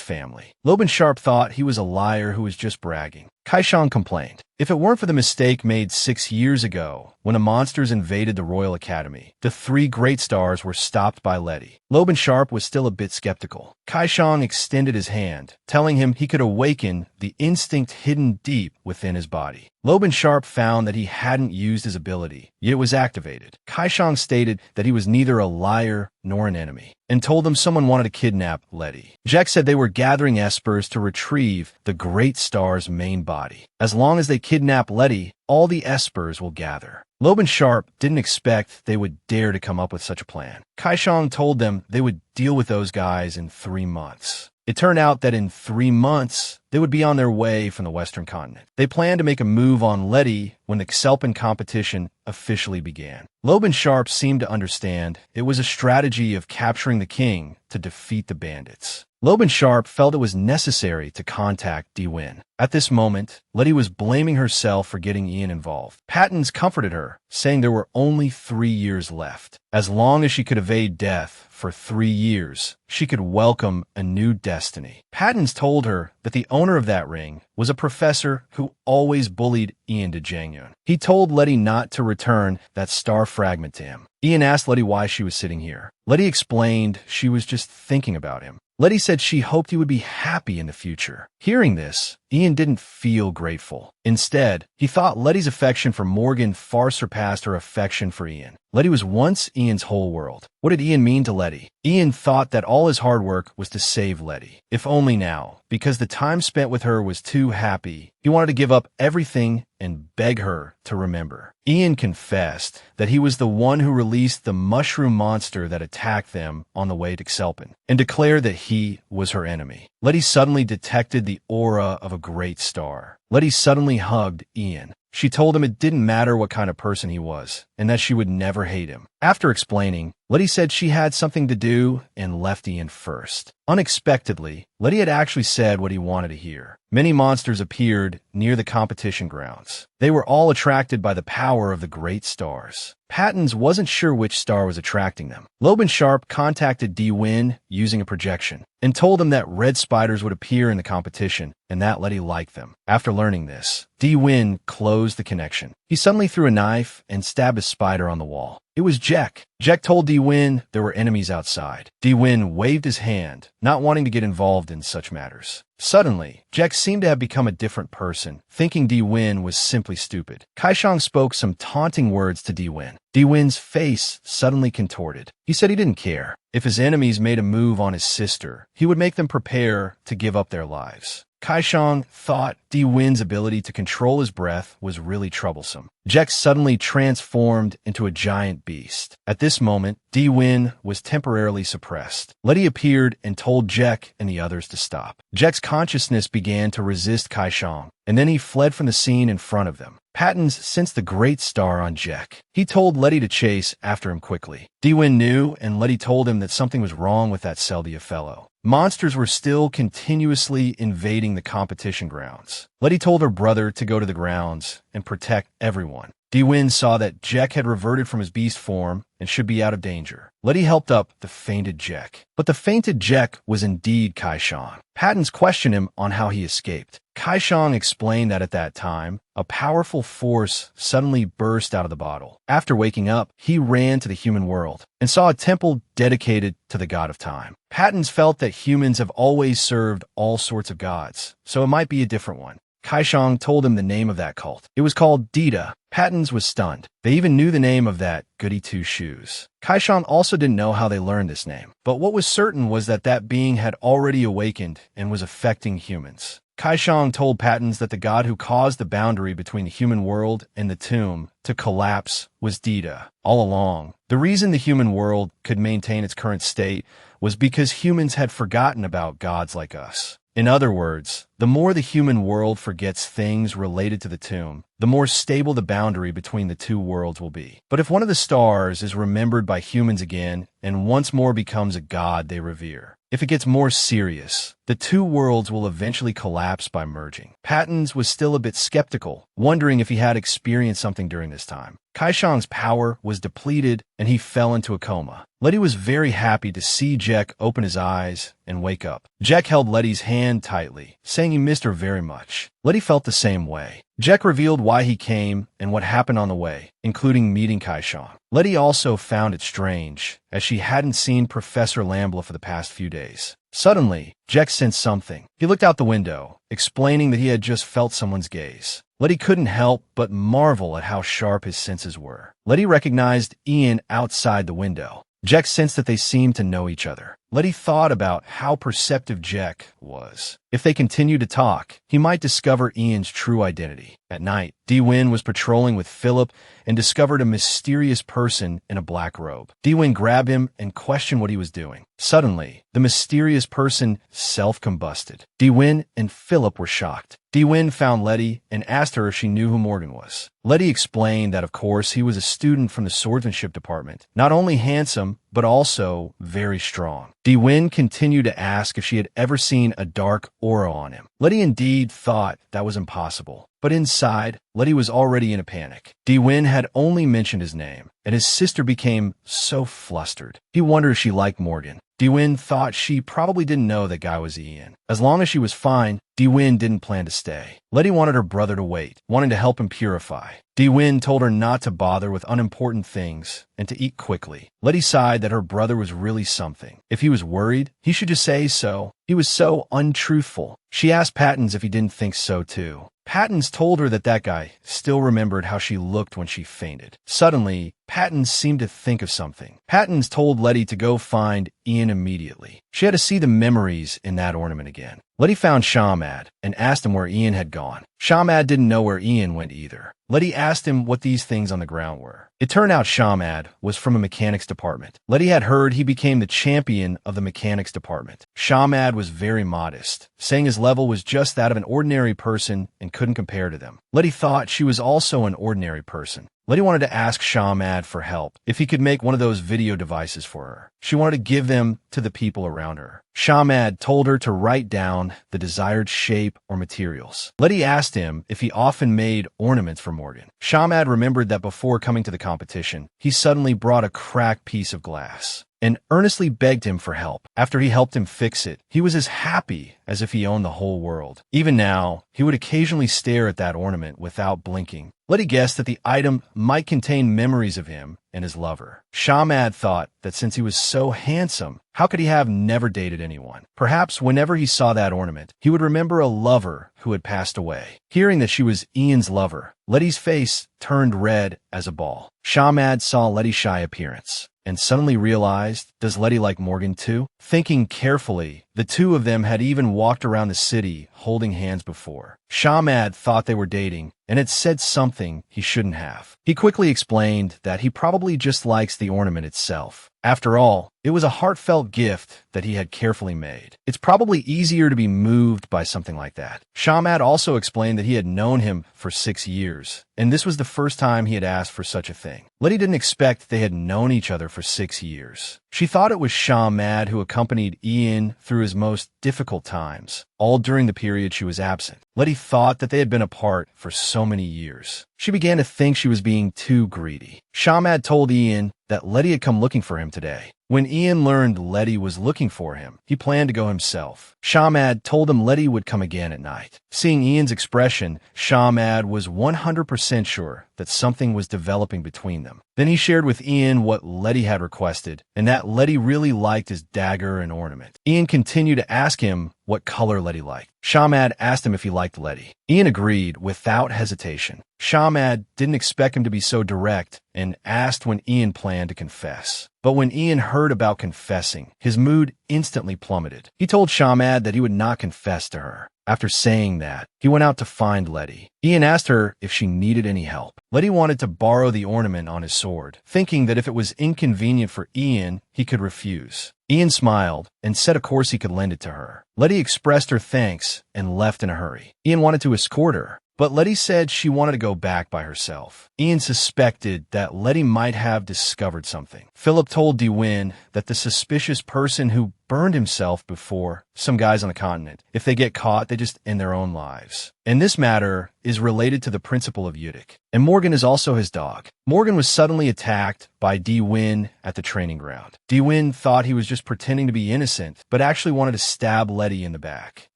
Speaker 1: family. Loban Sharp thought he was a liar who was just bragging. Kai Shang complained, "If it weren't for the mistake made 6 years ago, when the monsters invaded the Royal Academy, the 3 great stars were stopped by Letty." Loban Sharp was still a bit skeptical. Kai Shang extended his hand, telling him he could awaken the instinct hidden deep within his body. Loban Sharp found that he hadn't used his ability, yet it was activated. Kai Shang stated that he was neither a liar nor an enemy, and told them someone wanted to kidnap Letty. Jack said they were gathering espers to retrieve the great star's main body. As long as they kidnap Letty, all the espers will gather. Loban Sharp didn't expect they would dare to come up with such a plan. Kai Shang told them they would deal with those guys in 3 months. It turned out that in 3 months, they would be on their way from the Western continent. They planned to make a move on Letty when the Xelpan competition officially began. Loban Sharp seemed to understand it was a strategy of capturing the king to defeat the bandits. Loban Sharp felt it was necessary to contact Di-Win. At this moment, Letty was blaming herself for getting Ian involved. Pattons comforted her, saying there were only 3 years left. As long as she could evade death for 3 years, she could welcome a new destiny. Pattons told her that the owner of that ring was a professor who always bullied Ian to Jangyun. He told Letty not to return that star fragment to him. Ian asked Letty why she was sitting here. Letty explained she was just thinking about him. Letty said she hoped he would be happy in the future. Hearing this, Ian didn't feel grateful. Instead, he thought Letty's affection for Morgan far surpassed her affection for Ian. Letty was once Ian's whole world. What did Ian mean to Letty? Ian thought that all his hard work was to save Letty. If only now, because the time spent with her was too happy, he wanted to give up everything and beg her to remember. Ian confessed that he was the one who released the mushroom monster that attacked them on the way to Xelpan, and declared that he was her enemy. Letty suddenly detected the aura of a great star. Letty suddenly hugged Ian. She told him it didn't matter what kind of person he was, and that she would never hate him. After explaining, Letty said she had something to do and left Ian first. Unexpectedly, Letty had actually said what he wanted to hear. Many monsters appeared near the competition grounds. They were all attracted by the power of the great stars. Pattons wasn't sure which star was attracting them. Loban Sharp contacted Di-Win using a projection and told him that red spiders would appear in the competition and that Letty liked them. After learning this, Di-Win closed the connection. He suddenly threw a knife and stabbed a spider on the wall. It was Jack. Jack told Di-Win there were enemies outside. Di-Win waved his hand, not wanting to get involved in such matters. Suddenly, Jack seemed to have become a different person, thinking Di-Win was simply stupid. Kai Shang spoke some taunting words to Di-Win. Di-Win's face suddenly contorted. He said he didn't care. If his enemies made a move on his sister, he would make them prepare to give up their lives. Kai Shang thought Di-Win's ability to control his breath was really troublesome. Jack suddenly transformed into a giant beast. At this moment, Di-Win was temporarily suppressed. Letty appeared and told Jack and the others to stop. Jack's consciousness began to resist Kai Shang, and then he fled from the scene in front of them. Pattons sensed the great star on Jack. He told Letty to chase after him quickly. Di-Win knew, and Letty told him that something was wrong with that Seldia fellow. Monsters were still continuously invading the competition grounds. Letty told her brother to go to the grounds and protect everyone. Di-Win saw that Jack had reverted from his beast form and should be out of danger. Letty helped up the fainted Jack. But the fainted Jack was indeed Kai Shang. Pattons questioned him on how he escaped. Kai Shang explained that at that time, a powerful force suddenly burst out of the bottle. After waking up, he ran to the human world and saw a temple dedicated to the god of time. Pattons felt that humans have always served all sorts of gods, so it might be a different one. Kai Shang told him the name of that cult. It was called Dita. Pattons was stunned. They even knew the name of that goody two-shoes. Kai Shang also didn't know how they learned this name, but what was certain was that that being had already awakened and was affecting humans. Kai Shang told Pattons that the god who caused the boundary between the human world and the tomb to collapse was Dita. All along, the reason the human world could maintain its current state was because humans had forgotten about gods like us. In other words, the more the human world forgets things related to the tomb, the more stable the boundary between the two worlds will be. But if one of the stars is remembered by humans again and once more becomes a god they revere, if it gets more serious, the two worlds will eventually collapse by merging. Pattons was still a bit skeptical, wondering if he had experienced something during this time. Kaishang's power was depleted and he fell into a coma. Letty was very happy to see Jack open his eyes and wake up. Jack held Letty's hand tightly, saying he missed her very much. Letty felt the same way. Jack revealed why he came and what happened on the way, including meeting Kaishang. Letty also found it strange, as she hadn't seen Professor Lambla for the past few days. Suddenly, Jack sensed something. He looked out the window, explaining that he had just felt someone's gaze. Letty couldn't help but marvel at how sharp his senses were. Letty recognized Ian outside the window. Jack sensed that they seemed to know each other. Letty thought about how perceptive Jack was. If they continued to talk, he might discover Ian's true identity. At night, Di-Win was patrolling with Philip and discovered a mysterious person in a black robe. Di-Win grabbed him and questioned what he was doing. Suddenly, the mysterious person self-combusted. Di-Win and Philip were shocked. Di-Win found Letty and asked her if she knew who Morgan was. Letty explained that, of course, he was a student from the swordsmanship department, not only handsome, but also very strong. Di-Win continued to ask if she had ever seen a dark aura on him. Letty indeed thought that was impossible. But inside, Letty was already in a panic. Di-Win had only mentioned his name, and his sister became so flustered. He wondered if she liked Morgan. Di-Win thought she probably didn't know that guy was Ian. As long as she was fine, Di-Win didn't plan to stay. Letty wanted her brother to wait, wanting to help him purify. Di-Win told her not to bother with unimportant things and to eat quickly. Letty sighed that her brother was really something. If he was worried, he should just say so. He was so untruthful. She asked Pattons if he didn't think so too. Pattons told her that that guy still remembered how she looked when she fainted. Suddenly, Pattons seemed to think of something. Pattons told Letty to go find Ian immediately. She had to see the memories in that ornament again. Letty found Shamad and asked him where Ian had gone. Shamad didn't know where Ian went either. Letty asked him what these things on the ground were. It turned out Shamad was from a mechanics department. Letty had heard he became the champion of the mechanics department. Shamad was very modest, saying his level was just that of an ordinary person and couldn't compare to them. Letty thought she was also an ordinary person. Letty wanted to ask Shamad for help, if he could make one of those video devices for her. She wanted to give them to the people around her. Shamad told her to write down the desired shape or materials. Letty asked him if he often made ornaments for Morgan. Shamad remembered that before coming to the competition, he suddenly brought a cracked piece of glass and earnestly begged him for help. After he helped him fix it, he was as happy as if he owned the whole world. Even now, he would occasionally stare at that ornament without blinking. Letty guessed that the item might contain memories of him and his lover. Shamad thought that since he was so handsome, how could he have never dated anyone? Perhaps whenever he saw that ornament, he would remember a lover who had passed away. Hearing that she was Ian's lover, Letty's face turned red as a ball. Shamad saw Letty's shy appearance and suddenly realized, does Letty like Morgan too? Thinking carefully, the two of them had even walked around the city holding hands before. Shamad thought they were dating and had said something he shouldn't have. He quickly explained that he probably just likes the ornament itself. After all, it was a heartfelt gift that he had carefully made. It's probably easier to be moved by something like that. Shamad also explained that he had known him for 6 years, and this was the first time he had asked for such a thing. Letty didn't expect they had known each other for 6 years. She thought it was Shamad who accompanied Ian through his most difficult times, all during the period she was absent. Letty thought that they had been apart for so many years. She began to think she was being too greedy. Shamad told Ian that Letty had come looking for him today. When Ian learned Letty was looking for him, he planned to go himself. Shamad told him Letty would come again at night. Seeing Ian's expression, Shamad was 100% sure that something was developing between them. Then he shared with Ian what Letty had requested, and that Letty really liked his dagger and ornament. Ian continued to ask him what color Letty liked. Shamad asked him if he liked Letty. Ian agreed without hesitation. Shamad didn't expect him to be so direct and asked when Ian planned to confess. But when Ian heard about confessing, his mood instantly plummeted. He told Shamad that he would not confess to her. After saying that, he went out to find Letty. Ian asked her if she needed any help. Letty wanted to borrow the ornament on his sword, thinking that if it was inconvenient for Ian, he could refuse. Ian smiled and said of course he could lend it to her. Letty expressed her thanks and left in a hurry. Ian wanted to escort her, but Letty said she wanted to go back by herself. Ian suspected that Letty might have discovered something. Philip told Dewin that the suspicious person who burned himself before, some guys on the continent, if they get caught, they just end their own lives. And this matter is related to the principle of Udic. And Morgan is also his dog. Morgan was suddenly attacked by Dewin at the training ground. Dewin thought he was just pretending to be innocent, but actually wanted to stab Letty in the back.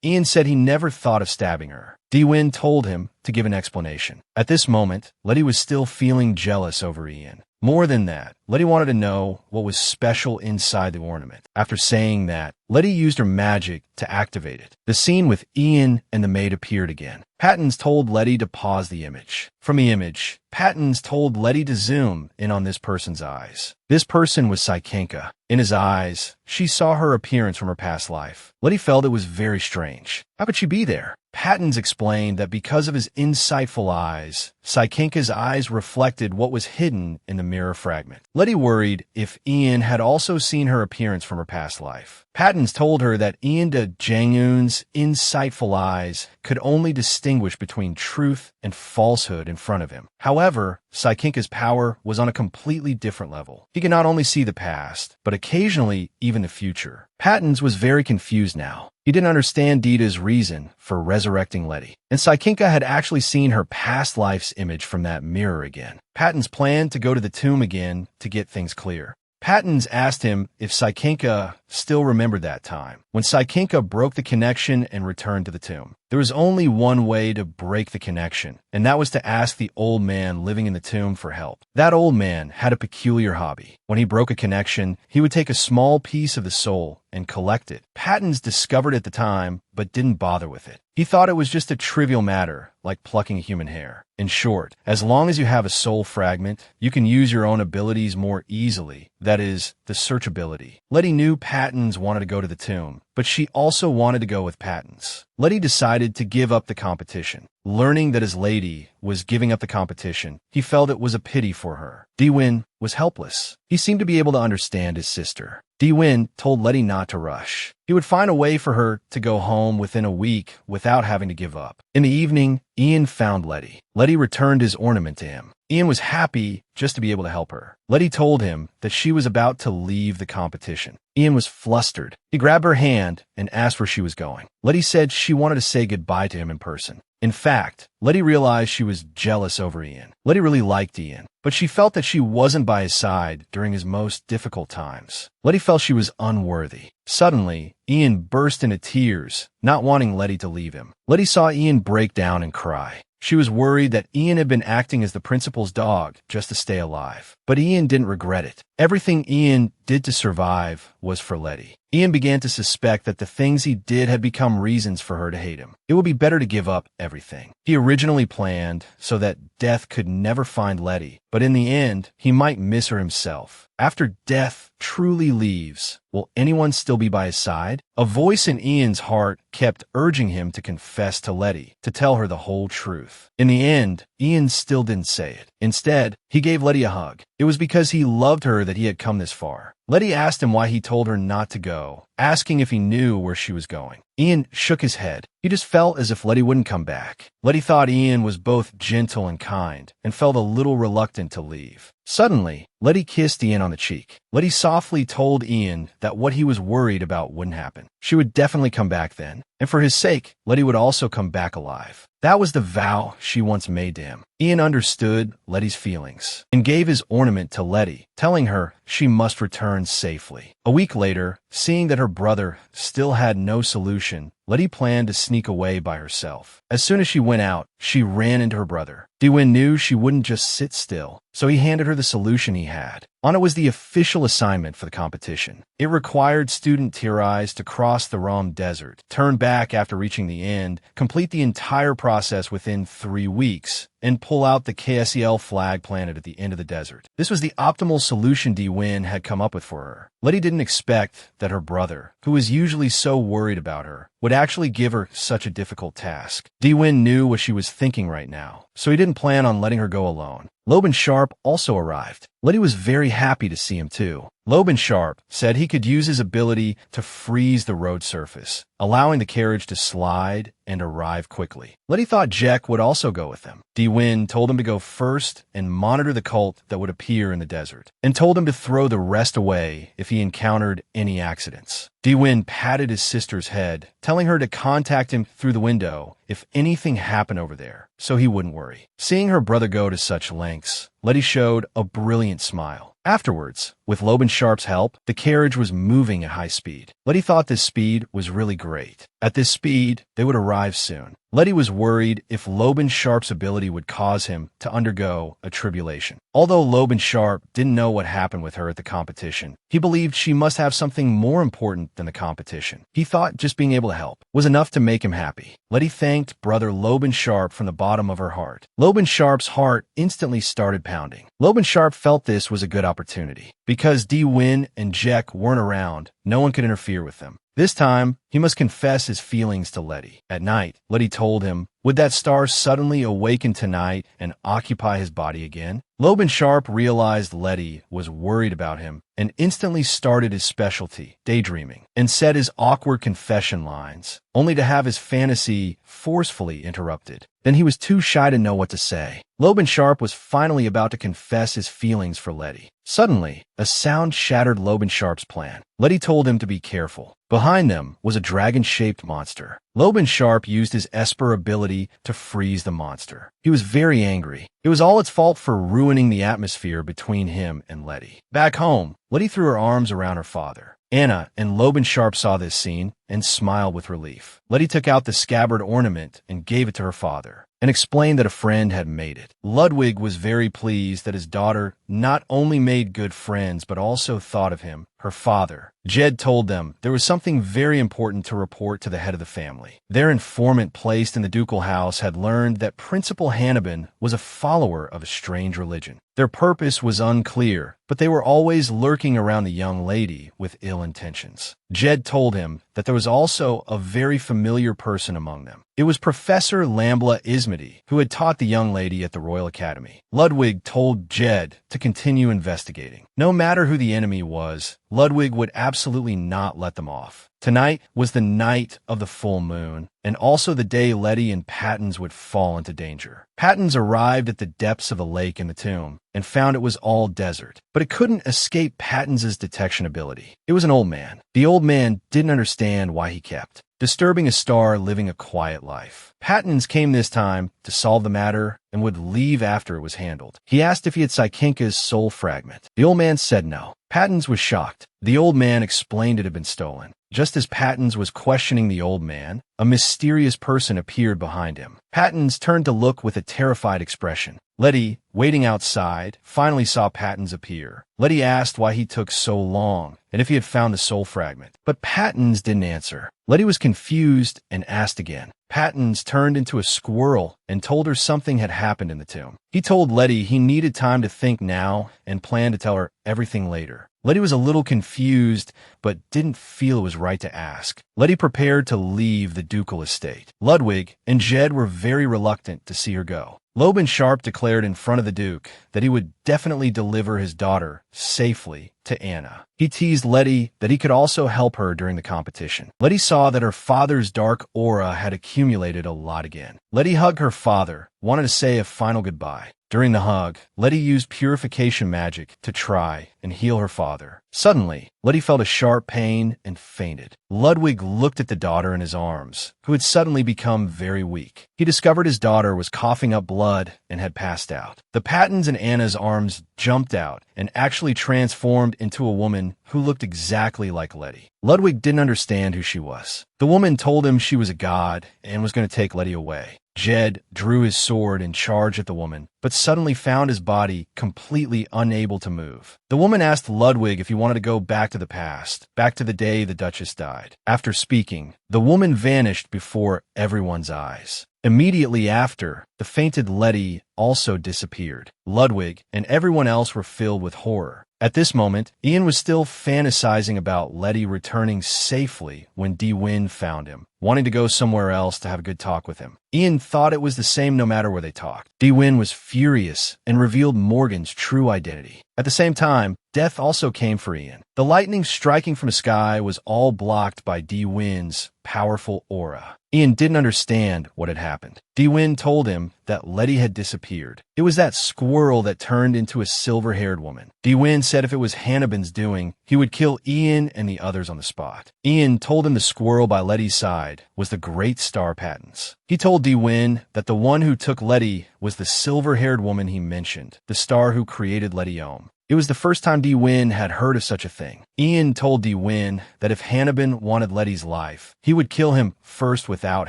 Speaker 1: Ian said he never thought of stabbing her. Dewin told him to give an explanation. At this moment, Letty was still feeling jealous over Ian. More than that, Letty wanted to know what was special inside the ornament. After saying that, Letty used her magic to activate it. The scene with Ian and the maid appeared again. Pattons told Letty to pause the image. From the image, Pattons told Letty to zoom in on this person's eyes. This person was Sykenka. In his eyes, she saw her appearance from her past life. Letty felt it was very strange. How could she be there? Pattons explained that because of his insightful eyes, Sykenka's eyes reflected what was hidden in the mirror fragment. Letty worried if Ian had also seen her appearance from her past life. Pattons told her that Ian de Jangun's insightful eyes could only distinguish between truth and falsehood in front of him. However, Sykenka's power was on a completely different level. He could not only see the past, but occasionally even the future. Pattons was very confused now. He didn't understand Dita's reason for resurrecting Letty. And Sykenka had actually seen her past life's image from that mirror again. Pattons planned to go to the tomb again to get things clear. Pattons asked him if Sykenka still remembered that time, when Sykenka broke the connection and returned to the tomb. There was only one way to break the connection, and that was to ask the old man living in the tomb for help. That old man had a peculiar hobby. When he broke a connection, he would take a small piece of the soul and collect it. Pattons discovered at the time, but didn't bother with it. He thought it was just a trivial matter, like plucking a human hair. In short, as long as you have a soul fragment, you can use your own abilities more easily. That is, the search ability. Letty knew Pattons wanted to go to the tomb, but she also wanted to go with Pattons. Letty decided to give up the competition. Learning that his lady was giving up the competition, he felt it was a pity for her. Dewin was helpless. He seemed to be able to understand his sister. Dewin told Letty not to rush. He would find a way for her to go home within a week without having to give up. In the evening, Ian found Letty. Letty returned his ornament to him. Ian was happy just to be able to help her. Letty told him that she was about to leave the competition. Ian was flustered. He grabbed her hand and asked where she was going. Letty said she wanted to say goodbye to him in person. In fact, Letty realized she was jealous over Ian. Letty really liked Ian, but she felt that she wasn't by his side during his most difficult times. Letty felt she was unworthy. Suddenly, Ian burst into tears, not wanting Letty to leave him. Letty saw Ian break down and cry. She was worried that Ian had been acting as the principal's dog just to stay alive. But Ian didn't regret it. Everything Ian did to survive was for Letty. Ian began to suspect that the things he did had become reasons for her to hate him. It would be better to give up everything. He originally planned so that death could never find Letty, but in the end, he might miss her himself. After death truly leaves, will anyone still be by his side? A voice in Ian's heart kept urging him to confess to Letty, to tell her the whole truth. In the end, Ian still didn't say it. Instead, he gave Letty a hug. It was because he loved her that he had come this far. Letty asked him why he told her not to go, asking if he knew where she was going. Ian shook his head. He just felt as if Letty wouldn't come back. Letty thought Ian was both gentle and kind, and felt a little reluctant to leave. Suddenly, Letty kissed Ian on the cheek. Letty softly told Ian that what he was worried about wouldn't happen. She would definitely come back then, and for his sake, Letty would also come back alive. That was the vow she once made to him. Ian understood Letty's feelings and gave his ornament to Letty, telling her she must return safely. A week later, seeing that her brother still had no solution, Letty planned to sneak away by herself. As soon as she went out, she ran into her brother. Dewin knew she wouldn't just sit still, so he handed her the solution he had. On it was the official assignment for the competition. It required student Tirais to cross the Ram Desert, turn back after reaching the end, complete the entire process within 3 weeks, and pull out the KSEL flag planted at the end of the desert. This was the optimal solution Di-Win had come up with for her. Letty didn't expect that her brother, who was usually so worried about her, would actually give her such a difficult task. Di-Win knew what she was thinking right now, so he didn't plan on letting her go alone. Loban Sharp also arrived. Letty was very happy to see him too. Loban Sharp said he could use his ability to freeze the road surface, allowing the carriage to slide and arrive quickly. Letty thought Jack would also go with them. Di-Win told him to go first and monitor the cult that would appear in the desert, and told him to throw the rest away if he encountered any accidents. Di-Win patted his sister's head, telling her to contact him through the window if anything happened over there, so he wouldn't worry. Seeing her brother go to such lengths, Letty showed a brilliant smile. Afterwards, with Loban Sharp's help, the carriage was moving at high speed. Letty thought this speed was really great. At this speed, they would arrive soon. Letty was worried if Loban Sharp's ability would cause him to undergo a tribulation. Although Loban Sharp didn't know what happened with her at the competition, he believed she must have something more important than the competition. He thought just being able to help was enough to make him happy. Letty thanked brother Loban Sharp from the bottom of her heart. Loban Sharp's heart instantly started pounding. Loban Sharp felt this was a good opportunity. Because Di-Win and Jack weren't around, no one could interfere with them. This time, he must confess his feelings to Letty. At night, Letty told him, would that star suddenly awaken tonight and occupy his body again? Loban Sharp realized Letty was worried about him and instantly started his specialty, daydreaming, and said his awkward confession lines, only to have his fantasy forcefully interrupted. Then he was too shy to know what to say. Loban Sharp was finally about to confess his feelings for Letty. Suddenly, a sound shattered Loban Sharp's plan. Letty told him to be careful. Behind them was a dragon-shaped monster. Loban Sharp used his Esper ability to freeze the monster. He was very angry. It was all its fault for ruining the atmosphere between him and Letty. Back home, Letty threw her arms around her father. Anna and Loban Sharp saw this scene and smiled with relief. Letty took out the scabbard ornament and gave it to her father, and explained that a friend had made it. Ludwig was very pleased that his daughter not only made good friends but also thought of him, her father. Jed told them there was something very important to report to the head of the family. Their informant placed in the ducal house had learned that Principal Hannibin was a follower of a strange religion. Their purpose was unclear, but they were always lurking around the young lady with ill intentions. Jed told him that there was also a very familiar person among them. It was Professor Lambla Ismady, who had taught the young lady at the Royal Academy. Ludwig told Jed to continue investigating. No matter who the enemy was, Ludwig would absolutely not let them off. Tonight was the night of the full moon, and also the day Letty and Pattons would fall into danger. Pattons arrived at the depths of the lake in the tomb, and found it was all desert, but it couldn't escape Pattons's detection ability. It was an old man. The old man didn't understand why he kept disturbing a star living a quiet life. Pattons came this time to solve the matter and would leave after it was handled. He asked if he had Psychinka's soul fragment. The old man said no. Pattons was shocked. The old man explained it had been stolen. Just as Pattons was questioning the old man, a mysterious person appeared behind him. Pattons turned to look with a terrified expression. Letty, waiting outside, finally saw Pattons appear. Letty asked why he took so long and if he had found the soul fragment, but Pattons didn't answer. Letty was confused and asked again. Pattons turned into a squirrel and told her something had happened in the tomb. He told Letty he needed time to think now and planned to tell her everything later. Letty was a little confused, but didn't feel it was right to ask. Letty prepared to leave the ducal estate. Ludwig and Jed were very reluctant to see her go. Loban Sharp declared in front of the Duke that he would definitely deliver his daughter safely to Anna. He teased Letty that he could also help her during the competition. Letty saw that her father's dark aura had accumulated a lot again. Letty hugged her father, wanted to say a final goodbye. During the hug, Letty used purification magic to try and heal her father. Suddenly, Letty felt a sharp pain and fainted. Ludwig looked at the daughter in his arms, who had suddenly become very weak. He discovered his daughter was coughing up blood and had passed out. The Pattons in Anna's arms jumped out and actually transformed into a woman who looked exactly like Letty. Ludwig didn't understand who she was. The woman told him she was a god and was going to take Letty away. Jed drew his sword and charged at the woman, but suddenly found his body completely unable to move. The woman asked Ludwig if he wanted to go back to the past, back to the day the Duchess died. After speaking, the woman vanished before everyone's eyes. Immediately after, the fainted Letty also disappeared. Ludwig and everyone else were filled with horror. At this moment, Ian was still fantasizing about Letty returning safely when Di-Win found him, wanting to go somewhere else to have a good talk with him. Ian thought it was the same no matter where they talked. Di-Win was furious and revealed Morgan's true identity. At the same time, death also came for Ian. The lightning striking from the sky was all blocked by Di-Win's powerful aura. Ian didn't understand what had happened. Di-Win told him that Letty had disappeared. It was that squirrel that turned into a silver-haired woman. Di-Win said if it was Hannibin's doing, he would kill Ian and the others on the spot. Ian told him the squirrel by Letty's side was the Great Star Patents. He told Di-Win that the one who took Letty was the silver-haired woman he mentioned, the star who created Letty Ohm. It was the first time Di-Win had heard of such a thing. Ian told Di-Win that if Hannibin wanted Letty's life, he would kill him first without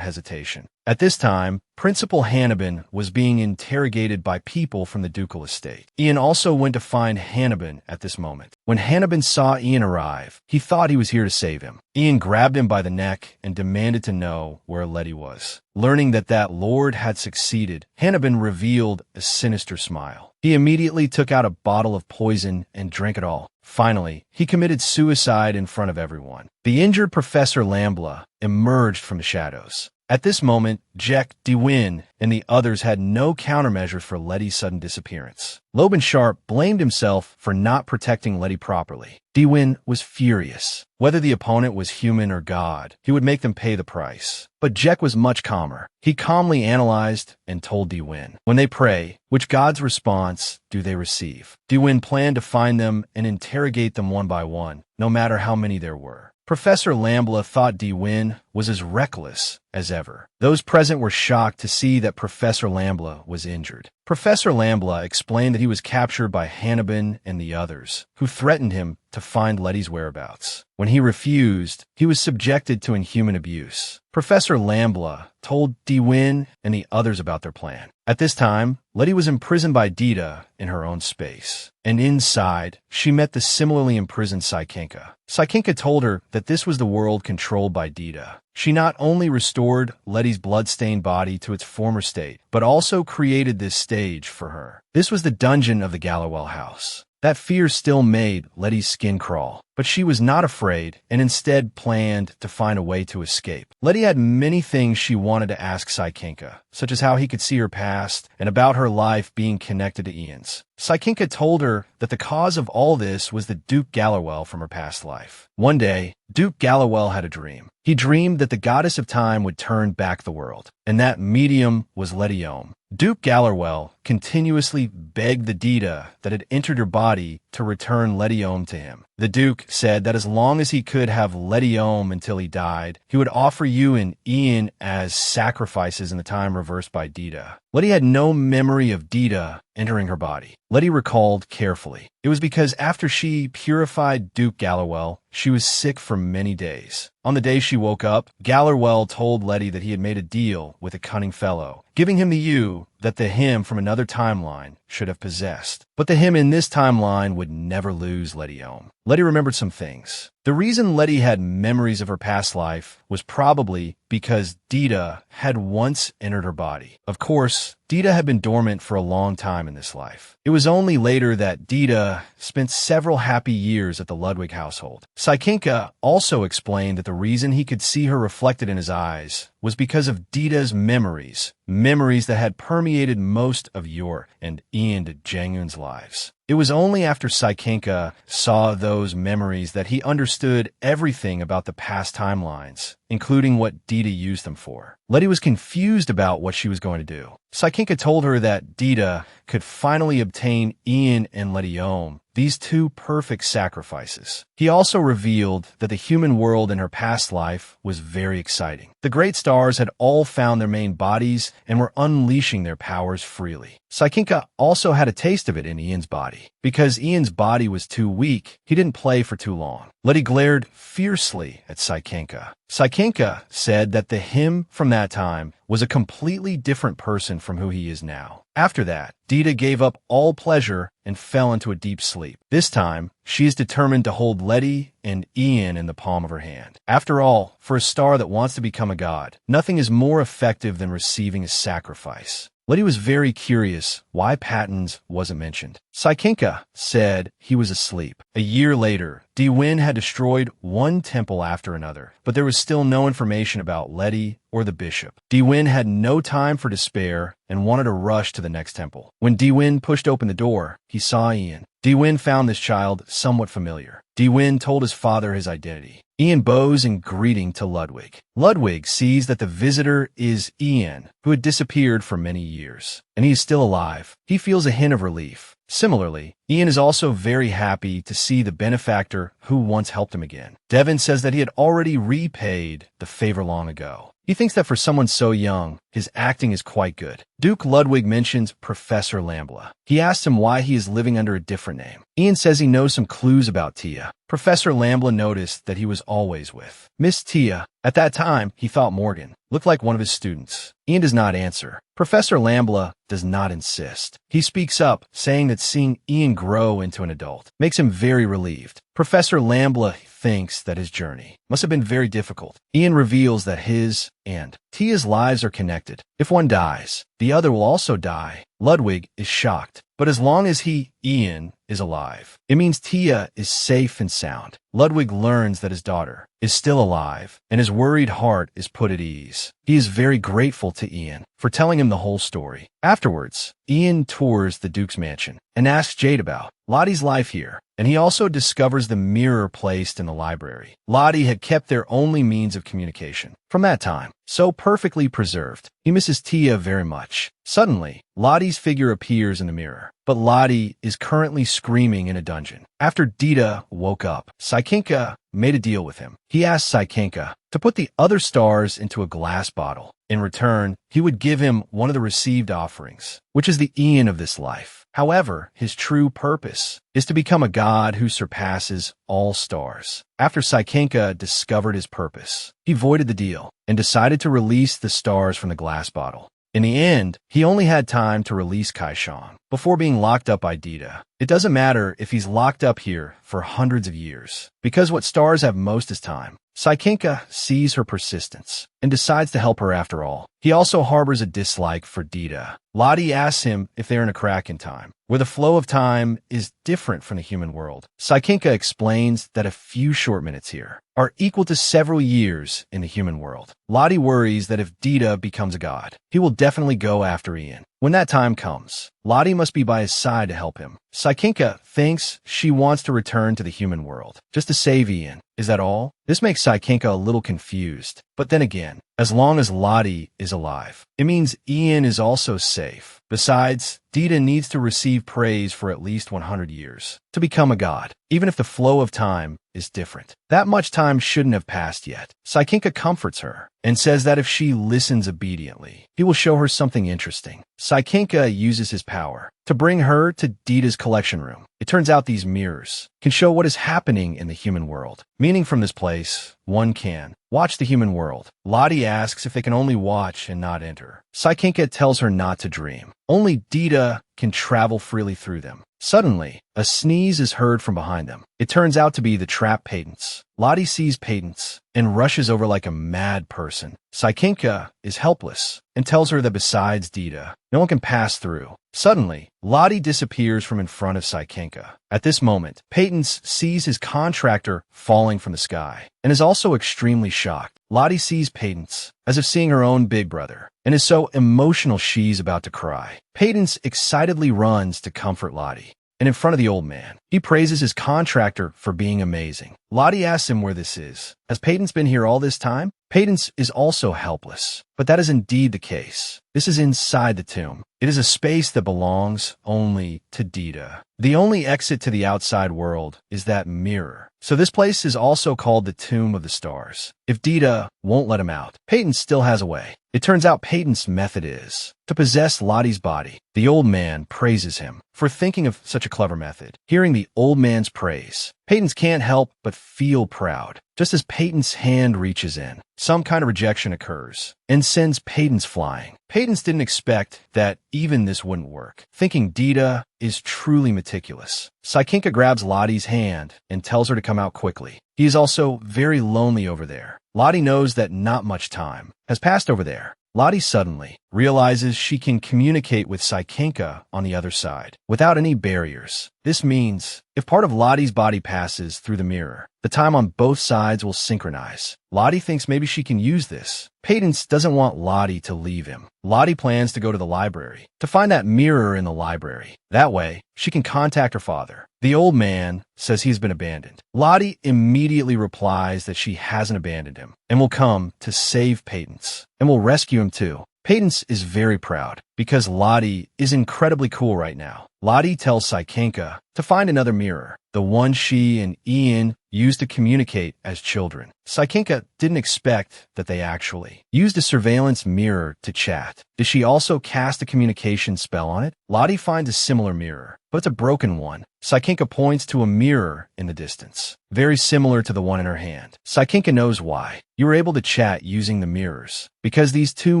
Speaker 1: hesitation. At this time, Principal Hannibin was being interrogated by people from the ducal estate. Ian also went to find Hannibin at this moment. When Hannibin saw Ian arrive, he thought he was here to save him. Ian grabbed him by the neck and demanded to know where Letty was. Learning that lord had succeeded, Hannibin revealed a sinister smile. He immediately took out a bottle of poison and drank it all. Finally, he committed suicide in front of everyone. The injured Professor Lambla emerged from the shadows. At this moment, Jack, Di-Win, and the others had no countermeasures for Letty's sudden disappearance. Loban Sharp blamed himself for not protecting Letty properly. Di-Win was furious. Whether the opponent was human or god, he would make them pay the price. But Jack was much calmer. He calmly analyzed and told Di-Win, when they pray, which god's response do they receive? Di-Win planned to find them and interrogate them one by one, no matter how many there were. Professor Lambla thought Di-Win was as reckless as ever. Those present were shocked to see that Professor Lambla was injured. Professor Lambla explained that he was captured by Hannibin and the others, who threatened him to find Letty's whereabouts. When he refused, he was subjected to inhuman abuse. Professor Lambla told Di-Win and the others about their plan. At this time, Letty was imprisoned by Dita in her own space, and inside, she met the similarly imprisoned Saikenka. Saikenka told her that this was the world controlled by Dita. She not only restored Letty's blood-stained body to its former state, but also created this stage for her. This was the dungeon of the Gallowell house. That fear still made Letty's skin crawl, but she was not afraid and instead planned to find a way to escape. Letty had many things she wanted to ask Saikenka, such as how he could see her past and about her life being connected to Ian's. Saikenka told her that the cause of all this was the Duke Gallowell from her past life. One day, Duke Gallowell had a dream. He dreamed that the goddess of time would turn back the world, and that medium was Letty Ohm. Duke Gallowell continuously begged the Dita that had entered her body to return Letty Ohm to him. The Duke said that as long as he could have Letty Ohm until he died, he would offer you and Ian as sacrifices in the time reversed by Dita. Letty had no memory of Dita entering her body. Letty recalled carefully. It was because after she purified Duke Gallowell, she was sick for many days. On the day she woke up, Gallowell told Letty that he had made a deal with a cunning fellow, giving him the you that the him from another timeline should have possessed. But the him in this timeline would never lose Letty Ohm. Letty remembered some things. The reason Letty had memories of her past life was probably because Dita had once entered her body. Of course, Dita had been dormant for a long time in this life. It was only later that Dita spent several happy years at the Ludwig household. Saikenka also explained that the reason he could see her reflected in his eyes was because of Dita's memories that had permeated most of your and Ian de Jangun's lives. It was only after Saikenka saw those memories that he understood everything about the past timelines, including what Dita used them for. Letty was confused about what she was going to do. Saikenka told her that Dita could finally obtain Ian and Letty Ohm these two perfect sacrifices. He also revealed that the human world in her past life was very exciting. The great stars had all found their main bodies and were unleashing their powers freely. Saikinka also had a taste of it in Ian's body. Because Ian's body was too weak, he didn't play for too long. Letty glared fiercely at Saikinka. Saikinka said that the him from that time was a completely different person from who he is now. After that, Dita gave up all pleasure and fell into a deep sleep. This time, she is determined to hold Letty and Ian in the palm of her hand. After all, for a star that wants to become a god, nothing is more effective than receiving a sacrifice. Letty was very curious why Pattons wasn't mentioned. Saikinka said he was asleep. A year later, Diwin had destroyed one temple after another, but there was still no information about Letty or the bishop. Diwin had no time for despair and wanted to rush to the next temple. When Diwin pushed open the door, he saw Ian. Diwin found this child somewhat familiar. Diwin told his father his identity. Ian bows in greeting to Ludwig. Ludwig sees that the visitor is Ian, who had disappeared for many years, and he is still alive. He feels a hint of relief. Similarly, Ian is also very happy to see the benefactor who once helped him again. Devon says that he had already repaid the favor long ago. He thinks that for someone so young, his acting is quite good. Duke Ludwig mentions Professor Lambla. He asks him why he is living under a different name. Ian says he knows some clues about Tia. Professor Lambla noticed that he was always with Miss Tia. At that time, he thought Morgan looked like one of his students. Ian does not answer. Professor Lambla does not insist. He speaks up, saying that seeing Ian grow into an adult makes him very relieved. Professor Lambla thinks that his journey must have been very difficult. Ian reveals that his and Tia's lives are connected. If one dies, the other will also die. Ludwig is shocked, but as long as Ian, is alive, it means Tia is safe and sound. Ludwig learns that his daughter is still alive, and his worried heart is put at ease. He is very grateful to Ian for telling him the whole story. Afterwards, Ian tours the Duke's mansion and asks Jade about Lottie's life here, and he also discovers the mirror placed in the library. Lottie had kept their only means of communication from that time, so perfectly preserved. He misses Tia very much. Suddenly, Lottie's figure appears in the mirror, but Lottie is currently screaming in a dungeon. After Dita woke up, Saikinka made a deal with him. He asked Saikinka to put the other stars into a glass bottle. In return, he would give him one of the received offerings, which is the Ian of this life. However, his true purpose is to become a god who surpasses all stars. After Saikinka discovered his purpose, he voided the deal and decided to release the stars from the glass bottle. In the end, he only had time to release Kaishang before being locked up by Dita. It doesn't matter if he's locked up here for hundreds of years, because what stars have most is time. Saikinka sees her persistence and decides to help her after all. He also harbors a dislike for Dita. Lottie asks him if they're in a crack in time, where the flow of time is different from the human world. Saikinka explains that a few short minutes here are equal to several years in the human world. Lottie worries that if Dita becomes a god, he will definitely go after Ian. When that time comes, Lottie must be by his side to help him. Saikinka thinks she wants to return to the human world, just to save Ian. Is that all? This makes Saikinka a little confused. But then again, as long as Lottie is alive, it means Ian is also safe. Besides, Dita needs to receive praise for at least 100 years to become a god, even if the flow of time is different. That much time shouldn't have passed yet. Saikinka comforts her and says that if she listens obediently, he will show her something interesting. Saikinka uses his power to bring her to Dita's collection room. It turns out these mirrors can show what is happening in the human world. Meaning from this place, one can watch the human world. Lottie asks if they can only watch and not enter. Saikinka tells her not to dream. Only Dita can travel freely through them. Suddenly, a sneeze is heard from behind them. It turns out to be the trap Patents. Lottie sees Patents and rushes over like a mad person. Saikinka is helpless and tells her that besides Dita, no one can pass through. Suddenly, Lottie disappears from in front of Saikinka. At this moment, Patents sees his contractor falling from the sky and is also extremely shocked. Lottie sees Patents as if seeing her own big brother and is so emotional she's about to cry. Patents excitedly runs to comfort Lottie and in front of the old man. He praises his contractor for being amazing. Lottie asks him where this is. Has Patence been here all this time? Patence is also helpless, but that is indeed the case. This is inside the tomb. It is a space that belongs only to Dita. The only exit to the outside world is that mirror. So this place is also called the Tomb of the Stars. If Dita won't let him out, Patence still has a way. It turns out Patence's method is to possess Lottie's body. The old man praises him for thinking of such a clever method. Hearing the old man's praise, Patence can't help but feel proud. Just as Patence's hand reaches in, some kind of rejection occurs and sends Patence flying. Patence didn't expect that even this wouldn't work. Thinking Dita is truly meticulous, Sykinka grabs Lottie's hand and tells her to come out quickly. He is also very lonely over there. Lottie knows that not much time has passed over there. Lottie suddenly realizes she can communicate with Sykinka on the other side without any barriers. This means if part of Lottie's body passes through the mirror, the time on both sides will synchronize. Lottie thinks maybe she can use this. Patence doesn't want Lottie to leave him. Lottie plans to go to the library to find that mirror in the library. That way, she can contact her father. The old man says he's been abandoned. Lottie immediately replies that she hasn't abandoned him and will come to save Patence and will rescue him too. Patence is very proud because Lottie is incredibly cool right now. Lottie tells Sykinka to find another mirror, the one she and Ian used to communicate as children. Sykinka didn't expect that they actually used a surveillance mirror to chat. Did she also cast a communication spell on it? Lottie finds a similar mirror, but it's a broken one. Sykinka points to a mirror in the distance, very similar to the one in her hand. Sykinka knows why. You were able to chat using the mirrors, because these two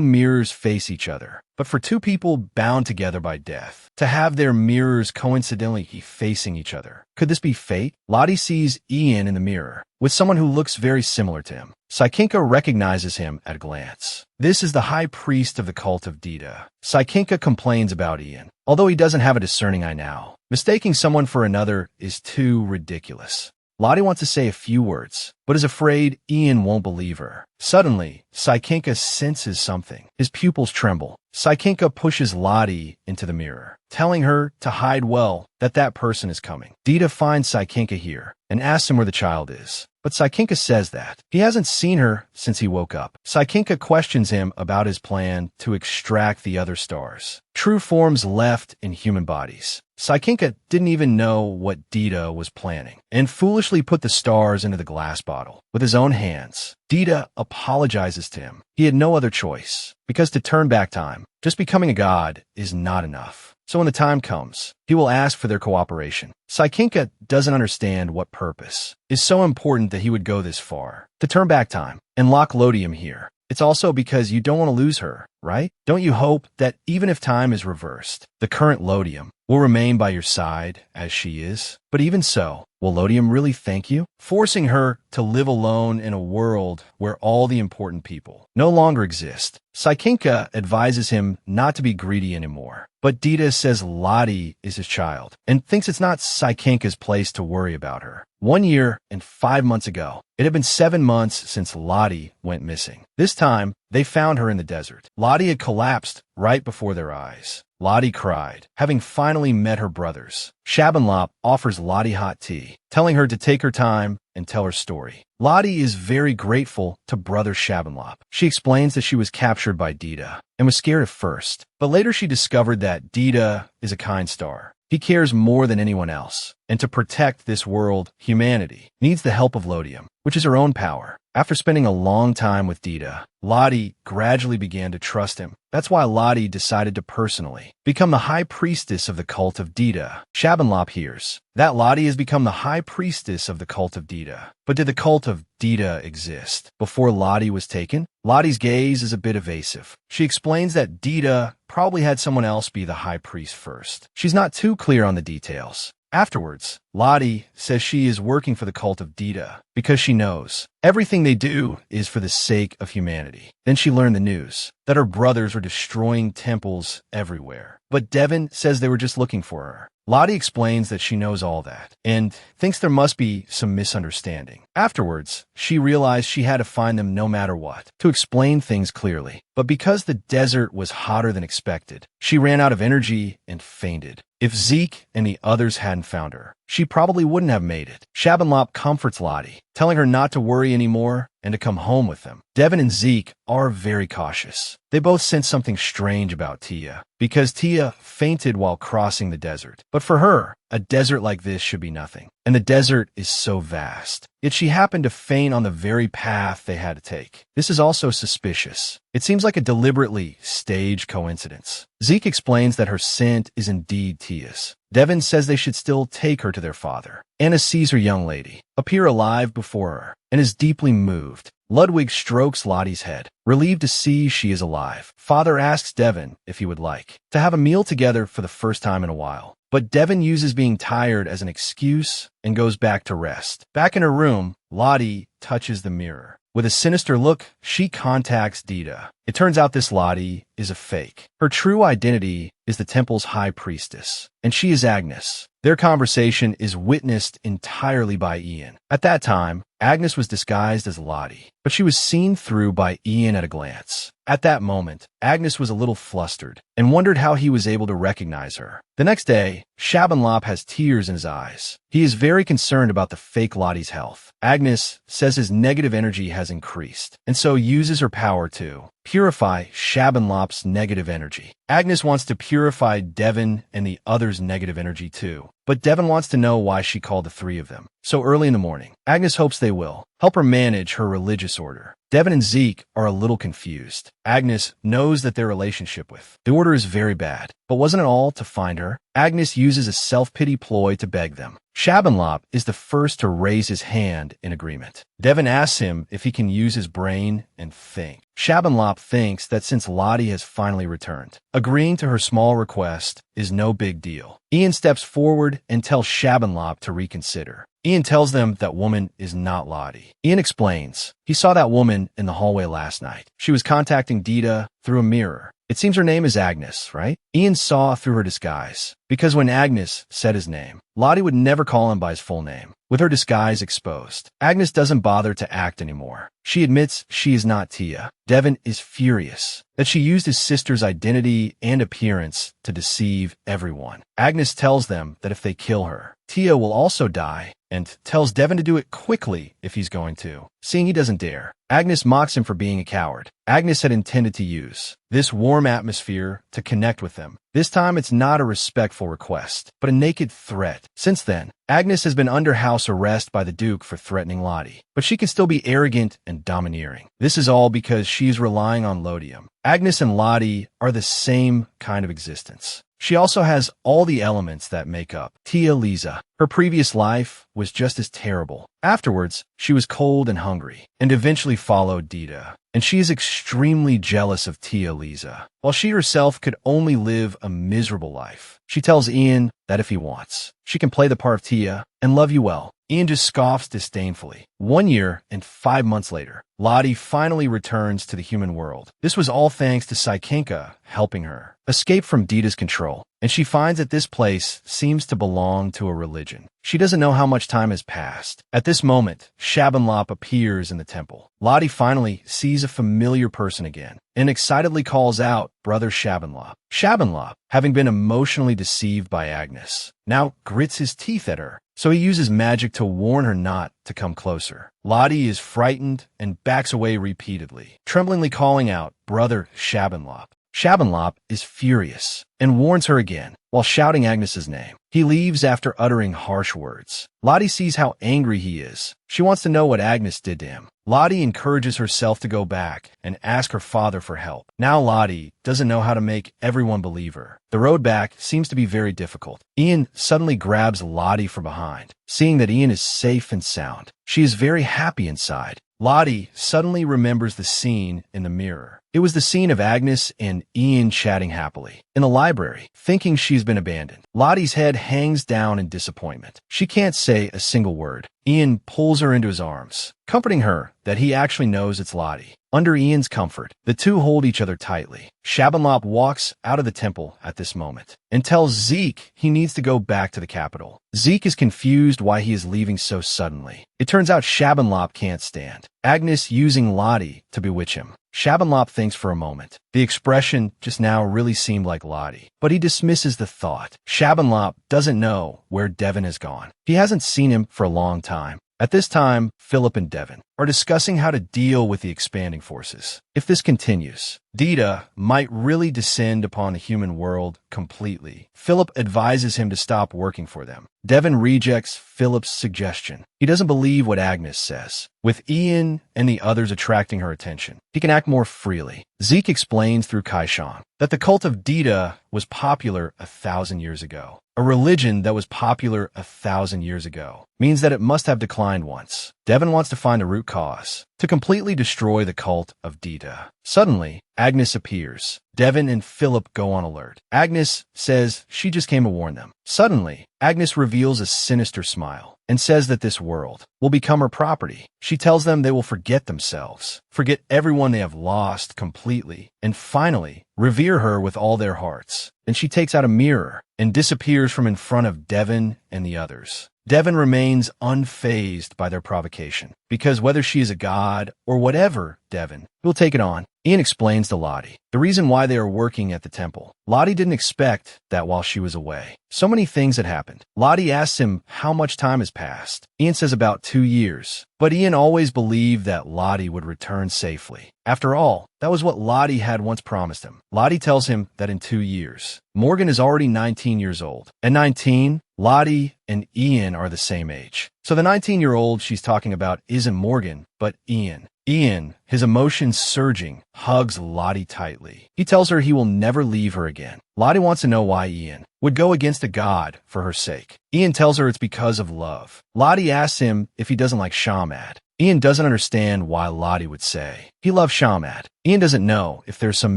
Speaker 1: mirrors face each other. But for two people bound together by death, to have their mirrors coincidentally facing each other, could this be fate? Lottie sees Ian in the mirror, with someone who looks very similar to him. Sykinka recognizes him at a glance. This is the high priest of the cult of Dita. Sykinka complains about Ian, although he doesn't have a discerning eye now. Mistaking someone for another is too ridiculous. Lottie wants to say a few words, but is afraid Ian won't believe her. Suddenly, Sykinka senses something. His pupils tremble. Sykinka pushes Lottie into the mirror, telling her to hide well, that person is coming. Dita finds Sykinka here and asks him where the child is. But Sykinka says that he hasn't seen her since he woke up. Sykinka questions him about his plan to extract the other stars, true forms left in human bodies. Sykinka didn't even know what Dita was planning and foolishly put the stars into the glass bottle with his own hands. Dita apologizes to him. He had no other choice, because to turn back time, just becoming a god is not enough. So when the time comes, he will ask for their cooperation. Sykinka doesn't understand what purpose is so important that he would go this far. To turn back time and lock Lodium here. It's also because you don't want to lose her, right? Don't you hope that even if time is reversed, the current Lodium will remain by your side as she is? But even so, will Lodium really thank you? Forcing her to live alone in a world where all the important people no longer exist. Sykinka advises him not to be greedy anymore. But Dita says Lottie is his child and thinks it's not Sykinka's place to worry about her. 1 year and 5 months ago, it had been 7 months since Lottie went missing. This time, they found her in the desert. Lottie had collapsed right before their eyes. Lottie cried, having finally met her brothers. Shabanlop offers Lottie hot tea, telling her to take her time and tell her story. Lottie is very grateful to Brother Shabanlop. She explains that she was captured by Dita and was scared at first, but later she discovered that Dita is a kind star. He cares more than anyone else, and to protect this world, humanity needs the help of Lodium, which is her own power. After spending a long time with Dita, Lottie gradually began to trust him. That's why Lottie decided to personally become the high priestess of the cult of Dita. Shabanlop hears that Lottie has become the high priestess of the cult of Dita. But did the cult of Dita exist before Lottie was taken? Lottie's gaze is a bit evasive. She explains that Dita probably had someone else be the high priest first. She's not too clear on the details. Afterwards, Lottie says she is working for the cult of Dita because she knows everything they do is for the sake of humanity. Then she learned the news that her brothers were destroying temples everywhere. But Devon says they were just looking for her. Lottie explains that she knows all that and thinks there must be some misunderstanding. Afterwards, she realized she had to find them no matter what, to explain things clearly. But because the desert was hotter than expected, she ran out of energy and fainted. If Zeke and the others hadn't found her, she probably wouldn't have made it. Shabanlop comforts Lottie, telling her not to worry anymore and to come home with them. Devon and Zeke are very cautious. They both sense something strange about Tia, because Tia fainted while crossing the desert. But for her, a desert like this should be nothing. And the desert is so vast. Yet she happened to faint on the very path they had to take. This is also suspicious. It seems like a deliberately staged coincidence. Zeke explains that her scent is indeed Tia's. Devon says they should still take her to their father. Anna sees her young lady appear alive before her and is deeply moved. Ludwig strokes Lottie's head, relieved to see she is alive. Father asks Devon if he would like to have a meal together for the first time in a while. But Devon uses being tired as an excuse and goes back to rest. Back in her room, Lottie touches the mirror. With a sinister look, she contacts Dita. It turns out this Lottie is a fake. Her true identity is the temple's high priestess, and she is Agnes. Their conversation is witnessed entirely by Ian. At that time, Agnes was disguised as Lottie, but she was seen through by Ian at a glance. At that moment, Agnes was a little flustered and wondered how he was able to recognize her. The next day, Shabanlop has tears in his eyes. He is very concerned about the fake Lottie's health. Agnes says his negative energy has increased, and so uses her power to purify Shabanlop's negative energy. Agnes wants to purify Devon and the others' negative energy too, but Devon wants to know why she called the three of them so early in the morning. Agnes hopes they will help her manage her religious order. Devon and Zeke are a little confused. Agnes knows that their relationship with the order is very bad, but wasn't it all to find her? Agnes uses a self-pity ploy to beg them. Shabanlop is the first to raise his hand in agreement. Devon asks him if he can use his brain and think. Shabanlop thinks that since Lottie has finally returned, agreeing to her small request is no big deal. Ian steps forward and tells Shabanlop to reconsider. Ian tells them that woman is not Lottie. Ian explains he saw that woman in the hallway last night. She was contacting Dita through a mirror. It seems her name is Agnes, right? Ian saw through her disguise, because when Agnes said his name, Lottie would never call him by his full name. With her disguise exposed, Agnes doesn't bother to act anymore. She admits she is not Tia. Devon is furious that she used his sister's identity and appearance to deceive everyone. Agnes tells them that if they kill her, Tia will also die, and tells Devon to do it quickly if he's going to. Seeing he doesn't dare, Agnes mocks him for being a coward. Agnes had intended to use this warm atmosphere to connect with them. This time it's not a respectful request, but a naked threat. Since then, Agnes has been under house arrest by the Duke for threatening Lottie, but she can still be arrogant and domineering. This is all because she's relying on Lodium. Agnes and Lottie are the same kind of existence. She also has all the elements that make up Tia Lisa. Her previous life was just as terrible. Afterwards, she was cold and hungry, and eventually followed Dita. And she is extremely jealous of Tia Lisa, while she herself could only live a miserable life. She tells Ian that if he wants, she can play the part of Tia and love you well. Ian just scoffs disdainfully. 1 year and 5 months later, Lottie finally returns to the human world. This was all thanks to Sykenka helping her escape from Dita's control, and she finds that this place seems to belong to a religion. She doesn't know how much time has passed. At this moment, Shabanlop appears in the temple. Lottie finally sees a familiar person again and excitedly calls out Brother Shabanlop. Shabanlop, having been emotionally deceived by Agnes, now grits his teeth at her, so he uses magic to warn her not to come closer. Lottie is frightened and backs away repeatedly, tremblingly calling out Brother Shabanlop. Shabanlop is furious and warns her again while shouting Agnes's name. He leaves after uttering harsh words. Lottie sees how angry he is. She wants to know what Agnes did to him. Lottie encourages herself to go back and ask her father for help. Now Lottie doesn't know how to make everyone believe her. The road back seems to be very difficult. Ian suddenly grabs Lottie from behind. Seeing that Ian is safe and sound, she is very happy inside. Lottie suddenly remembers the scene in the mirror. It was the scene of Agnes and Ian chatting happily in the library, thinking she's been abandoned. Lottie's head hangs down in disappointment. She can't say a single word. Ian pulls her into his arms, comforting her that he actually knows it's Lottie. Under Ian's comfort, the two hold each other tightly. Shabanlop walks out of the temple at this moment and tells Zeke he needs to go back to the capital. Zeke is confused why he is leaving so suddenly. It turns out Shabanlop can't stand Agnes using Lottie to bewitch him. Shabanlop thinks for a moment. The expression just now really seemed like Lottie, but he dismisses the thought. Shabanlop doesn't know where Devon has gone. He hasn't seen him for a long time. At this time, Philip and Devon are discussing how to deal with the expanding forces. If this continues, Dita might really descend upon the human world completely. Philip advises him to stop working for them. Devon rejects Philip's suggestion. He doesn't believe what Agnes says. With Ian and the others attracting her attention, he can act more freely. Zeke explains through Kaishang that the cult of Dita was popular 1,000 years ago. A religion that was popular 1,000 years ago means that it must have declined once. Devon wants to find a root cause to completely destroy the cult of Dita. Suddenly, Agnes appears. Devon and Philip go on alert. Agnes says she just came to warn them. Suddenly, Agnes reveals a sinister smile and says that this world will become her property. She tells them they will forget themselves, forget everyone they have lost completely, and finally revere her with all their hearts. Then she takes out a mirror and disappears from in front of Devon and the others. Devon remains unfazed by their provocation, because whether she is a god or whatever, Devon will take it on. Ian explains to Lottie the reason why they are working at the temple. Lottie didn't expect that while she was away. So many things had happened. Lottie asks him how much time has passed. Ian says about 2 years. But Ian always believed that Lottie would return safely. After all, that was what Lottie had once promised him. Lottie tells him that in 2 years, Morgan is already 19 years old. At 19, Lottie and Ian are the same age. So the 19-year-old she's talking about isn't Morgan, but Ian. Ian, his emotions surging, hugs Lottie tightly. He tells her he will never leave her again. Lottie wants to know why Ian would go against a god for her sake. Ian tells her it's because of love. Lottie asks him if he doesn't like Shamad. Ian doesn't understand why Lottie would say he loves Shamad. Ian doesn't know if there's some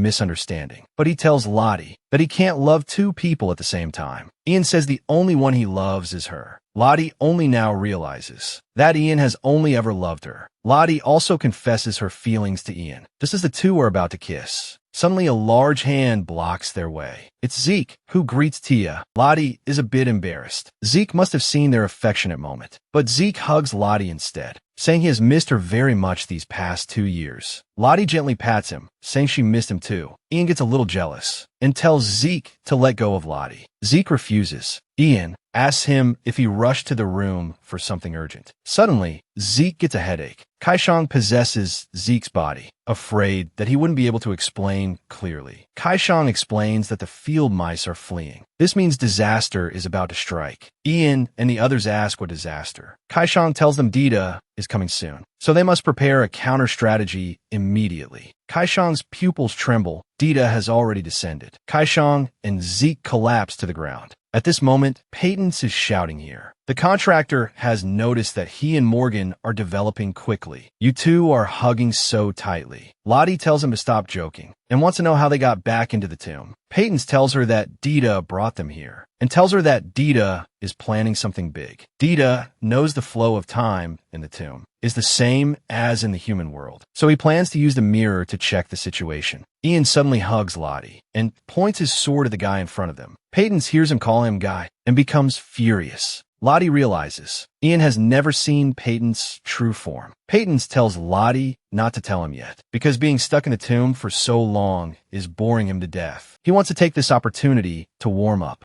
Speaker 1: misunderstanding, but he tells Lottie that he can't love two people at the same time. Ian says the only one he loves is her. Lottie only now realizes that Ian has only ever loved her. Lottie also confesses her feelings to Ian, just as the two are about to kiss. Suddenly, a large hand blocks their way. It's Zeke, who greets Tia. Lottie is a bit embarrassed. Zeke must have seen their affectionate moment, but Zeke hugs Lottie instead, saying he has missed her very much these past 2 years. Lottie gently pats him, saying she missed him too. Ian gets a little jealous and tells Zeke to let go of Lottie. Zeke refuses. Ian asks him if he rushed to the room for something urgent. Suddenly, Zeke gets a headache. Kaishang possesses Zeke's body, afraid that he wouldn't be able to explain clearly. Kaishang explains that the field mice are fleeing. This means disaster is about to strike. Ian and the others ask what disaster. Kaishang tells them Dita is coming soon, so they must prepare a counter strategy immediately. Kaishang's pupils tremble. Dita has already descended. Kaishang and Zeke collapse to the ground. At this moment, Paytons is shouting here. The contractor has noticed that he and Morgan are developing quickly. You two are hugging so tightly. Lottie tells him to stop joking and wants to know how they got back into the tomb. Paytons tells her that Dita brought them here and tells her that Dita is planning something big. Dita knows the flow of time in the tomb is the same as in the human world, so he plans to use the mirror to check the situation. Ian suddenly hugs Lottie and points his sword at the guy in front of them. Paytons hears him call him guy and becomes furious. Lottie realizes Ian has never seen Payton's true form. Paytons tells Lottie not to tell him yet, because being stuck in the tomb for so long is boring him to death. He wants to take this opportunity to warm up.